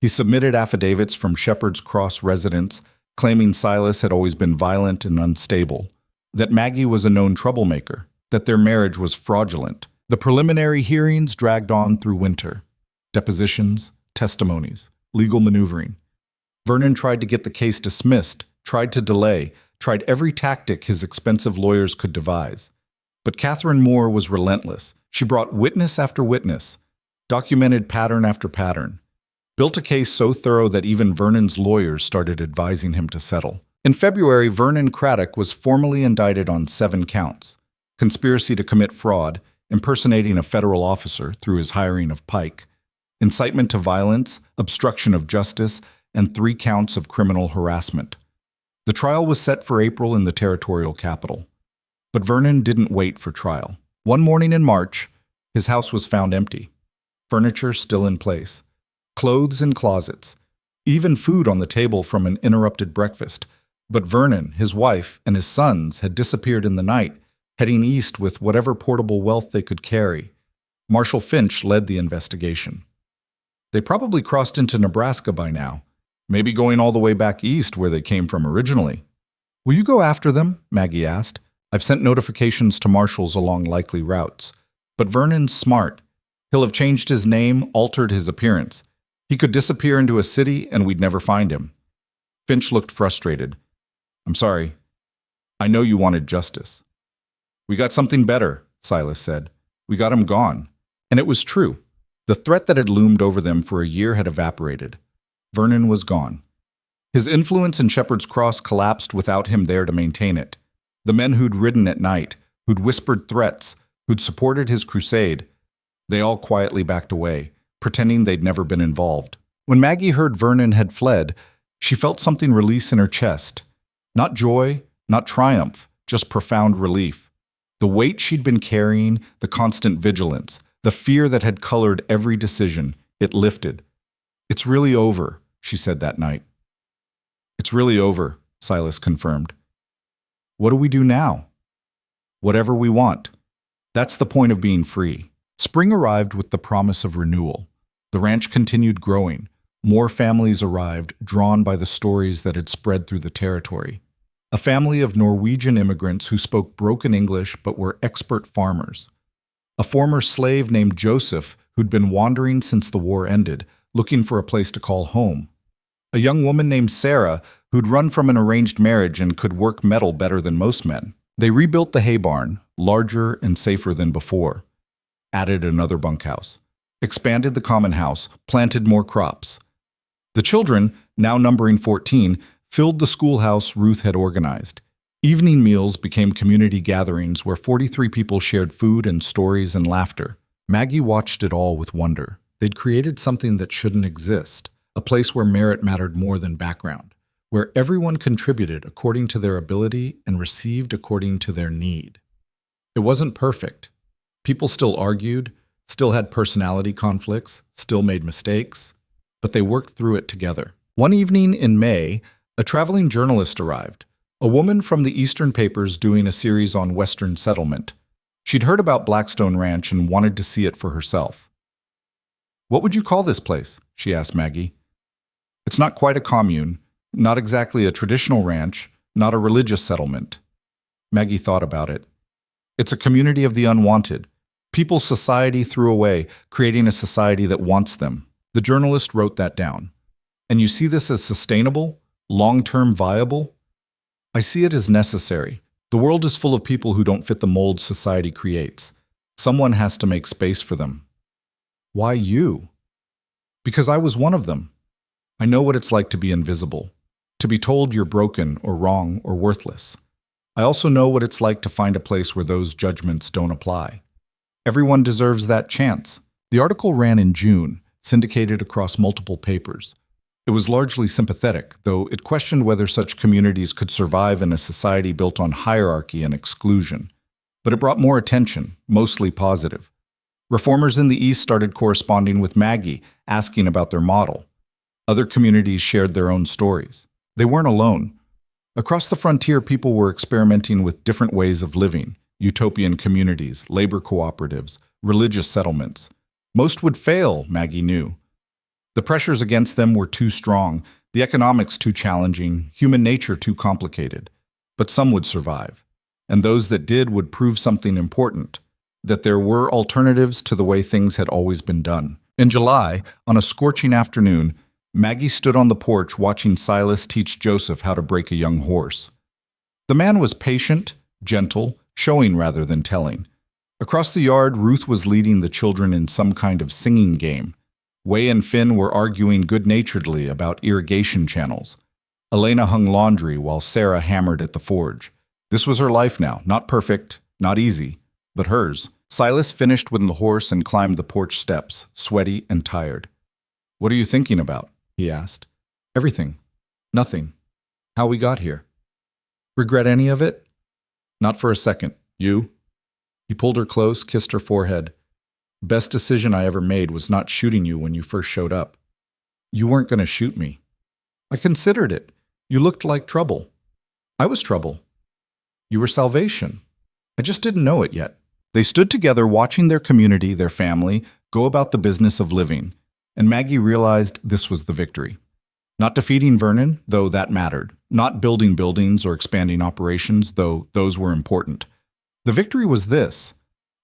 Speaker 1: He submitted affidavits from Shepherd's Cross residents claiming Silas had always been violent and unstable, that Maggie was a known troublemaker, that their marriage was fraudulent. The preliminary hearings dragged on through winter. Depositions, testimonies, legal maneuvering. Vernon tried to get the case dismissed, tried to delay, tried every tactic his expensive lawyers could devise. But Catherine Moore was relentless. She brought witness after witness, documented pattern after pattern, built a case so thorough that even Vernon's lawyers started advising him to settle. In February, Vernon Craddock was formally indicted on 7 counts: conspiracy to commit fraud, impersonating a federal officer through his hiring of Pike, incitement to violence, obstruction of justice, and 3 counts of criminal harassment. The trial was set for April in the territorial capital. But Vernon didn't wait for trial. One morning in March, his house was found empty. Furniture still in place. Clothes in closets. Even food on the table from an interrupted breakfast. But Vernon, his wife, and his sons had disappeared in the night, heading east with whatever portable wealth they could carry. Marshal Finch led the investigation. They probably crossed into Nebraska by now, maybe going all the way back east where they came from originally. Will you go after them? Maggie asked. I've sent notifications to marshals along likely routes. But Vernon's smart. He'll have changed his name, altered his appearance. He could disappear into a city and we'd never find him. Finch looked frustrated. I'm sorry. I know you wanted justice. We got something better, Silas said. We got him gone. And it was true. The threat that had loomed over them for a year had evaporated. Vernon was gone. His influence in Shepherd's Cross collapsed without him there to maintain it. The men who'd ridden at night, who'd whispered threats, who'd supported his crusade, they all quietly backed away, pretending they'd never been involved. When Maggie heard Vernon had fled, she felt something release in her chest. Not joy, not triumph, just profound relief. The weight she'd been carrying, the constant vigilance, the fear that had colored every decision, it lifted. It's really over, she said that night. It's really over, Silas confirmed. What do we do now? Whatever we want. That's the point of being free. Spring arrived with the promise of renewal. The ranch continued growing. More families arrived, drawn by the stories that had spread through the territory. A family of Norwegian immigrants who spoke broken English but were expert farmers. A former slave named Joseph who'd been wandering since the war ended, looking for a place to call home. A young woman named Sarah who'd run from an arranged marriage and could work metal better than most men. They rebuilt the hay barn, larger and safer than before. Added another bunkhouse. Expanded the common house, planted more crops. The children, now numbering 14, filled the schoolhouse Ruth had organized. Evening meals became community gatherings where 43 people shared food and stories and laughter. Maggie watched it all with wonder. They'd created something that shouldn't exist, a place where merit mattered more than background, where everyone contributed according to their ability and received according to their need. It wasn't perfect. People still argued, still had personality conflicts, still made mistakes, but they worked through it together. One evening in May, a traveling journalist arrived, a woman from the Eastern papers doing a series on Western settlement. She'd heard about Blackstone Ranch and wanted to see it for herself. What would you call this place? She asked Maggie. It's not quite a commune. Not exactly a traditional ranch, not a religious settlement. Maggie thought about it. It's a community of the unwanted. People society threw away, creating a society that wants them. The journalist wrote that down. And you see this as sustainable, long-term viable? I see it as necessary. The world is full of people who don't fit the mold society creates. Someone has to make space for them. Why you? Because I was one of them. I know what it's like to be invisible, to be told you're broken or wrong or worthless. I also know what it's like to find a place where those judgments don't apply. Everyone deserves that chance. The article ran in June, syndicated across multiple papers. It was largely sympathetic, though it questioned whether such communities could survive in a society built on hierarchy and exclusion. But it brought more attention, mostly positive. Reformers in the East started corresponding with Maggie, asking about their model. Other communities shared their own stories. They weren't alone. Across the frontier, people were experimenting with different ways of living: utopian communities, labor cooperatives, religious settlements. Most would fail, Maggie knew. The pressures against them were too strong, the economics too challenging, human nature too complicated. But some would survive. And those that did would prove something important: that there were alternatives to the way things had always been done. In July, on a scorching afternoon, Maggie stood on the porch watching Silas teach Joseph how to break a young horse. The man was patient, gentle, showing rather than telling. Across the yard, Ruth was leading the children in some kind of singing game. Way and Finn were arguing good-naturedly about irrigation channels. Elena hung laundry while Sarah hammered at the forge. This was her life now, not perfect, not easy, but hers. Silas finished with the horse and climbed the porch steps, sweaty and tired. "What are you thinking about?" he asked. "Everything. Nothing. How we got here." "Regret any of it?" "Not for a second. You?" He pulled her close, kissed her forehead. "Best decision I ever made was not shooting you when you first showed up." "You weren't going to shoot me." "I considered it. You looked like trouble." "I was trouble." "You were salvation." "I just didn't know it yet." They stood together watching their community, their family, go about the business of living. And Maggie realized this was the victory. Not defeating Vernon, though that mattered. Not building buildings or expanding operations, though those were important. The victory was this: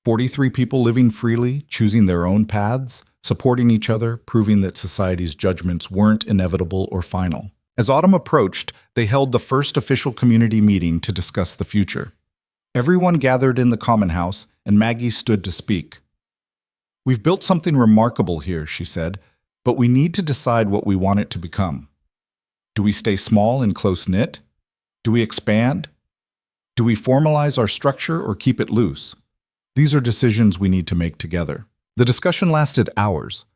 Speaker 1: 43 people living freely, choosing their own paths, supporting each other, proving that society's judgments weren't inevitable or final. As autumn approached, they held the first official community meeting to discuss the future. Everyone gathered in the common house, and Maggie stood to speak. "We've built something remarkable here," she said, "but we need to decide what we want it to become. Do we stay small and close-knit? Do we expand? Do we formalize our structure or keep it loose? These are decisions we need to make together." The discussion lasted hours.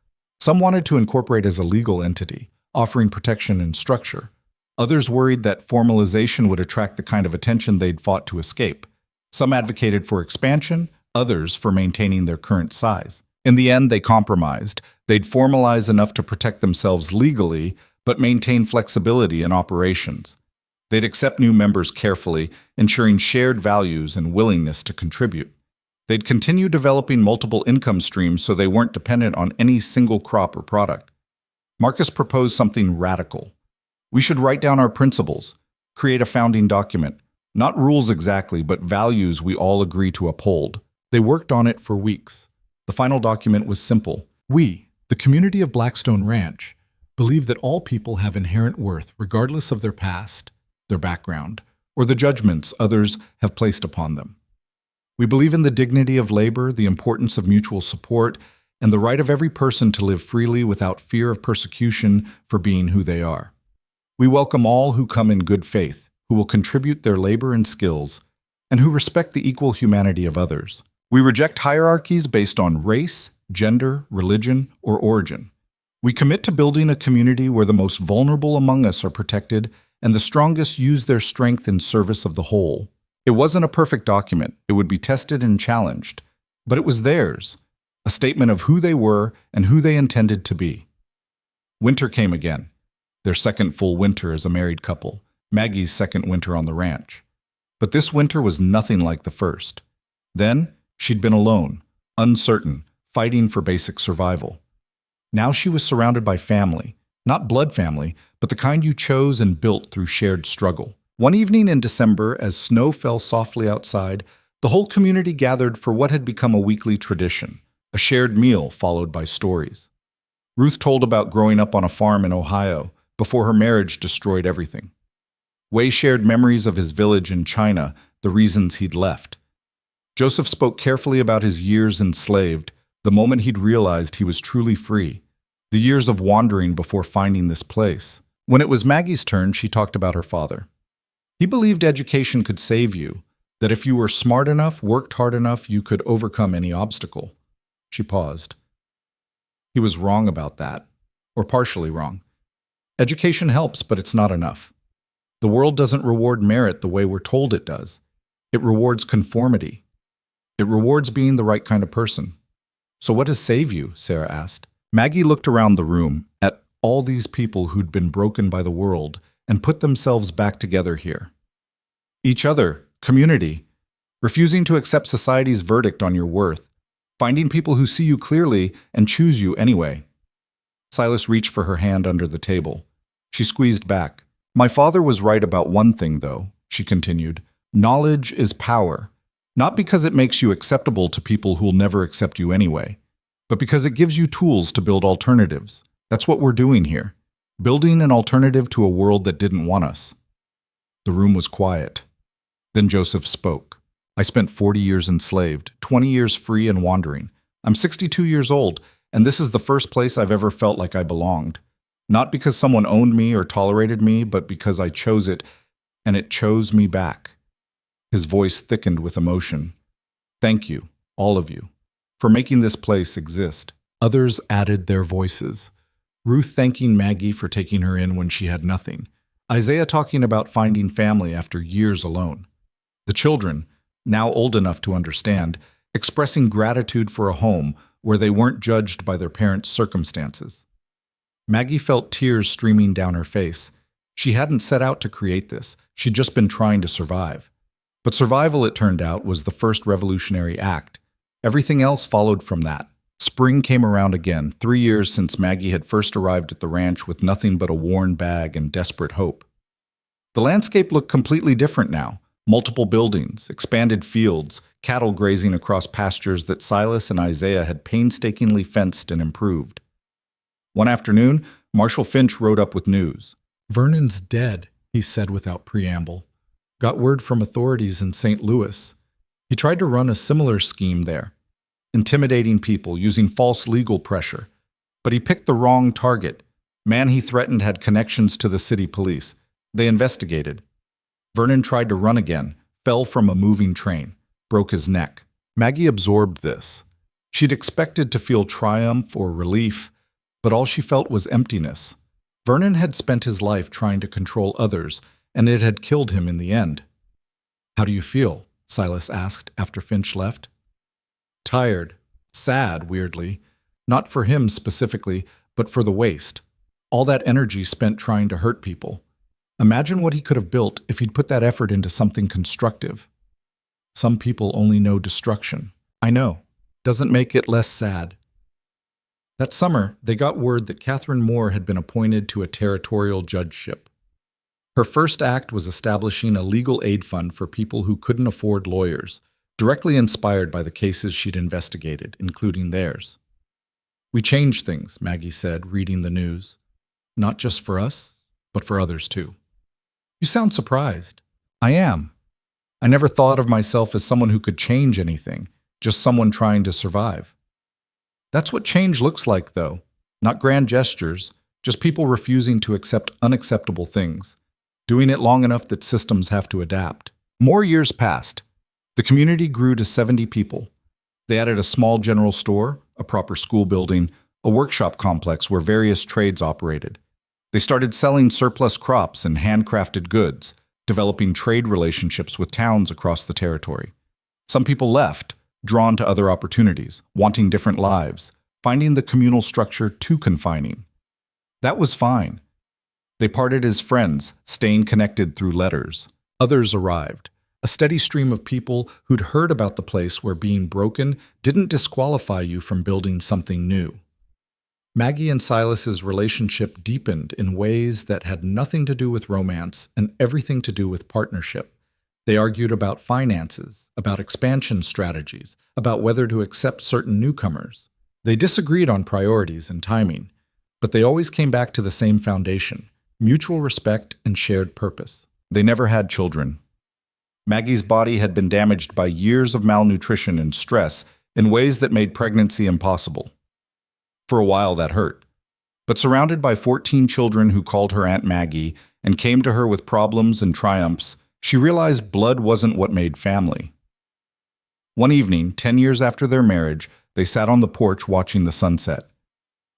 Speaker 1: Some wanted to incorporate as a legal entity, offering protection and structure. Others worried that formalization would attract the kind of attention they'd fought to escape. Some advocated for expansion, others for maintaining their current size. In the end, they compromised. They'd formalize enough to protect themselves legally, but maintain flexibility in operations. They'd accept new members carefully, ensuring shared values and willingness to contribute. They'd continue developing multiple income streams so they weren't dependent on any single crop or product. Marcus proposed something radical. We should write down our principles, create a founding document, not rules exactly, but values we all agree to uphold. They worked on it for weeks. The final document was simple. "We, the community of Blackstone Ranch, believe that all people have inherent worth regardless of their past, their background, or the judgments others have placed upon them. We believe in the dignity of labor, the importance of mutual support, and the right of every person to live freely without fear of persecution for being who they are. We welcome all who come in good faith, who will contribute their labor and skills, and who respect the equal humanity of others. We reject hierarchies based on race, gender, religion, or origin. We commit to building a community where the most vulnerable among us are protected and the strongest use their strength in service of the whole." It wasn't a perfect document. It would be tested and challenged. But it was theirs, a statement of who they were and who they intended to be. Winter came again, their second full winter as a married couple, Maggie's second winter on the ranch. But this winter was nothing like the first. Then, she'd been alone, uncertain, fighting for basic survival. Now she was surrounded by family, Not blood family, but the kind you chose and built through shared struggle. One evening in December, as snow fell softly outside, the whole community gathered for what had become a weekly tradition, a shared meal followed by stories. Ruth told about growing up on a farm in Ohio before her marriage destroyed everything. Wei shared memories of his village in China, the reasons he'd left. Joseph spoke carefully about his years enslaved, the moment he'd realized he was truly free, the years of wandering before finding this place. When it was Maggie's turn, she talked about her father. He believed education could save you, that if you were smart enough, worked hard enough, you could overcome any obstacle. She paused. He was wrong about that, or partially wrong. Education helps, but it's not enough. The world doesn't reward merit the way we're told it does. It rewards conformity. It rewards being the right kind of person. So what does save you? Sarah asked. Maggie looked around the room at all these people who'd been broken by the world and put themselves back together here. Each other, community, refusing to accept society's verdict on your worth, finding people who see you clearly and choose you anyway. Silas reached for her hand under the table. She squeezed back. My father was right about one thing, though, she continued. Knowledge is power. Not because it makes you acceptable to people who'll never accept you anyway, but because it gives you tools to build alternatives. That's what we're doing here. Building an alternative to a world that didn't want us. The room was quiet. Then Joseph spoke. I spent 40 years enslaved, 20 years free and wandering. I'm 62 years old, and this is the first place I've ever felt like I belonged. Not because someone owned me or tolerated me, but because I chose it, and it chose me back. His voice thickened with emotion. Thank you, all of you, for making this place exist. Others added their voices. Ruth thanking Maggie for taking her in when she had nothing. Isaiah talking about finding family after years alone. The children, now old enough to understand, expressing gratitude for a home where they weren't judged by their parents' circumstances. Maggie felt tears streaming down her face. She hadn't set out to create this. She'd just been trying to survive. But survival, it turned out, was the first revolutionary act. Everything else followed from that. Spring came around again, 3 years since Maggie had first arrived at the ranch with nothing but a worn bag and desperate hope. The landscape looked completely different now. Multiple buildings, expanded fields, cattle grazing across pastures that Silas and Isaiah had painstakingly fenced and improved. One afternoon, Marshal Finch rode up with news. Vernon's dead, he said without preamble. Got word from authorities in St. Louis. He tried to run a similar scheme there, intimidating people using false legal pressure. But he picked the wrong target. Man he threatened had connections to the city police. They investigated. Vernon tried to run again, fell from a moving train, broke his neck. Maggie absorbed this. She'd expected to feel triumph or relief, but all she felt was emptiness. Vernon had spent his life trying to control others, and it had killed him in the end. How do you feel? Silas asked after Finch left. Tired, sad, weirdly. Not for him specifically, but for the waste. All that energy spent trying to hurt people. Imagine what he could have built if he'd put that effort into something constructive. Some people only know destruction. I know. Doesn't make it less sad. That summer, they got word that Catherine Moore had been appointed to a territorial judgeship. Her first act was establishing a legal aid fund for people who couldn't afford lawyers, directly inspired by the cases she'd investigated, including theirs. We changed things, Maggie said, reading the news. Not just for us, but for others too. You sound surprised. I am. I never thought of myself as someone who could change anything, just someone trying to survive. That's what change looks like, though. Not grand gestures, just people refusing to accept unacceptable things. Doing it long enough that systems have to adapt. More years passed. The community grew to 70 people. They added a small general store, a proper school building, a workshop complex where various trades operated. They started selling surplus crops and handcrafted goods, developing trade relationships with towns across the territory. Some people left, drawn to other opportunities, wanting different lives, finding the communal structure too confining. That was fine. They parted as friends, staying connected through letters. Others arrived, a steady stream of people who'd heard about the place where being broken didn't disqualify you from building something new.
Speaker 2: Maggie and Silas's relationship deepened in ways that had nothing to do with romance and everything to do with partnership. They argued about finances, about expansion strategies, about whether to accept certain newcomers. They disagreed on priorities and timing, but they always came back to the same foundation: mutual respect and shared purpose.
Speaker 1: They never had children. Maggie's body had been damaged by years of malnutrition and stress in ways that made pregnancy impossible. For a while, that hurt. But surrounded by 14 children who called her Aunt Maggie and came to her with problems and triumphs, she realized blood wasn't what made family. One evening, 10 years after their marriage, they sat on the porch watching the sunset.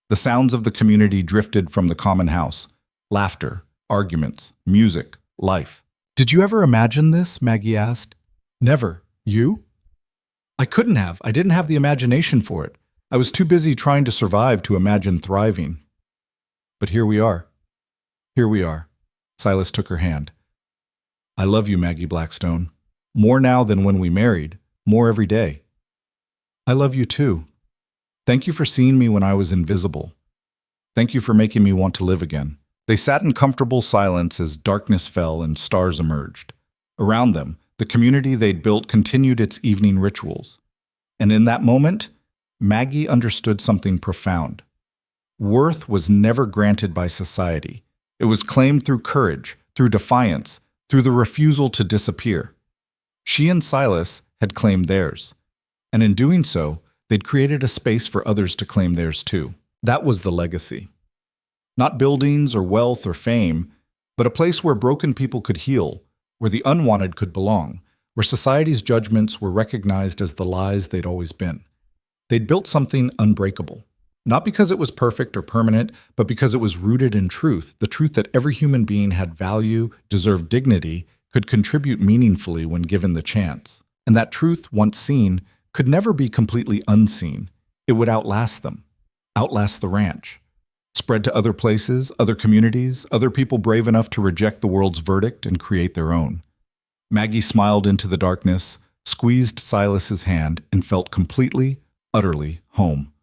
Speaker 1: The sounds of the community drifted from the common house: laughter, arguments, music, life.
Speaker 2: "Did you ever imagine this?" Maggie asked. "Never. You?" "I couldn't have. I didn't have the imagination for it. I was too busy trying to survive to imagine thriving."
Speaker 1: But here we are. Here we are. Silas took her hand. "I love you, Maggie Blackstone. More now than when we married. More every day." "I love you too. Thank you for seeing me when I was invisible. Thank you for making me want to live again." They sat in comfortable silence as darkness fell and stars emerged. Around them, the community they'd built continued its evening rituals. And in that moment, Maggie understood something profound. Worth was never granted by society. It was claimed through courage, through defiance, through the refusal to disappear. She and Silas had claimed theirs. And in doing so, they'd created a space for others to claim theirs too. That was the legacy. Not buildings or wealth or fame, but a place where broken people could heal, where the unwanted could belong, where society's judgments were recognized as the lies they'd always been. They'd built something unbreakable, not because it was perfect or permanent, but because it was rooted in truth, the truth that every human being had value, deserved dignity, could contribute meaningfully when given the chance. And that truth, once seen, could never be completely unseen. It would outlast them, outlast the ranch. Spread to other places, other communities, other people brave enough to reject the world's verdict and create their own. Maggie smiled into the darkness, squeezed Silas's hand, and felt completely, utterly home.